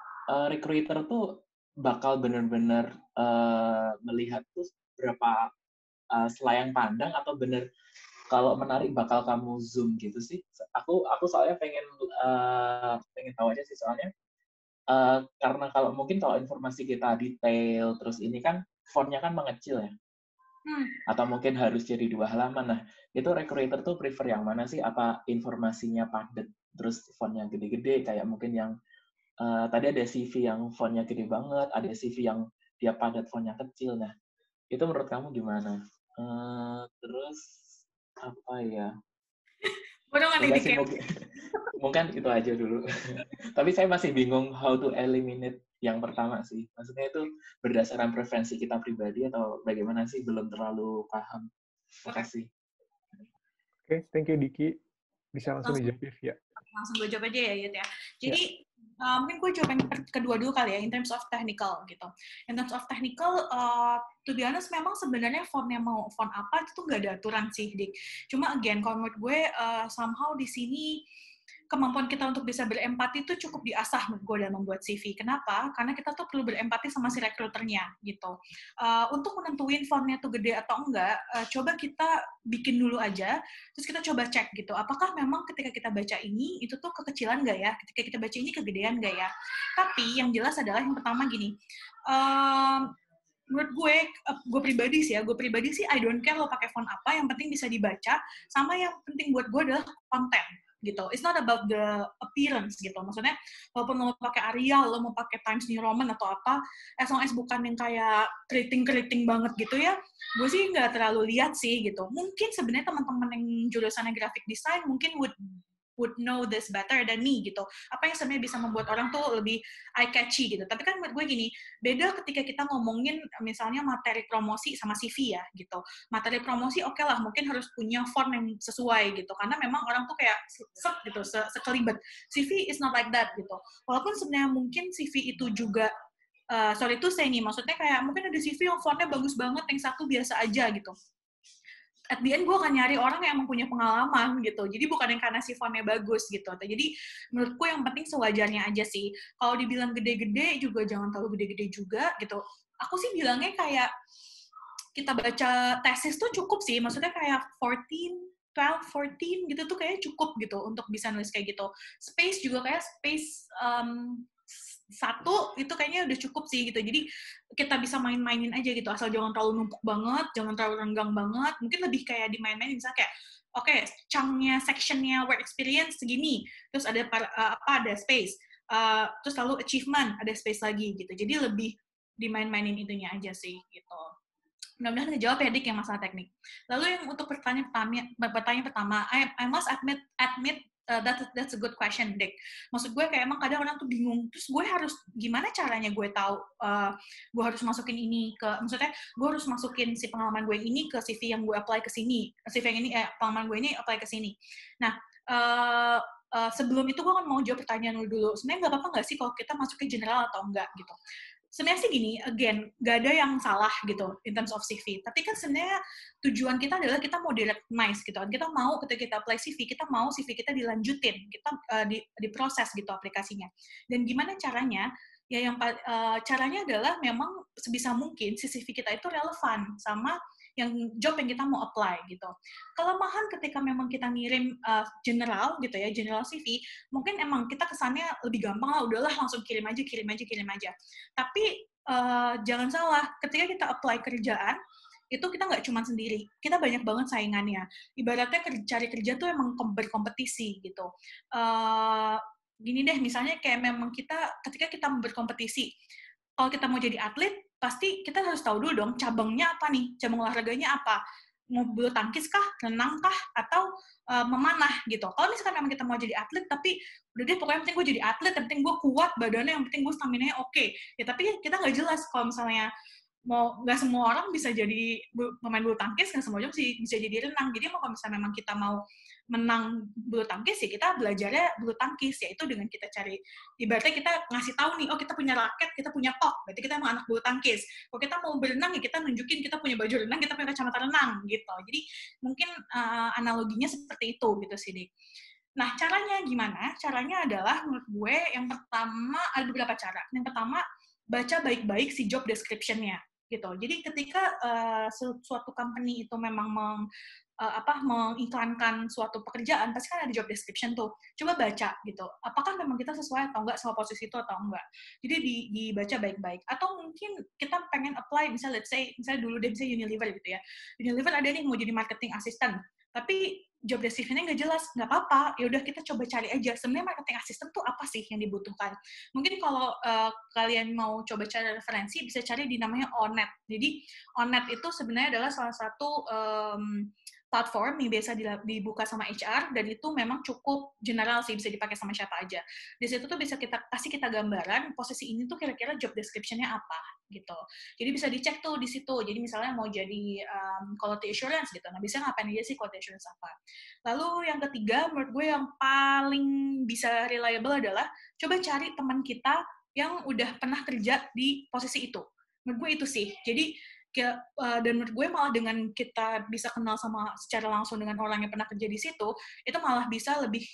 Recruiter tuh bakal benar-benar melihat tuh berapa selayang pandang atau benar kalau menarik bakal kamu zoom gitu sih. Aku soalnya pengen tahu aja sih soalnya karena mungkin kalau informasi kita detail terus ini kan fontnya kan mengecil ya. Atau mungkin harus jadi 2 halaman. Nah, itu recruiter tuh prefer yang mana sih? Apa informasinya padat terus fontnya gede-gede kayak mungkin yang tadi ada CV yang fontnya gede banget, ada CV yang dia padat fontnya kecil. Nah, itu menurut kamu gimana? Terus apa ya? Mungkin itu aja dulu. Tapi saya masih bingung how to eliminate yang pertama sih. Maksudnya itu berdasarkan preferensi kita pribadi atau bagaimana sih? Belum terlalu paham. Terima kasih. Oke, thank you Diki. Bisa langsung dijawab ya? Langsung gue jawab aja ya, Yud ya. Jadi, mungkin gue jawab yang kedua dulu kali ya, in terms of technical gitu. In terms of technical, to be honest, memang sebenarnya fontnya mau font apa itu tuh nggak ada aturan sih, Dik. Cuma again, kalau menurut gue, somehow di sini kemampuan kita untuk bisa berempati itu cukup diasah menurut gue dalam membuat CV. Kenapa? Karena kita tuh perlu berempati sama si rekruternya gitu. Untuk menentuin fontnya tuh gede atau enggak, coba kita bikin dulu aja, terus kita coba cek gitu. Apakah memang ketika kita baca ini, itu tuh kekecilan nggak ya? Ketika kita baca ini kegedean nggak ya? Tapi yang jelas adalah yang pertama gini, menurut gue pribadi sih I don't care lo pakai font apa, yang penting bisa dibaca, sama yang penting buat gue adalah konten gitu. It's not about the appearance gitu. Maksudnya walaupun lo mau pakai Arial, lo mau pakai Times New Roman atau apa, as long as bukan yang kayak keriting banget gitu ya, gue sih nggak terlalu lihat sih gitu. Mungkin sebenarnya teman-teman yang jurusannya graphic design mungkin would know this better than me gitu. Apa yang sebenarnya bisa membuat orang tuh lebih eye-catchy gitu. Tapi kan menurut gue gini, beda ketika kita ngomongin misalnya materi promosi sama CV ya gitu. Materi promosi oke lah, mungkin harus punya font yang sesuai gitu. Karena memang orang tuh kayak gitu, sekelibet. CV is not like that gitu. Walaupun sebenarnya mungkin CV itu juga sorry to say nih, maksudnya kayak mungkin ada CV yang fontnya bagus banget, yang satu biasa aja gitu. At the end gue akan nyari orang yang emang punya pengalaman gitu. Jadi bukan yang karena si fontnya bagus gitu. Jadi menurutku yang penting sewajarnya aja sih. Kalau dibilang gede-gede juga jangan terlalu gede-gede juga gitu. Aku sih bilangnya kayak kita baca tesis tuh cukup sih. Maksudnya kayak 12, 14 gitu tuh kayaknya cukup gitu untuk bisa nulis kayak gitu. Space juga kayak space 1 itu kayaknya udah cukup sih gitu. Jadi kita bisa main-mainin aja gitu, asal jangan terlalu numpuk banget, jangan terlalu renggang banget. Mungkin lebih kayak dimain-mainin, misalnya kayak oke, chunk-nya, section-nya work experience segini, terus ada ada space, terus lalu achievement ada space lagi gitu. Jadi lebih dimain-mainin itunya aja sih gitu. Mudah-mudahan ngejawab ya, Dik, yang masalah teknik. Lalu yang untuk pertanyaan pertama, I must admit that's a good question, Dick. Maksud gue kayak emang kadang orang tuh bingung, terus gue harus gimana caranya gue tahu gue harus masukin ini ke, maksudnya gue harus masukin si pengalaman gue ini ke CV yang gue apply ke sini, CV yang ini pengalaman gue ini apply ke sini. Nah, sebelum itu gue kan mau jawab pertanyaan dulu. Sebenarnya nggak apa-apa nggak sih kalau kita masuk ke general atau enggak gitu. Sebenarnya sih gini, again, gak ada yang salah gitu in terms of CV. Tapi kan sebenarnya tujuan kita adalah kita mau di-recognize gitu. Kita mau ketika kita apply CV, kita mau CV kita dilanjutin, kita diproses gitu aplikasinya. Dan gimana caranya? Ya yang caranya adalah memang sebisa mungkin si CV kita itu relevan sama yang job yang kita mau apply gitu. Kelemahan ketika memang kita ngirim general gitu ya, general CV, mungkin emang kita kesannya lebih gampang lah, udahlah langsung kirim aja. Tapi jangan salah, ketika kita apply kerjaan, itu kita nggak cuma sendiri, kita banyak banget saingannya. Ibaratnya cari kerja tuh emang berkompetisi gitu. Gini deh, misalnya kayak memang ketika kita berkompetisi, kalau kita mau jadi atlet, pasti kita harus tahu dulu dong cabangnya apa nih, cabang olahraganya apa, mau bulu tangkis kah, renang kah, atau memanah gitu. Kalau misalkan memang kita mau jadi atlet, tapi udah deh pokoknya yang penting gue jadi atlet, yang penting gue kuat badannya, yang penting gue stamina-nya oke. Ya tapi kita nggak jelas kalau misalnya nggak semua orang bisa jadi pemain bulu tangkis, nggak semua orang bisa jadi renang. Jadi kalau misalnya memang kita mau menang bulu tangkis, ya kita belajarnya bulu tangkis, yaitu dengan kita cari, ibaratnya kita ngasih tahu nih, oh kita punya raket, kita punya tok, berarti kita emang anak bulu tangkis. Kalau kita mau berenang, ya kita nunjukin kita punya baju renang, kita punya kacamata renang, gitu. Jadi mungkin analoginya seperti itu, gitu sih, Dik. Nah, caranya gimana? Caranya adalah, menurut gue, yang pertama, ada beberapa cara. Yang pertama, baca baik-baik si job description-nya, gitu. Jadi ketika suatu company itu memang mengiklankan suatu pekerjaan, pasti kan ada job description tuh. Coba baca gitu. Apakah memang kita sesuai atau enggak sama posisi itu atau enggak. Jadi dibaca baik-baik. Atau mungkin kita pengen apply, misalnya let's say, misalnya dulu deh, misalnya Unilever gitu ya. Unilever ada nih mau jadi marketing assistant. Tapi job description-nya nggak jelas, nggak apa-apa, ya udah kita coba cari aja. Sebenarnya marketing assistant tuh apa sih yang dibutuhkan? Mungkin kalau kalian mau coba cari referensi, bisa cari di namanya Onet. Jadi Onet itu sebenarnya adalah salah satu platform yang biasa dibuka sama HR, dan itu memang cukup general sih, bisa dipakai sama siapa aja. Di situ tuh bisa kasih kita gambaran posisi ini tuh kira-kira job description-nya apa gitu. Jadi bisa dicek tuh di situ. Jadi misalnya mau jadi quality assurance gitu. Nah, bisa ngapain aja sih quality assurance apa. Lalu yang ketiga, menurut gue yang paling bisa reliable adalah coba cari teman kita yang udah pernah kerja di posisi itu. Menurut gue itu sih. Jadi dan menurut gue malah dengan kita bisa kenal sama secara langsung dengan orang yang pernah kerja di situ, itu malah bisa lebih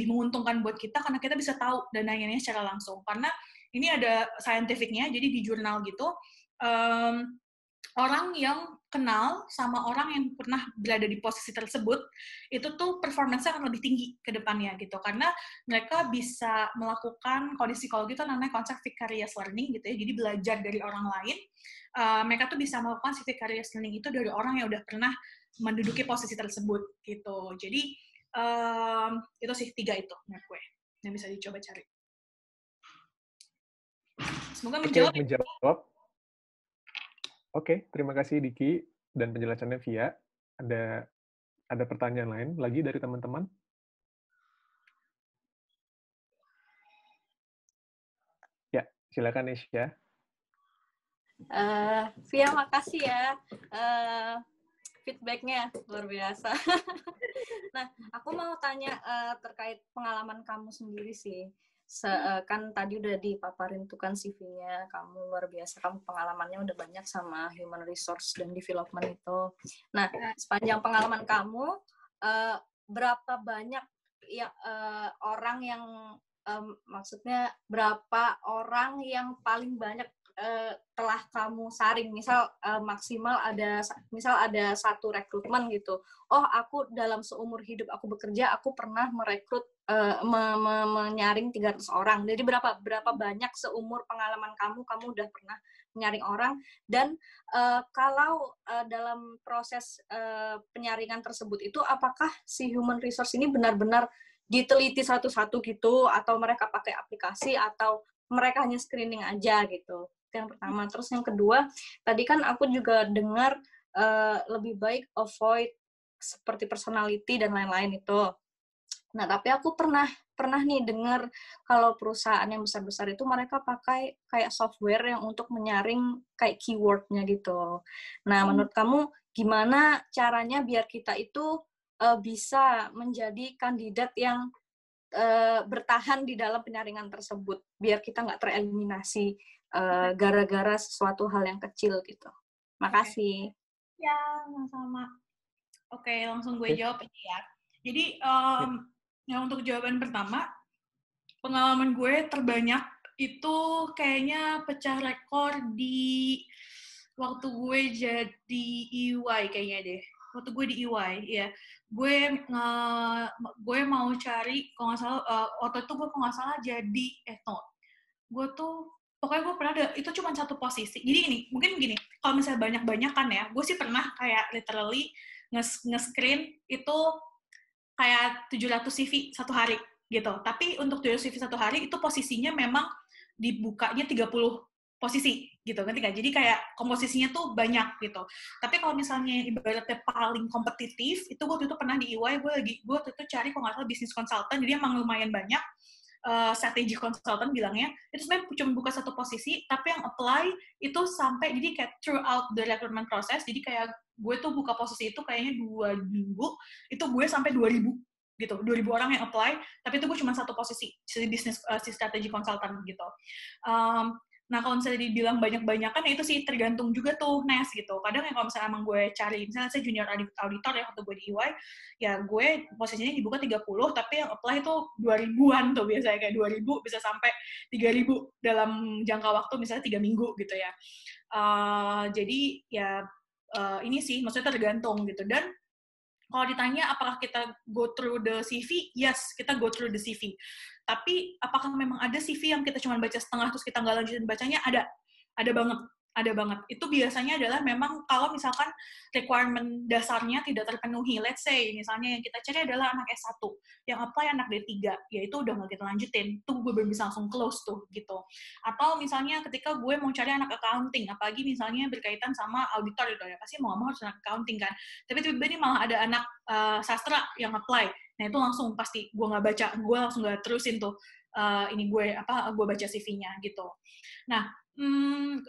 menguntungkan buat kita karena kita bisa tahu dan nanya-nanya secara langsung. Karena ini ada scientific-nya, jadi di jurnal gitu, orang yang kenal sama orang yang pernah berada di posisi tersebut, itu tuh performance-nya akan lebih tinggi ke depannya gitu, karena mereka bisa melakukan kondisi psikologi itu namanya konsep vicarious learning gitu ya, jadi belajar dari orang lain. Mereka tuh bisa melakukan si vicarious learning itu dari orang yang udah pernah menduduki posisi tersebut gitu. Jadi itu sih 3 itu menurut gue yang bisa dicoba cari. Semoga menjawab. Menjawab. Oke, terima kasih Diki dan penjelasannya Via. Ada pertanyaan lain lagi dari teman-teman? Ya, silakan Nesya. Via, makasih ya. Feedback-nya luar biasa. Nah, aku mau tanya terkait pengalaman kamu sendiri sih. Kan tadi udah dipaparin tuh kan CV-nya, kamu luar biasa, kamu pengalamannya udah banyak sama human resource dan development itu. Nah, sepanjang pengalaman kamu, berapa banyak ya orang yang maksudnya berapa orang yang paling banyak telah kamu saring, misal maksimal misal ada satu rekrutmen gitu. Oh, aku dalam seumur hidup aku bekerja, aku pernah merekrut menyaring 300 orang. Jadi berapa banyak seumur pengalaman kamu udah pernah menyaring orang, dan kalau dalam proses penyaringan tersebut itu apakah si human resource ini benar-benar diteliti satu-satu gitu, atau mereka pakai aplikasi, atau mereka hanya screening aja gitu. Itu yang pertama. Terus yang kedua, tadi kan aku juga dengar lebih baik avoid seperti personality dan lain-lain itu. Nah, tapi aku pernah nih dengar kalau perusahaan yang besar-besar itu mereka pakai kayak software yang untuk menyaring kayak keyword-nya gitu. Nah, menurut kamu gimana caranya biar kita itu bisa menjadi kandidat yang bertahan di dalam penyaringan tersebut, biar kita nggak tereliminasi gara-gara sesuatu hal yang kecil gitu. Makasih. Ya, sama-sama. Oke, langsung gue jawab ini ya. Jadi, untuk jawaban pertama, pengalaman gue terbanyak itu kayaknya pecah rekor di waktu gue jadi EY kayaknya deh. Waktu gue di EY, ya. Gue mau cari, kalau nggak salah, waktu itu gue kalau nggak salah jadi, gue tuh, pokoknya gue pernah ada, itu cuma satu posisi. Jadi mungkin gini, kalau misalnya banyak-banyakan ya, gue sih pernah kayak literally nge-screen itu kayak 700 CV satu hari gitu. Tapi untuk 700 CV satu hari itu posisinya memang dibukanya 30 posisi gitu, ngerti gak? Jadi kayak komposisinya tuh banyak gitu. Tapi kalau misalnya ibaratnya paling kompetitif, itu gue waktu itu pernah di EY, gue waktu itu cari kalau nggak salah bisnis consultant, jadi emang lumayan banyak. Strategi consultant bilangnya, itu sebenarnya cuma buka satu posisi, tapi yang apply itu sampai, jadi kayak throughout the recruitment process, jadi kayak gue tuh buka posisi itu kayaknya 2 minggu, itu gue sampai 2.000 gitu, 2.000 orang yang apply, tapi itu gue cuma satu posisi, si bisnis, si strategi consultant gitu. Nah, kalau misalnya dibilang banyak-banyakan, ya itu sih tergantung juga tuh, Nes, gitu. Kadang ya kalau misalnya emang gue cari, misalnya saya junior auditor ya, waktu gue di EY, ya gue posisinya dibuka 30, tapi yang apply itu 2.000-an tuh biasanya, kayak 2.000 bisa sampai 3.000 dalam jangka waktu misalnya 3 minggu gitu ya. Jadi ya ini sih, maksudnya tergantung gitu. Dan kalau ditanya apakah kita go through the CV, yes, kita go through the CV. Tapi apakah memang ada CV yang kita cuma baca setengah terus kita nggak lanjutin bacanya? Ada banget. Itu biasanya adalah memang kalau misalkan requirement dasarnya tidak terpenuhi. Let's say, misalnya yang kita cari adalah anak S1, yang apply anak D3, ya itu udah nggak kita lanjutin. Itu gue bisa langsung close tuh, gitu. Atau misalnya ketika gue mau cari anak accounting, apalagi misalnya berkaitan sama auditor gitu ya, pasti mau harus anak accounting kan. Tapi tiba-tiba ini malah ada anak sastra yang apply. Nah, itu langsung pasti gue nggak baca, gue langsung nggak terusin tuh gue baca CV-nya gitu. Nah,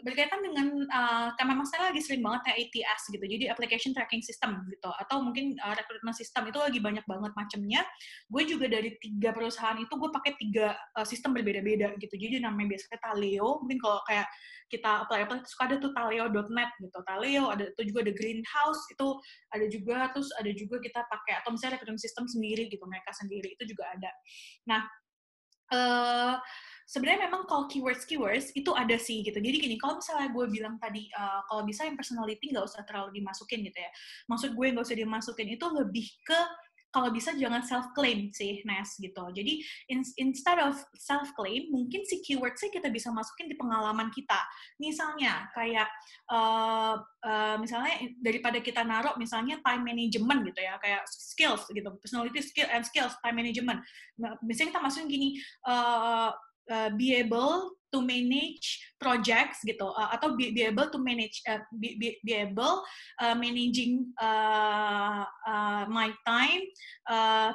berkaitan dengan karena Mas Tera lagi sering banget kayak ATS gitu, jadi application tracking system gitu, atau mungkin recruitment system itu lagi banyak banget macamnya. Gue juga dari 3 perusahaan itu gue pakai 3 sistem berbeda-beda gitu. Jadi namanya biasanya Taleo, mungkin kalau kayak kita apply suka ada tuh taleo.net gitu. Taleo ada itu juga, ada Greenhouse itu ada juga, terus ada juga kita pakai, atau misalnya recruitment system sendiri gitu, mereka sendiri itu juga ada. Nah, sebenarnya memang kalau keywords itu ada sih gitu. Jadi gini, kalau misalnya gue bilang tadi kalau bisa yang personality nggak usah terlalu dimasukin gitu ya. Maksud gue nggak usah dimasukin itu lebih ke kalau bisa jangan self-claim sih, Nes, gitu. Jadi, instead of self-claim, mungkin si keyword-nya kita bisa masukin di pengalaman kita. Misalnya, kayak, misalnya daripada kita naruh misalnya time management gitu ya, kayak skills gitu, personality skills, time management. Nah, misalnya kita masukin gini, be able to manage projects gitu, atau be able to manage managing my time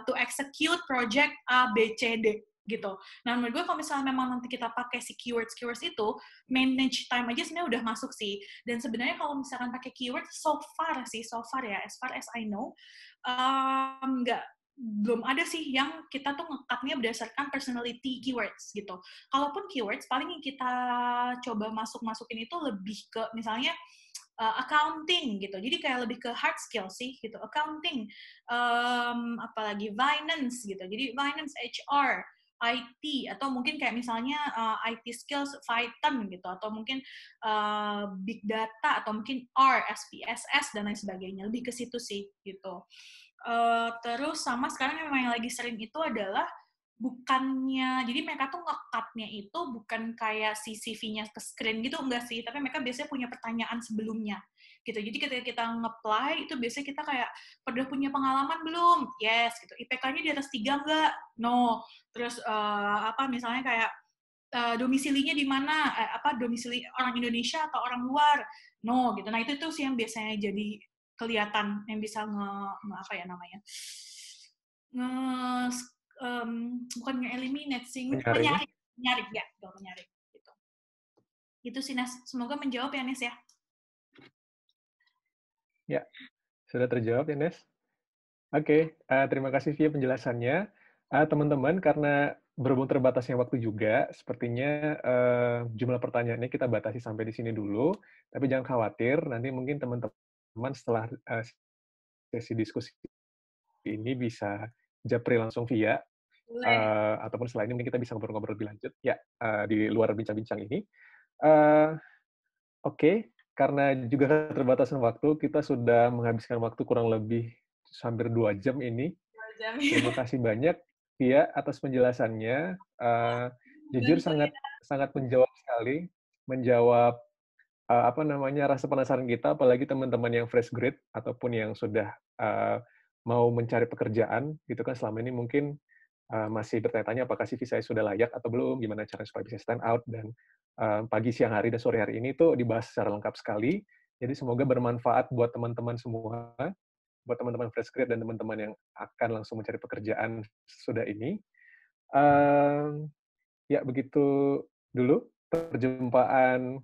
to execute project A, B, C, D gitu. Nah, menurut gue kalau misalnya memang nanti kita pakai si keywords itu, manage time aja sebenarnya udah masuk sih. Dan sebenarnya kalau misalkan pakai keyword, so far ya, as far as I know, belum ada sih yang kita tuh nge-cut-nya berdasarkan personality keywords gitu. Kalaupun keywords, paling yang kita coba masukin itu lebih ke misalnya accounting gitu. Jadi kayak lebih ke hard skill sih gitu. Accounting, apalagi finance gitu. Jadi finance, HR, IT, atau mungkin kayak misalnya IT skills Python gitu, atau mungkin big data, atau mungkin R, SPSS, dan lain sebagainya. Lebih ke situ sih gitu. Terus sama sekarang yang lagi sering itu adalah bukannya, jadi mereka tuh nge-cut-nya itu bukan kayak si CV-nya ke screen gitu, enggak sih, tapi mereka biasanya punya pertanyaan sebelumnya gitu. Jadi ketika kita nge-apply, itu biasanya kita kayak, pada punya pengalaman belum? Yes, gitu. IPK-nya di atas 3 enggak? No. Terus misalnya kayak domisilinya di mana? Domisili orang Indonesia atau orang luar? No, gitu. Nah, itu tuh sih yang biasanya jadi kelihatan, yang bisa bukan nge-eliminate sih, menyaring ya, menyaring gitu. Itu sih, Nes. Semoga menjawab ya, Nes ya. Ya, sudah terjawab ya, Nes. Oke, terima kasih Via penjelasannya. Teman-teman, karena berhubung terbatasnya waktu juga, sepertinya jumlah pertanyaannya kita batasi sampai di sini dulu. Tapi jangan khawatir, nanti mungkin teman-teman setelah sesi diskusi ini bisa japri langsung Via. Ataupun setelah ini mungkin kita bisa ngobrol-ngobrol lebih lanjut ya di luar bincang-bincang ini. Oke, karena juga keterbatasan waktu, kita sudah menghabiskan waktu kurang lebih hampir 2 jam ini. Terima kasih banyak Via atas penjelasannya. Jujur sangat menjawab sekali, menjawab rasa penasaran kita, apalagi teman-teman yang fresh grade ataupun yang sudah mau mencari pekerjaan, gitu kan selama ini mungkin masih bertanya-tanya apakah CV saya sudah layak atau belum, gimana caranya supaya bisa stand out, dan pagi, siang hari, dan sore hari ini tuh dibahas secara lengkap sekali. Jadi semoga bermanfaat buat teman-teman semua, buat teman-teman fresh grade dan teman-teman yang akan langsung mencari pekerjaan sudah ini. Ya, begitu dulu perjumpaan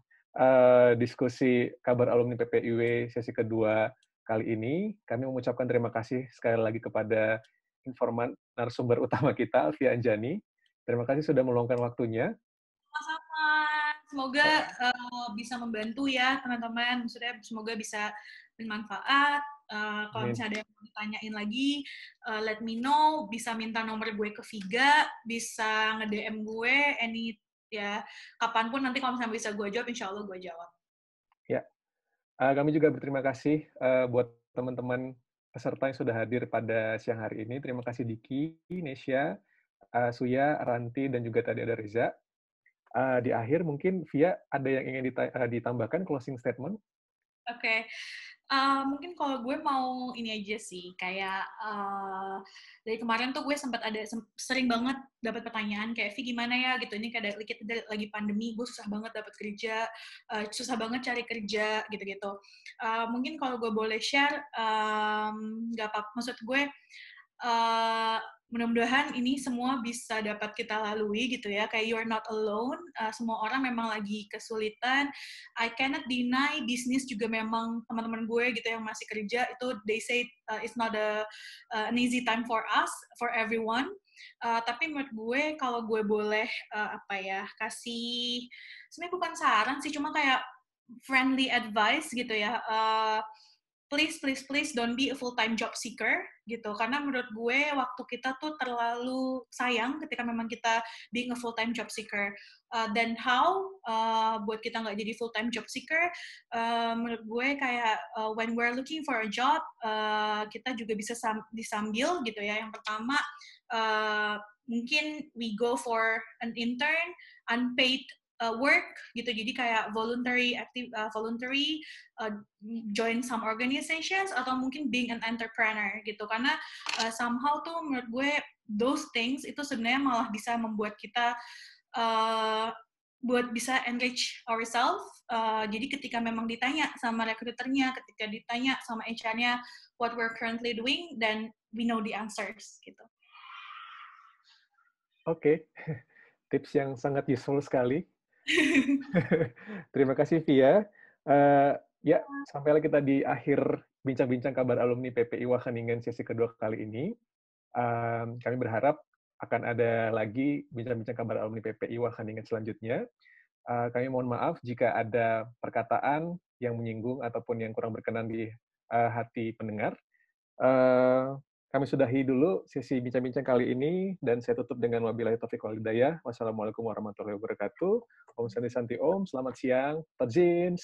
diskusi kabar alumni PPIW sesi kedua kali ini. Kami mengucapkan terima kasih sekali lagi kepada informan narasumber utama kita, Alfia Anjani. Terima kasih sudah meluangkan waktunya. Sama-sama. Semoga bisa membantu ya, teman-teman. Maksudnya semoga bisa bermanfaat. Kalau misalnya ada yang mau ditanyain lagi, let me know. Bisa minta nomor gue ke Viga, bisa nge-DM gue, kapanpun nanti kalau misalnya bisa gue jawab, insya Allah gue jawab. Ya, kami juga berterima kasih buat teman-teman peserta yang sudah hadir pada siang hari ini. Terima kasih Diki, Nesya, Suya, Ranti, dan juga tadi ada Reza. Di akhir mungkin Via ada yang ingin ditambahkan closing statement? Oke. Mungkin kalau gue mau ini aja sih, kayak dari kemarin tuh gue sering banget dapat pertanyaan kayak, Vi gimana ya gitu, ini kayak lagi pandemi, gue susah banget dapat kerja, susah banget cari kerja gitu-gitu. Mungkin kalau gue boleh share, nggak apa-apa, maksud gue mudah-mudahan ini semua bisa dapat kita lalui gitu ya, kayak you're not alone, semua orang memang lagi kesulitan. I cannot deny bisnis juga memang teman-teman gue gitu yang masih kerja itu they say it's not an easy time for us, for everyone. Tapi menurut gue kalau gue boleh kasih, sebenarnya bukan saran sih, cuma kayak friendly advice gitu ya. Please don't be a full-time job seeker gitu, karena menurut gue waktu kita tuh terlalu sayang ketika memang kita being a full-time job seeker. Dan buat kita nggak jadi full-time job seeker, menurut gue kayak when we're looking for a job, kita juga bisa disambil gitu ya. Yang pertama, mungkin we go for an intern, unpaid work gitu, jadi kayak voluntary join some organizations, atau mungkin being an entrepreneur gitu, karena somehow tuh menurut gue those things itu sebenarnya malah bisa membuat kita buat bisa enrich ourselves. Jadi ketika memang ditanya sama recruiternya, ketika ditanya sama HR-nya what we're currently doing, then we know the answers gitu. Oke. Tips yang sangat useful sekali. Terima kasih Via. Ya, sampailah kita di akhir bincang-bincang kabar alumni PPI Wageningen sesi kedua kali ini. Kami berharap akan ada lagi bincang-bincang kabar alumni PPI Wageningen selanjutnya. Kami mohon maaf jika ada perkataan yang menyinggung ataupun yang kurang berkenan di hati pendengar. Kami sudahi dulu sesi bincang-bincang kali ini, dan saya tutup dengan wabillahi taufiq wal hidayah. Wassalamualaikum warahmatullahi wabarakatuh. Om Santi Santi Om, selamat siang. Tadzins.